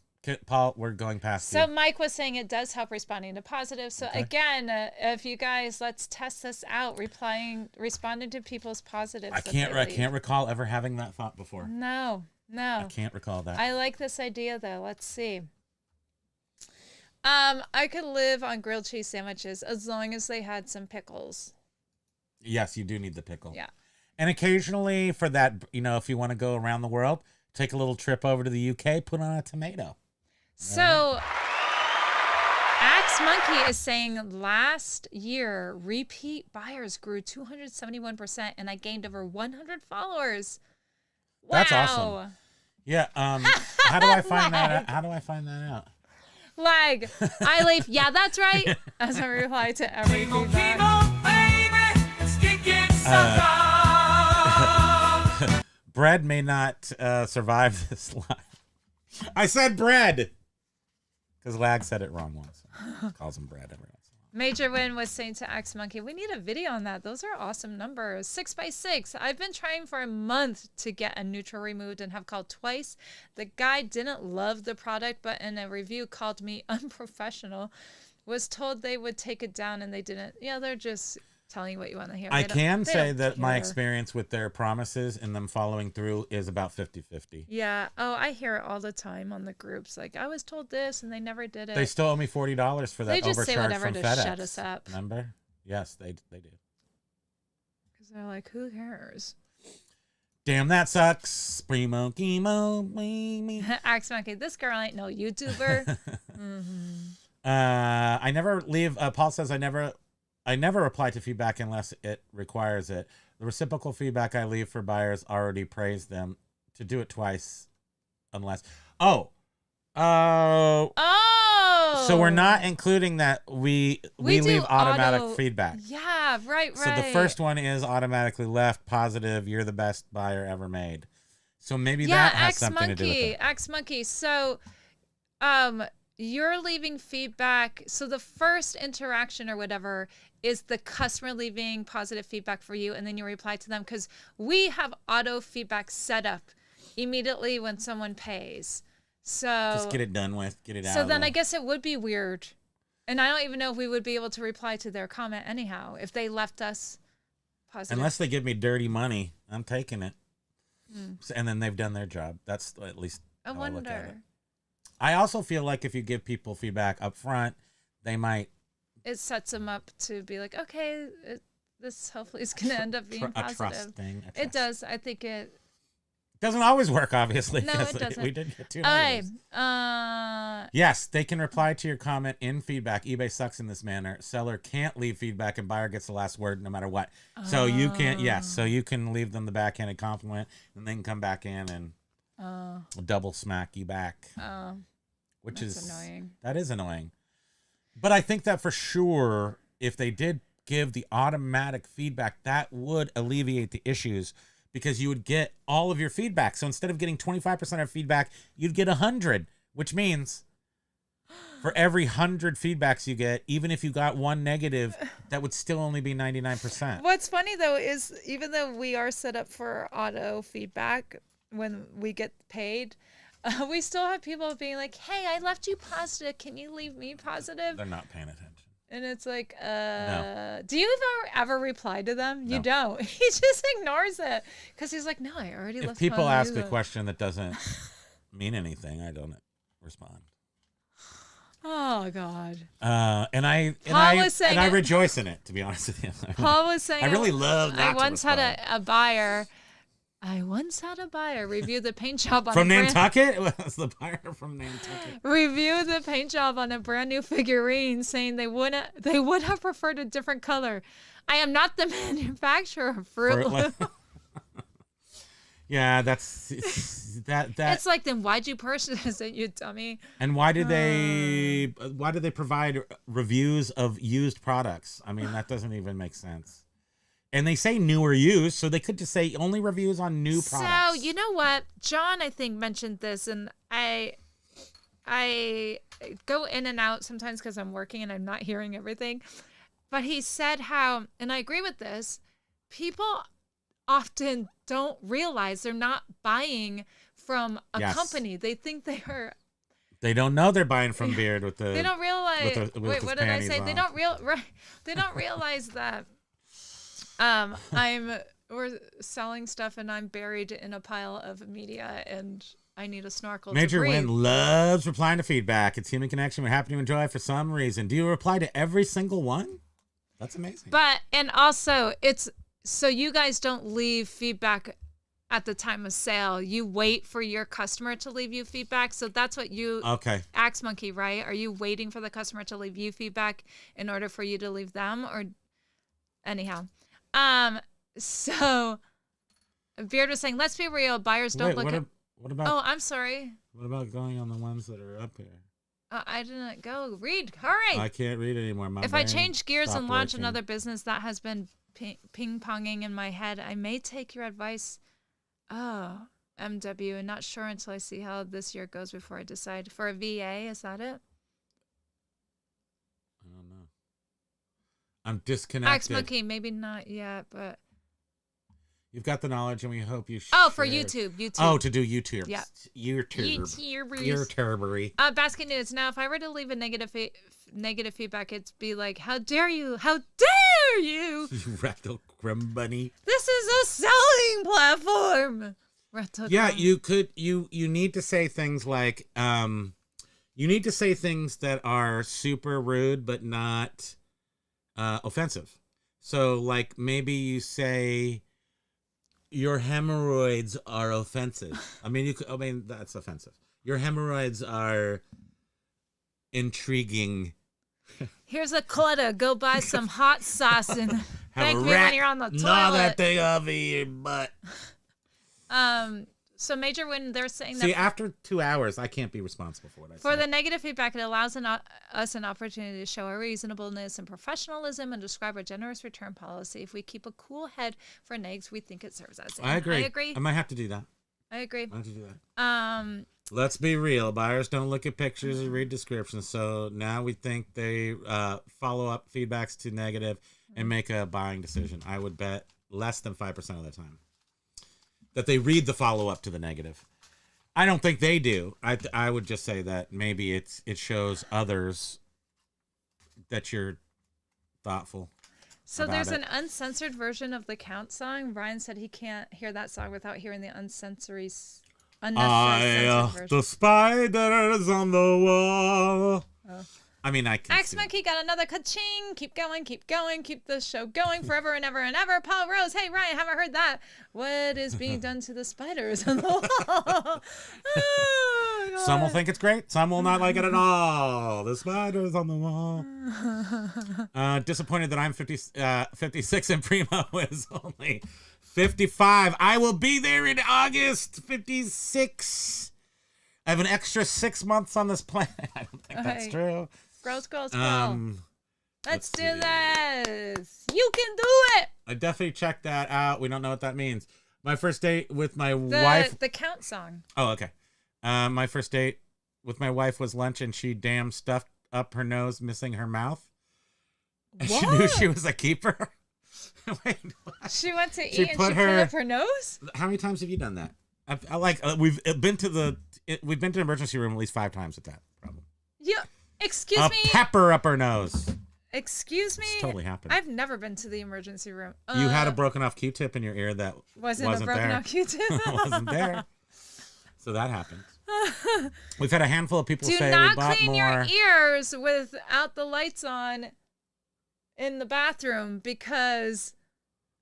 Paul, we're going past So you. Mike was saying it does help responding to positive. So Okay. again, if you guys, let's test this out. Responding to people's positives. I can't recall ever having that thought before. No. I can't recall that. I like this idea though. Let's see. I could live on grilled cheese sandwiches as long as they had some pickles. Yes, you do need the pickle. Yeah. And occasionally for that, if you want to go around the world, take a little trip over to the UK, put on a tomato. So, Axe Monkey is saying last year, repeat buyers grew 271%, and I gained over 100 followers. Wow. That's awesome. Yeah. How do I find that out? How do I find that out? Lag. I leave. Yeah, that's right. As I reply to every feedback. Kimo, baby, stinking sucker. Bread may not survive this life. I said bread. Because Lag said it wrong once. Calls him bread every once in a while. Major Win was saying to Axe Monkey, we need a video on that. Those are awesome numbers. 6x6. I've been trying for a month to get a neutral removed and have called twice. The guy didn't love the product, but in a review called me unprofessional. Was told they would take it down and they didn't. Yeah, they're just telling you what you want to hear. I can say that my care. experience with their promises and them following through is about 50-50. Yeah. Oh, I hear it all the time on the groups. Like, I was told this and they never did it. They still owe me $40 for that They just overcharge say whatever from to FedEx. shut us up. Remember? Yes, they do. Because they're like, who cares? Damn, that sucks. Primo, Kimo, me. Axe Monkey, this girl ain't no YouTuber. I never leave. Paul says I never reply to feedback unless it requires it. The reciprocal feedback I leave for buyers already praise them to do it twice, unless. Oh. So we're not including that we do leave automatic auto- feedback. Yeah, right. So the first one is automatically left positive. You're the best buyer ever made. So maybe that has something to do with it. Axe Monkey. So, you're leaving feedback. So the first interaction or whatever is the customer leaving positive feedback for you, and then you reply to them because we have auto feedback set up immediately when someone pays. So Just get it done with. Get it out. So then I guess it would be weird. And I don't even know if we would be able to reply to their comment anyhow if they left us positive. Unless they give me dirty money, I'm taking it. And then they've done their job. That's at least I how I look at it. wonder. I also feel like if you give people feedback up front, they might It sets them up to be like, okay, this hopefully is going to end up being a positive. trust thing. It does. I think it. Doesn't always work, obviously. No, it doesn't. We did get two Okay. negatives. Yes, they can reply to your comment in feedback. eBay sucks in this manner. Seller can't leave feedback and buyer gets the last word no matter what. So you can't, so you can leave them the backhanded compliment and then come back in and double smack you back. Which that's is annoying. That is annoying. But I think that for sure, if they did give the automatic feedback, that would alleviate the issues. Because you would get all of your feedback. So instead of getting 25% of feedback, you'd get 100, which means for every 100 feedbacks you get, even if you got one negative, that would still only be 99%. What's funny though is even though we are set up for auto feedback when we get paid, we still have people being like, "Hey, I left you positive. Can you leave me positive?" They're not paying attention. And it's like, No. do you ever reply to them? You No. don't. He just ignores it because he's like, no, I already left. If people my ask a user." question that doesn't mean anything, I don't respond. Oh God. And I rejoice in it, to be honest with you. Paul was saying, I really love. I once had a buyer. I once had a buyer review the paint job on From a brand, Nantucket? Was the buyer from Nantucket? review the paint job on a brand new figurine, saying they would have preferred a different color. I am not the manufacturer of Fruit Loop. Yeah, that's that. It's like, then why'd you purchase it, you dummy? And why do they provide reviews of used products? I mean, that doesn't even make sense. And they say new or used, so they could just say only reviews on new products. So, you know what? John, I think, mentioned this, and I go in and out sometimes because I'm working and I'm not hearing everything. But he said how, and I agree with this, people often don't realize they're not buying from a company. They think they are. They don't know they're buying from Beard with the. They don't realize. with Wait, his what did I panties say? on. They don't realize that. We're selling stuff and I'm buried in a pile of media and I need a snorkel Major to breathe. Win loves replying to feedback. It's human connection. We're happy to enjoy for some reason. Do you reply to every single one? That's amazing. But, and also, it's so you guys don't leave feedback at the time of sale. You wait for your customer to leave you feedback. So that's what you, Axe Monkey, right? Are you waiting for the customer to leave you feedback in order for you to leave them? Or anyhow. So Beard was saying, let's be real. Buyers don't look at. What about? Oh, I'm sorry. What about going on the ones that are up here? I didn't go. Read. Hurry. I can't read anymore. If I change gears and launch another business that has been ping-ponging in my head, I may take your advice. Oh, MW, and not sure until I see how this year goes before I decide. For a VA, is that it? I don't know. I'm disconnected. Axe Monkey, maybe not yet, but... You've got the knowledge, and we hope you share. Oh, for YouTube. Oh, to do YouTube. Yeah. YouTubery. Basket News. Now, if I were to leave a negative feedback, it'd be like, how dare you? How dare you? You rattle crumb bunny. This is a selling platform. Yeah, you could. You need to say things like, you need to say things that are super rude but not offensive. So, like, maybe you say, your hemorrhoids are offensive. I mean, that's offensive. Your hemorrhoids are intriguing. Here's a clutter. Go buy some hot sauce and thank me when you're on the toilet. Gnaw that thing off of your butt. So Major, when they're saying that... See, after 2 hours, I can't be responsible for what I say. For the negative feedback, it allows us an opportunity to show our reasonableness and professionalism and describe our generous return policy. If we keep a cool head for negs, we think it serves us. I agree. I might have to do that. I agree. I have to do that. Let's be real. Buyers don't look at pictures or read descriptions. So now we think they follow up feedbacks to negative and make a buying decision. I would bet less than 5% of the time that they read the follow-up to the negative. I don't think they do. I would just say that maybe it shows others that you're thoughtful. So there's an uncensored version of the Count song. Brian said he can't hear that song without hearing the unnecessary censored version. The spiders on the wall. Oh. I mean, I can Axe Monkey got another ka-ching. Keep going, keep the show going forever and ever and ever. Paul Rose, hey, Ryan, haven't heard that. What is being done to the spiders on the wall? Oh, some will think it's great. Some will not like it at all. The spiders on the wall. Disappointed that I'm 56 and Primo is only 55. I will be there in August. 56. I have an extra 6 months on this plan. I don't think that's true. Scroll. Let's do this. You can do it. I definitely checked that out. We don't know what that means. My first date with my wife. The Count song. Oh, okay. My first date with my wife was lunch, and she damn stuffed up her nose, missing her mouth. And she knew she was a keeper. Wait, what? She went to eat and she put up her nose? How many times have you done that? We've been to the emergency room at least 5 times with that problem. Excuse me? A pepper up her nose. Excuse me? It's totally happened. I've never been to the emergency room. You had a broken off Q-tip in your ear that wasn't a broken there. off Q-tip. Wasn't there. So that happened. We've had a handful of people say Do we not bought clean more. your ears without the lights on in the bathroom, because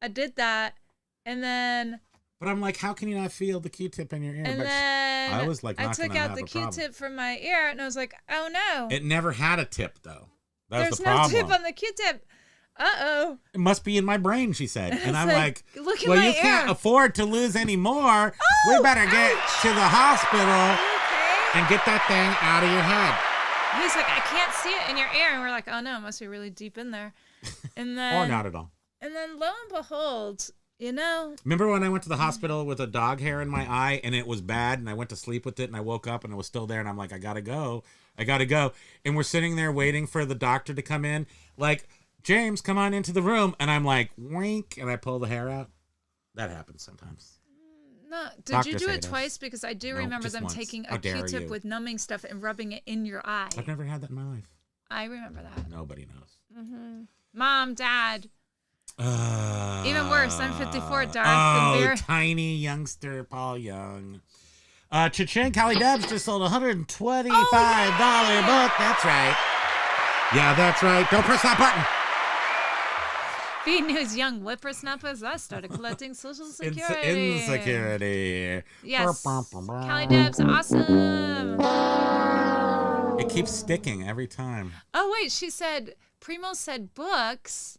I did that and then... But I'm like, how can you not feel the Q-tip in your ear? And but then I was like, I took out the Q-tip from my ear, and I was like, oh no. It never had a tip, though. There's the problem. no tip on the Q-tip. Uh-oh. It must be in my brain, she said. And I'm like, look at well, my you ear. can't afford to lose any more. We better get to the hospital and get that thing out of your head. He's like, I can't see it in your ear. And we're like, oh no, it must be really deep in there. And then Or not at all. And then lo and behold, Remember when I went to the hospital with a dog hair in my eye and it was bad and I went to sleep with it and I woke up and it was still there and I'm like, I gotta go. And we're sitting there waiting for the doctor to come in. Like, James, come on into the room. And I'm like, wink. And I pull the hair out. That happens sometimes. No, did you do it twice? Because I do remember them once. taking How a dare Q-tip you. with numbing stuff and rubbing it in your eye. I've never had that in my life. I remember that. Nobody knows. Mm-hmm. Mom, Dad. Even worse, I'm 54, Darth. Tiny youngster Paul Young. Cha-ching, Callie Debs just sold a $125 book. That's right. Yeah, that's right. Don't press that button. B News young whippersnappers. I started collecting Social Security. Insecurity. Yes. Callie Debs, awesome. It keeps sticking every time. Oh, wait. She said, Primo said books.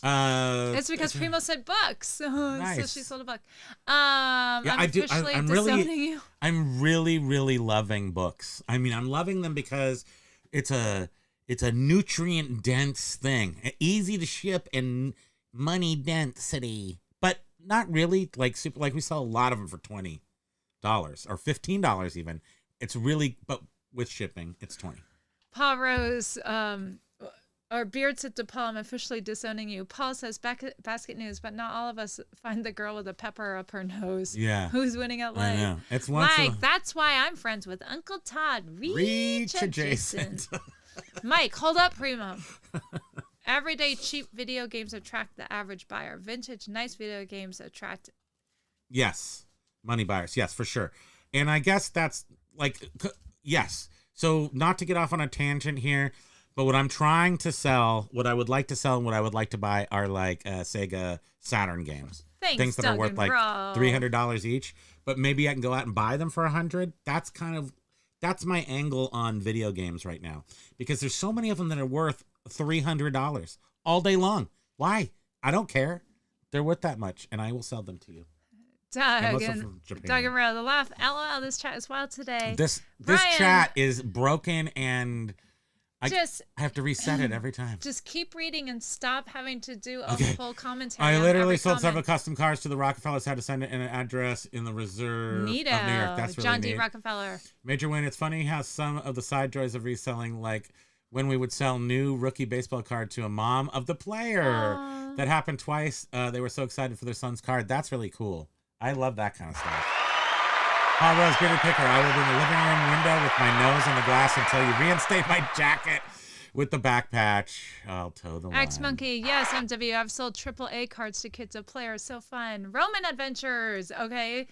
It's because Primo said books. Nice. So she sold a book. I'm officially disowning you. I'm really loving books. I mean, I'm loving them because it's a nutrient dense thing, easy to ship and money density, but not really like super. Like we sell a lot of them for $20 or $15 even. It's really, but with shipping, it's 20. Paul Rose, or Beard said to Paul, I'm officially disowning you. Paul says, basket news, but not all of us find the girl with a pepper up her nose. Yeah. Who's winning at life? I know. It's that's why I'm friends with Uncle Todd. Reach adjacent. adjacent. Mike, hold up, Primo. Everyday cheap video games attract the average buyer. Vintage, nice video games attract. Yes. Money buyers. Yes, for sure. And I guess that's like, yes. So not to get off on a tangent here, but what I'm trying to sell, what I would like to sell and what I would like to buy are like Sega Saturn games. Thanks, things that are worth like bro. $300 each, but maybe I can go out and buy them for $100. That's my angle on video games right now, because there's so many of them that are worth $300 all day long. Why? I don't care. They're worth that much, and I will sell them to you. Doug and Ro, the laugh. LOL, this chat is wild today. This Brian, chat is broken, and I have to reset it every time. Just keep reading and stop having to do a full commentary. I on literally every sold comment. several custom cars to the Rockefellers. Had to send it in an address in the reserve of New York. That's really John D. neat. Rockefeller. Major win. It's funny how some of the side joys of reselling, like when we would sell new rookie baseball card to a mom of the player. Aww. That happened twice. They were so excited for their son's card. That's really cool. I love that kind of stuff. Paul Rose, Bearded Picker. I will be in the living room window with my nose in the glass until you reinstate my jacket with the back patch. I'll toe the line. X Monkey, yes, MW. I've sold AAA cards to kids of players. So fun. Roman Adventures. Okay.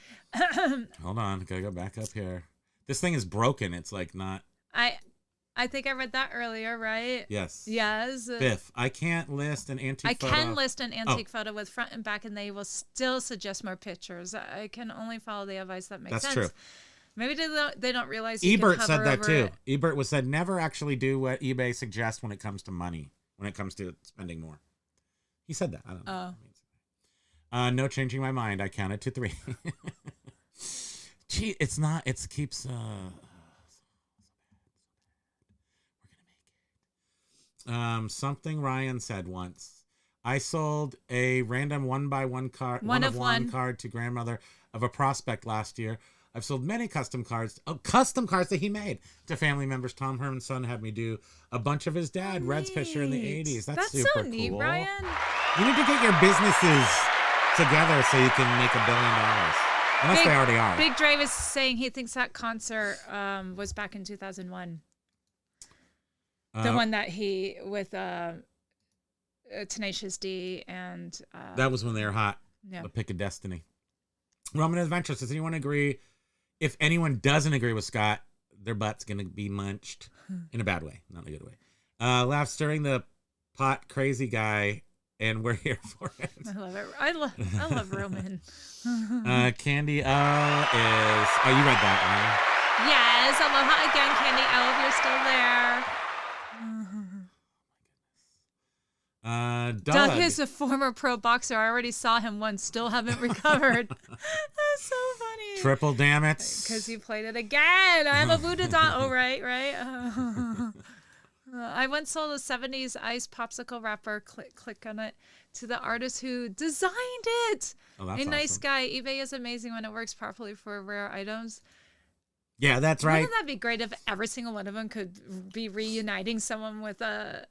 Hold on. Gotta go back up here. This thing is broken. It's like not. I think I read that earlier, right? Yes. Yes. Biff, I can't list an antique photo. I can list an antique photo with front and back, and they will still suggest more pictures. I can only follow the advice that makes sense. That's true. Maybe they don't realize you Ebert can said hover that over too. it. Ebert said never actually do what eBay suggests when it comes to money, when it comes to spending more. He said that. I don't know. Oh. No changing my mind. I counted to 3. Gee, it's not. It keeps. Something Ryan said once. I sold a random one of one card to grandmother of a prospect last year. I've sold many custom cards that he made to family members. Tom Herman's son had me do a bunch of his dad, Reds pitcher in the 80s. That's super so neat, cool. Ryan. You need to get your businesses together so you can make $1 billion. Unless they already are. Big Dre is saying he thinks that concert was back in 2001. The one that he with Tenacious D and that was when they were hot. Yeah. The Pick of Destiny. Roman Adventures. Does anyone agree? If anyone doesn't agree with Scott, their butt's gonna be munched in a bad way, not in a good way. Laugh stirring the pot crazy guy, and we're here for it. I love it. I love Roman. Candy O is. Oh, you read that Yes, aloha again, Candy O. If you're still there. Doug is a former pro boxer. I already saw him once. Still haven't recovered. That's so funny. Triple damn it. Because you played it again. I'm a voodoo doll. Oh, right. I once sold a 70s ice popsicle wrapper. Click on it to the artist who designed it. Oh, that's a nice awesome. guy. eBay is amazing when it works properly for rare items. Yeah, that's right. Wouldn't that be great if every single one of them could be reuniting someone with a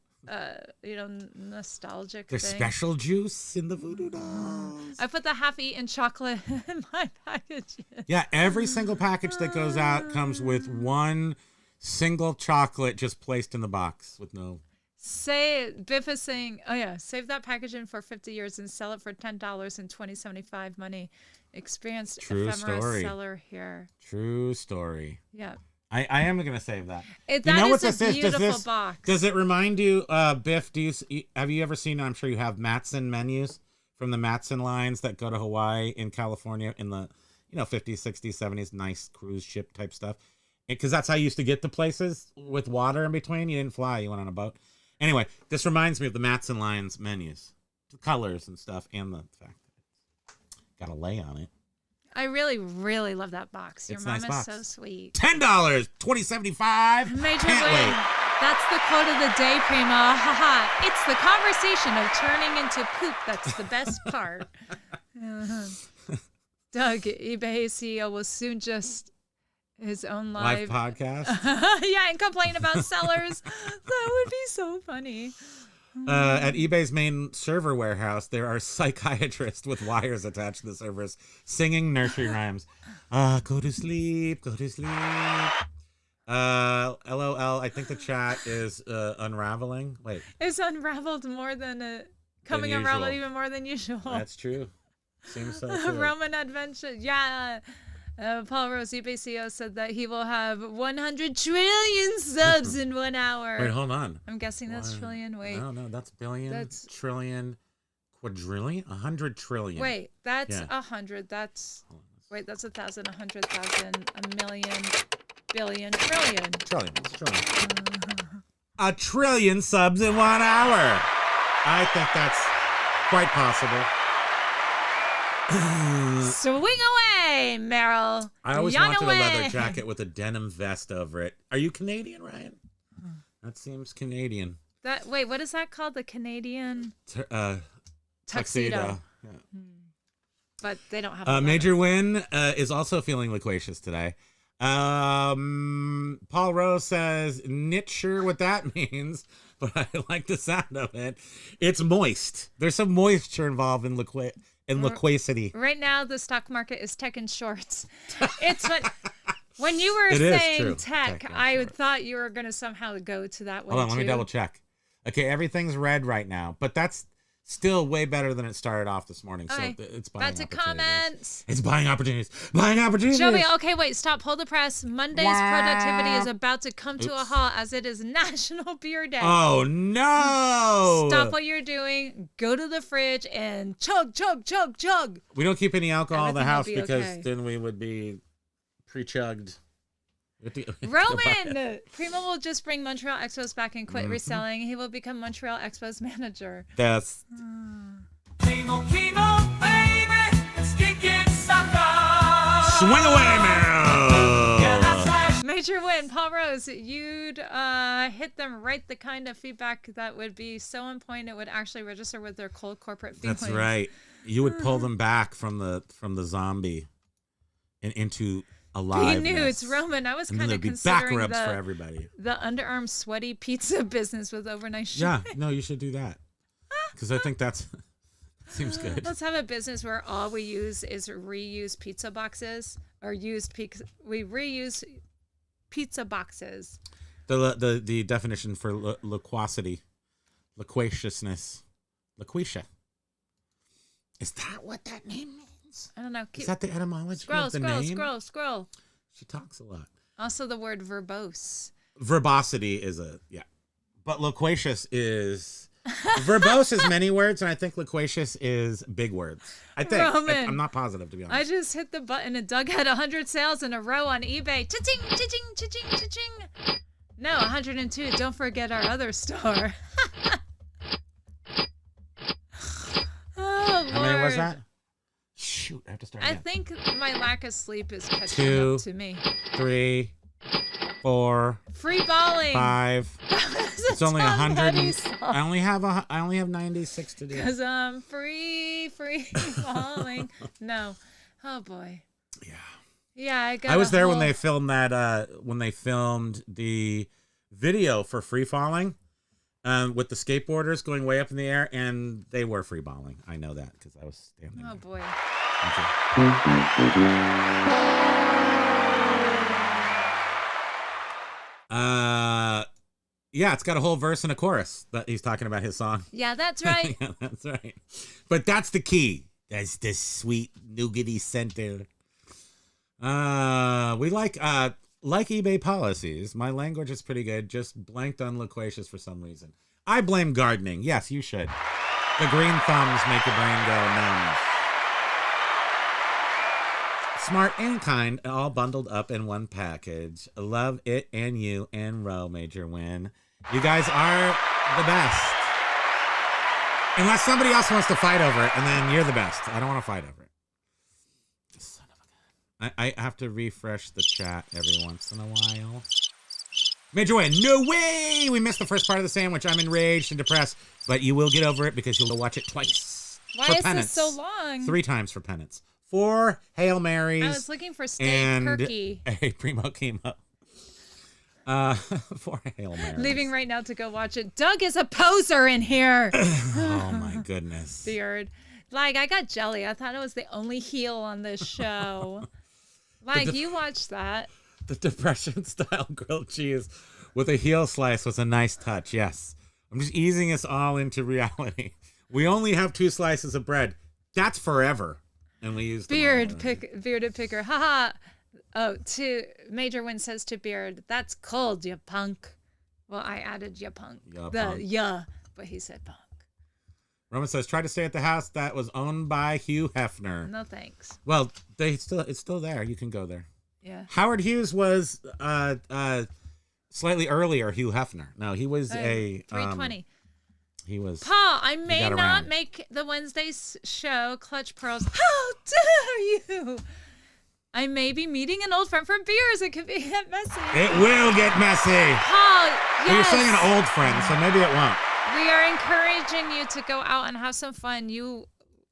nostalgic There's thing? special juice in the voodoo dolls. I put the half-eaten chocolate in my package. Yeah, every single package that goes out comes with one single chocolate just placed in the box with no. Biff is saying, oh yeah, save that packaging for 50 years and sell it for $10 in 2075 money. Experienced True ephemera story. seller here. True story. Yeah. I am gonna save that. That you know is what a this is? beautiful box. Does it remind you, Biff? Have you ever seen? I'm sure you have Matson menus from the Matson lines that go to Hawaii in California in the 50s, 60s, 70s, nice cruise ship type stuff. Because that's how you used to get to places with water in between. You didn't fly; you went on a boat. Anyway, this reminds me of the Matson lines menus, the colors and stuff, and the fact that it's got a lay on it. I really, really love that box. Your It's a mom nice is box. so sweet. $10, $20.75. Major Can't win. wait. That's the quote of the day, Primo. Haha. It's the conversation of turning into poop that's the best part. Doug, eBay CEO, will soon just his own Live podcast. Yeah, and complain about sellers. That would be so funny. At eBay's main server warehouse, there are psychiatrists with wires attached to the servers singing nursery rhymes. Go to sleep, go to sleep. LOL, I think the chat is unraveling. Wait. It's unraveled more than coming usual. unraveled even more than usual. That's true. Seems so too. Roman Adventure. Yeah. Paul Rose, eBay CEO, said that he will have 100 trillion subs in 1 hour. Wait, hold on. I'm guessing that's trillion. Wait. No, that's billion, That's- trillion, quadrillion, 100 trillion. Wait, that's Yeah. 100. That's 1,000, 100,000, a million, billion, trillion. Trillion. A trillion subs in 1 hour. I think that's quite possible. Swing away, Meryl. I always Yawn wanted away. a leather jacket with a denim vest over it. Are you Canadian, Ryan? That seems Canadian. Wait, what is that called? The Canadian Tuxedo. Yeah. But they don't have a Major Win is also feeling loquacious today. Paul Rose says, "Not sure what that means, but I like the sound of it. It's moist. There's some moisture involved in loquacity." Right now, the stock market is tech and shorts. It's when you were It is saying true. tech, Tech and I shorts. thought you were going to somehow go to that one. Hold on, let me too. double check. Okay, everything's red right now, but that's still way better than it started off this morning. So Okay. it's buying Back to opportunities. comments. It's buying opportunities. Buying opportunities. Joey, okay, wait, stop. Hold the press. Monday's productivity is about to come to a halt as it is National Beer Day. Oh no! Stop what you're doing. Go to the fridge and chug, chug, chug, chug. We don't keep any alcohol in the Everything will house be because okay. then we would be pre-chugged. Roman! Primo will just bring Montreal Expos back and quit reselling. He will become Montreal Expos manager. That's Kimo, baby, it's kicking sucker. swing away, Meryl. Yeah, that's right. Major win. Paul Rose, you'd hit them right the kind of feedback that would be so on point it would actually register with their cold corporate feelings. That's right. You would pull them back from the zombie and into aliveness. He knew it's Roman. I was And then kind of there'd be back considering rubs for everybody. the underarm sweaty pizza business with overnight Yeah, shipping. no, you should do that because I think that's seems good. Let's have a business where all we use is reused pizza boxes or we reuse pizza boxes. The definition for loquacity, loquaciousness, loquacia. Is that what that name means? I don't know. Is that the etymology Scroll, of the scroll, name? scroll. She talks a lot. Also the word verbose. Verbosity is but loquacious is verbose is many words, and I think loquacious is big words. I think. Roman. I'm not positive, to be I honest. just hit the button and Doug had 100 sales in a row on eBay. Cha-ching, cha-ching, cha-ching, cha-ching. No, 102. Don't forget our other store. Oh, Lord. How many was that? Shoot, I have to start I again. think my lack of sleep is catching 2, up to me. 3, 4, Free balling. 5. It's only 100. I only have 96 to do. Because I'm free balling. No. Oh, boy. Yeah. Yeah, I was there when they filmed that. When they filmed the video for free falling, with the skateboarders going way up in the air, and they were free balling. I know that because I was standing Oh, there. boy. Yeah, it's got a whole verse and a chorus that he's talking about his song. Yeah, that's right. Yeah, that's right. But that's the key. That's the sweet nougaty center. We like like eBay policies, my language is pretty good. Just blanked on loquacious for some reason. I blame gardening. Yes, you should. The green thumbs make your brain go numb. Smart and kind, all bundled up in one package. Love it and you and Ro, Major Win. You guys are the best. Unless somebody else wants to fight over it, and then you're the best. I don't want to fight over it. Son of a gun. I have to refresh the chat every once in a while. Major Win, no way! We missed the first part of the sandwich. I'm enraged and depressed, but you will get over it because you'll watch it twice. Why for is penance. this so long? 3 times for penance. 4 Hail Marys. I was looking for steak and perky. a Primo Kimo. 4 Hail Marys. Leaving right now to go watch it. Doug is a poser in here. Oh my goodness. Beard. Like, I got jelly. I thought it was the only heel on this show. Like, you watched that. The depression-style grilled cheese with a heel slice was a nice touch, yes. I'm just easing us all into reality. We only have 2 slices of bread. That's forever. And we use Bearded picker. Haha. Oh, Major Win says to Beard, that's cold, you punk. Well, I added ya punk. But he said punk. Roman says, try to stay at the house that was owned by Hugh Hefner. No thanks. Well, it's still there. You can go there. Yeah. Howard Hughes was slightly earlier Hugh Hefner. No, he was 320. He was Paul, I may got not around. make the Wednesday show, Clutch Pearls. How dare you? I may be meeting an old friend from beers. It could be messy. It will get messy. Paul, yes. Well, you're saying an old friend, so maybe it won't. We are encouraging you to go out and have some fun.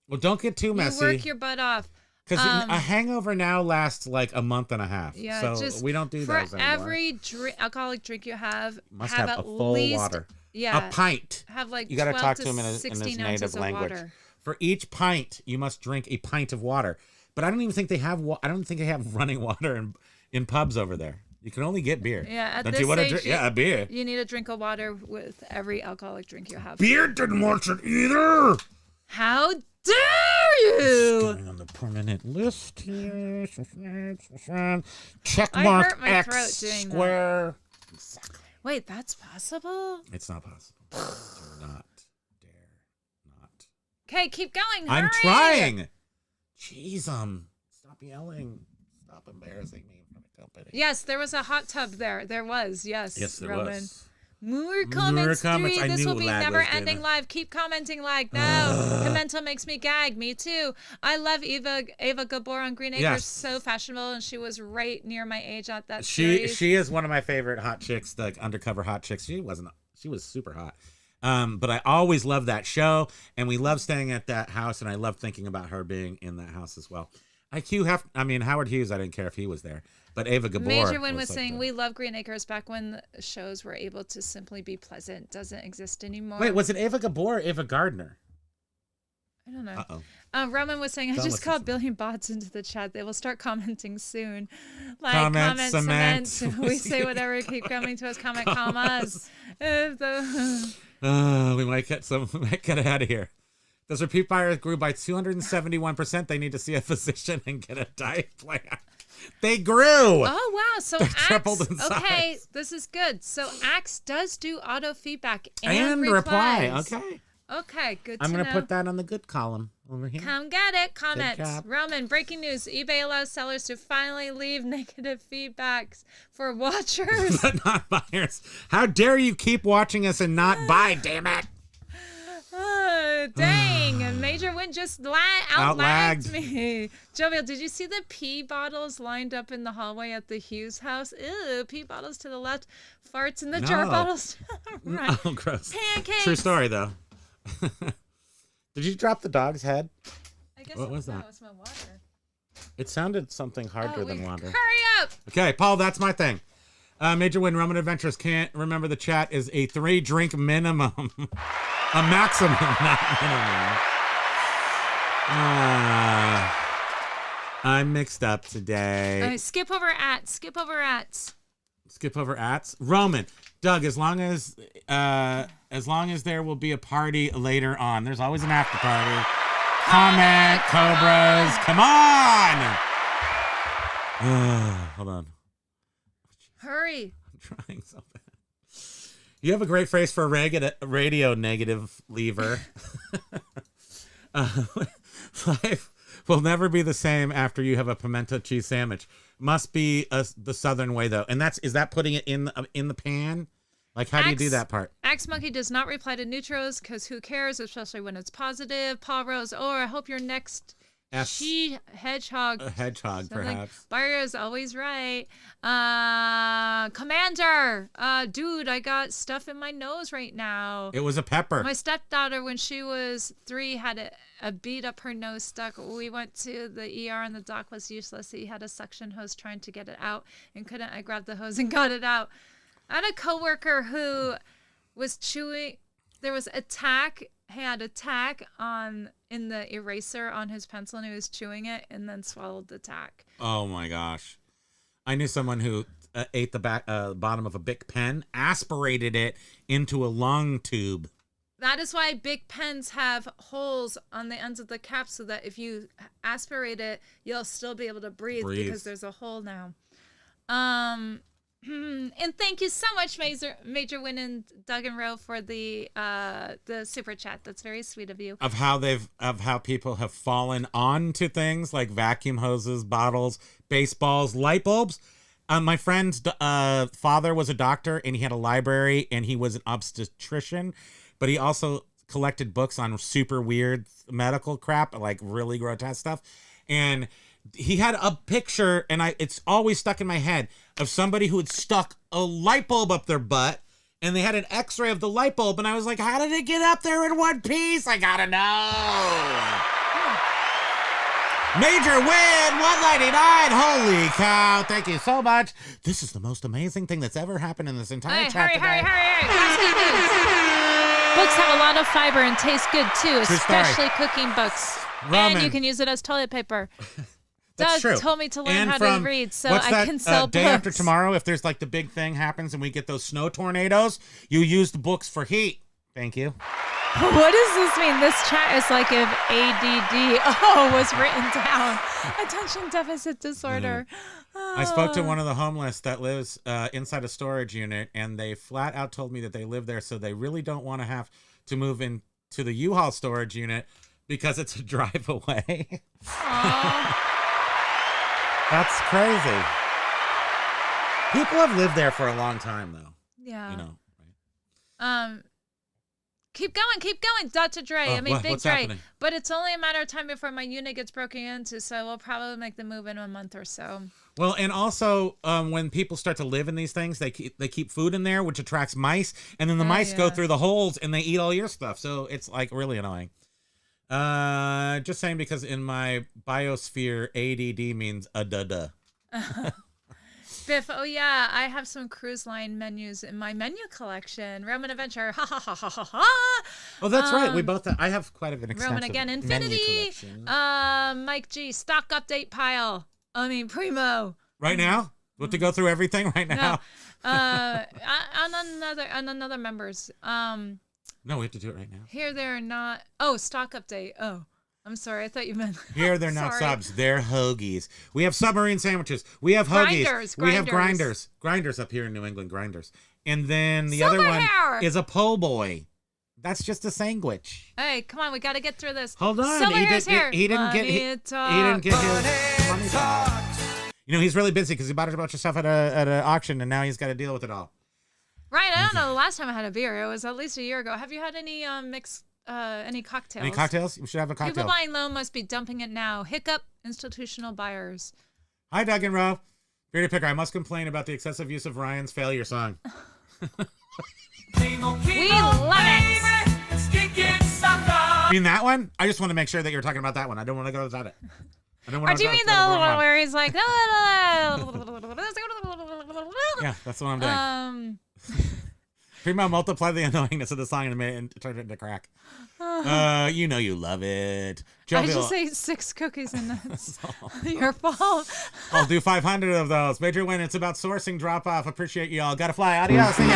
Well, don't get too messy. You work your butt off. Because a hangover now lasts like a month and a half. Yeah, so just we don't do for those anymore. every alcoholic drink you have, Must have at a full least, water. Yeah, A pint. have like You got to 12 talk to to him in his 16 native ounces of language. water. For each pint, you must drink a pint of water. But I don't even think they have. I don't think they have running water in pubs over there. You can only get beer. Yeah, at don't this you want to age, drink? Yeah, a beer. You need a drink of water with every alcoholic drink you have. Beer didn't want it either. How dare you? Going on the permanent list here. Check I mark hurt my X throat doing that. square. Wait, that's possible? It's not possible. Do not dare not. Okay, keep going. I'm hurry. trying. Jeez, stop yelling. Stop embarrassing me in front of company. Yes, there was a hot tub there. There was, yes. Yes, there Roman. was. More comments, comments. 3. I This knew will be Lad never was ending gonna- live. Keep commenting like no. Pimento makes me gag. Me too. I love Ava Gabor on Green Acres. Yes. So fashionable, and she was right near my age at that She series. is one of my favorite hot chicks, the undercover hot chicks. She was super hot. But I always loved that show, and we loved staying at that house, and I loved thinking about her being in that house as well. Howard Hughes, I didn't care if he was there, but Ava Gabor. Major Win was like saying, the- we love Green Acres back when the shows were able to simply be pleasant. Doesn't exist anymore. Wait, was it Ava Gabor or Ava Gardner? I don't know. Uh-oh. Roman was saying, I Don't just listen called to Billion Bots into the chat. They will start commenting soon. Like, Comment, cement. cement. We say whatever. Keep coming to us. Comment, commas. We might get out of here. Those repeat buyers grew by 271%. They need to see a physician and get a diet plan. They grew. Oh, wow. So Axe, tripled in okay, size. this is good. So Axe does do auto feedback And reply. Okay. Okay, good I'm to going know. to put that on the good column over here. Come get it. Comments. job. Roman, breaking news. eBay allows sellers to finally leave negative feedbacks for watchers. But not buyers. How dare you keep watching us and not buy, damn it. Dang. A Major Win just outlagged Outlagged. me. Jovial, did you see the pee bottles lined up in the hallway at the Hughes house? Ew, pee bottles to the left, farts in the jar No. bottles. Right. Oh, gross. Pancakes. True story, though. Did you drop the dog's head? I guess What was no, that? it's my water. It sounded something harder than water. Hurry up. Okay, Paul, that's my thing. Major Win Roman Adventures can't remember the chat is a 3-drink minimum. A maximum, not minimum. I'm mixed up today. Skip over ats. Skip over ats. Roman, Doug, as long as there will be a party later on. There's always an after party. Comment, Cobras. Come on. Hold on. Hurry. I'm trying so bad. You have a great phrase for a radio negative lever. Life will never be the same after you have a pimento cheese sandwich. Must be the Southern way, though. And is that putting it in the pan? Like, how do you do that part? Axe Monkey does not reply to neutros because who cares, especially when it's positive. Paul Rose, I hope your next hedgehog. A hedgehog, perhaps. Barrio is always right. Commander, dude, I got stuff in my nose right now. It was a pepper. My stepdaughter, when she was 3, had a bead up her nose stuck. We went to the ER and the doc was useless. He had a suction hose trying to get it out and couldn't. I grabbed the hose and got it out. I had a coworker who was chewing. There was he had a tack in the eraser on his pencil, and he was chewing it and then swallowed the tack. Oh my gosh. I knew someone who ate the bottom of a Bic pen, aspirated it into a lung tube. That is why Bic pens have holes on the ends of the cap so that if you aspirate it, you'll still be able to breathe. Because there's a hole now. And thank you so much, Major Win and Doug and Roe, for the super chat. That's very sweet of you. Of how people have fallen onto things like vacuum hoses, bottles, baseballs, light bulbs. My friend's father was a doctor, and he had a library, and he was an obstetrician, but he also collected books on super weird medical crap, like really grotesque stuff. And he had a picture, and it's always stuck in my head, of somebody who had stuck a light bulb up their butt, and they had an x-ray of the light bulb, and I was like, how did it get up there in one piece? I gotta know. Major Win, 199. Holy cow. Thank you so much. This is the most amazing thing that's ever happened in this entire chat today. Hurry. Books have a lot of fiber and taste good, too, especially cooking books. Roman. And you can use it as toilet paper. That's Doug true. told me to learn And how to read, so I can sell day books. after tomorrow, if there's like the big thing happens and we get those snow tornadoes, you use the books for heat. Thank you. What does this mean? This chat is like if ADD was written down. Attention deficit disorder. I spoke to one of the homeless that lives inside a storage unit, and they flat out told me that they live there, so they really don't want to have to move into the U-Haul storage unit because it's a drive away. That's crazy. People have lived there for a long time, though. Yeah. You know. Right? Keep going, Dr. Dre. I mean, Big what's Dre. happening? But it's only a matter of time before my unit gets broken into, so we'll probably make the move in a month or so. Well, and also when people start to live in these things, they keep food in there, which attracts mice, and then the mice go through the holes and they eat all your stuff. So it's like really annoying. Just saying, because in my biosphere, ADD means a da-da. Biff, I have some cruise line menus in my menu collection. Roman Adventure, ha ha ha ha ha ha. Oh, that's right. We both. I have quite an extensive Roman again, menu Infinity. collection. Mike G, stock update pile. I mean, Primo. Right now, what to go through everything right now? No. On another members. No, we have to do it right now. Here they're not. Oh, stock update. Oh. I'm sorry. I thought you meant. Here they're not Sorry. subs. They're hoagies. We have submarine sandwiches. We have hoagies. We have grinders. Grinders up here in New England. Grinders. And then the other one is a po' boy. That's just a sandwich. Hey, come on. We got to get through this. Hold on. Silver Hair's here. He didn't get his money back. You know, he's really busy because he bought a bunch of stuff at an auction, and now he's got to deal with it all. Right. I don't know. The last time I had a beer, it was at least a year ago. Have you had any any cocktails? Any cocktails? We should have a cocktail. People buying low must be dumping it now. Hiccup, institutional buyers. Hi, Doug and Roe. Bearded Picker, I must complain about the excessive use of Ryan's failure song. We love it. You mean that one? I just want to make sure that you're talking about that one. I don't want to go without it. Or do you mean the other one where he's like, yeah, that's what I'm doing. Primo multiplied the annoyingness of the song and turned it into crack. You know you love it. I just ate 6 cookies and that's your fault. I'll do 500 of those. Major Win, it's about sourcing drop-off. Appreciate you all. Gotta fly. Adios. See ya.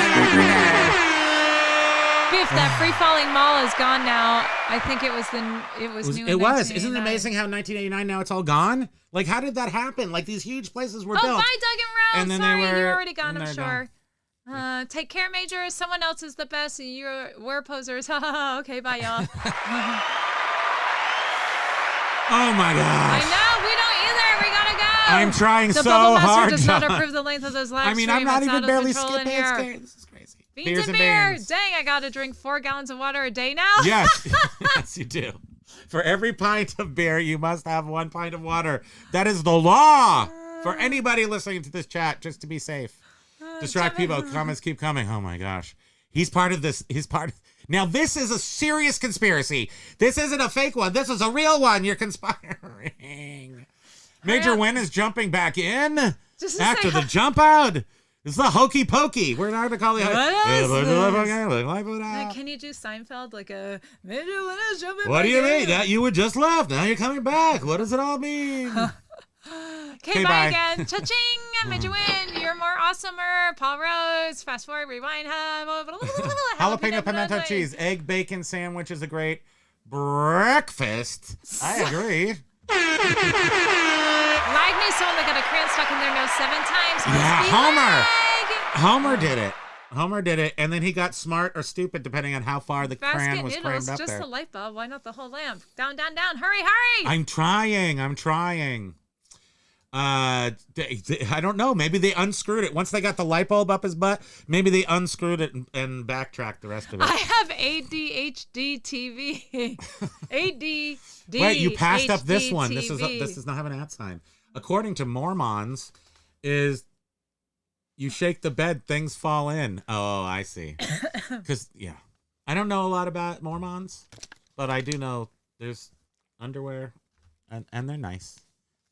Biff, that free falling mall is gone now. I think it was new. It was. Isn't it amazing how 1989 now it's all gone? Like, how did that happen? Like, these huge places were built. Oh, bye, Doug and Rose. And then Sorry, they were, you're already gone, and I'm they're sure. Take care, Major. Someone else is the best. We're posers. Okay, bye, y'all. Oh my gosh. I know. We don't either. We gotta go. I'm trying the so Bubble Master hard, does not John. approve the length of those live I mean, I'm not stream. It's even out of barely control in skipping. here. This is crazy. Beans and beer. Dang, I gotta drink 4 gallons of water a day now. Yes, yes, you do. For every pint of beer, you must have 1 pint of water. That is the law for anybody listening to this chat, just to be safe. Distract people. Comments keep coming. Oh my gosh. He's part of this. Now, this is a serious conspiracy. This isn't a fake one. This is a real one. You're conspiring. Major Win is jumping back in after the jump out. It's the hokey pokey. We're not going to call it. Can you do Seinfeld like a Major Win is jumping What back do you in? mean? That you were just left. Now you're coming back. What does it all mean? Okay, bye again. Cha-ching! Major Win, you're more awesomer. Paul Rose, fast forward, rewind. Jalapeno pimento cheese, egg bacon sandwich is a great breakfast. I agree. Like me, someone that got a crayon stuck in their nose 7 times. Yeah, Homer did it. Homer did it, and then he got smart or stupid depending on how far the crayon was crammed up just there. the light bulb. Why not the whole lamp? Down, down, down. Hurry, hurry! I'm trying. I don't know. Maybe they unscrewed it. Once they got the light bulb up his butt, maybe they unscrewed it and backtracked the rest of it. I have ADHD TV. ADD. Wait, you passed up this one. TV. This does not have an @ sign. According to Mormons, is you shake the bed, things fall in. Oh, I see. Because I don't know a lot about Mormons, but I do know there's underwear, and they're nice.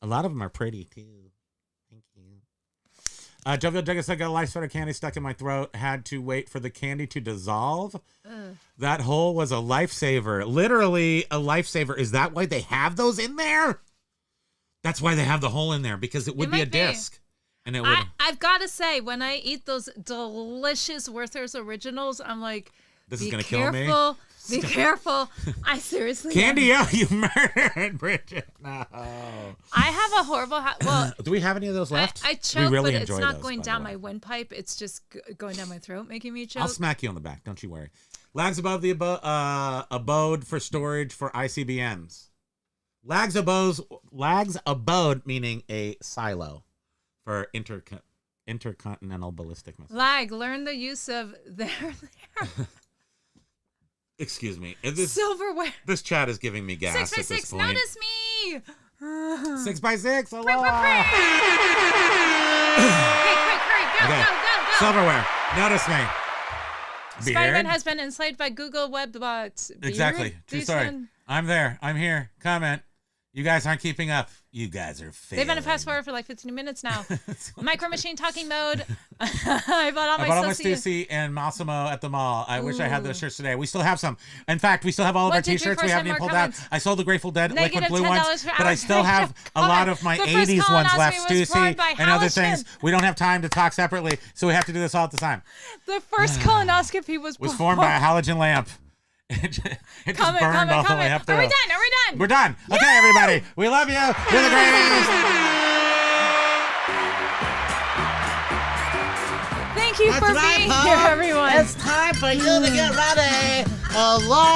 A lot of them are pretty, too. Thank you. Jovial Juggus said, got a life sweater candy stuck in my throat. Had to wait for the candy to dissolve. That hole was a lifesaver. Literally a lifesaver. Is that why they have those in there? That's why they have the hole in there, because it would be a disc. And it would. I've got to say, when I eat those delicious Werther's Originals, I'm like, this is going to kill me. Be careful. I seriously Candy, you murdered Bridget. No. I have a horrible well, do we have any of those left? I choke, really but it's not those, going down my windpipe. It's just going down my throat, making me choke. I'll smack you on the back. Don't you worry. Lags above the abode for storage for ICBMs. Lags abode meaning a silo for intercontinental ballistic missiles. Lag, learn the use of there. Excuse me. Silverware. This chat is giving me gas 6 by at this 6, point. notice me. 6 by 6. Hello. Hey, quick, hurry, go. Silverware. Notice me. Spider-Man has been enslaved by Google web bots. Exactly. True story. I'm there. I'm here. Comment. You guys aren't keeping up. You guys are failing. They've been a fast forward for like 15 minutes now. Micro Machine talking mode. I bought all my Stussy and Massimo at the mall. I wish I had those shirts today. We still have some. In fact, we still have all of our t-shirts. We haven't even pulled out. I sold the Grateful Dead liquid blue ones, but I still have a lot of my 80s ones left, Stussy, and other things. We don't have time to talk separately, so we have to do this all at the time. The first colonoscopy was formed by a halogen lamp. It just burned all the way up there. Are we done? We're done. Okay, everybody. We love you. You're the greatest. Thank you for being here, everyone. It's time for you to get ready. Aloha.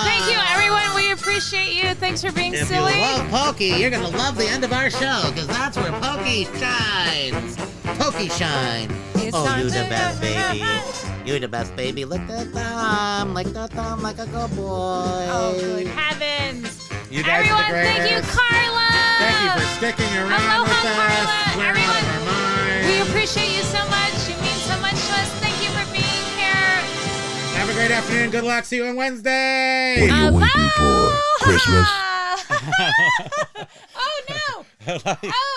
Thank you, everyone. We appreciate you. Thanks for being silly. If you love Pokey, you're going to love the end of our show, because that's where Pokey shines. Pokey shine. Oh, you the best, baby. You're the best, baby. Lick the thumb. Lick the thumb like a good boy. Oh, good heavens. You guys everyone, are the greatest. thank you, Carla. Thank you for sticking around Aloha, with us. Carla. Everyone, out of our minds. we appreciate you so much. You mean so much to us. Thank you for being here. Have a great afternoon. Good luck. See you on Wednesday. What are you waiting for? Christmas? Oh, no. Hello. Oh.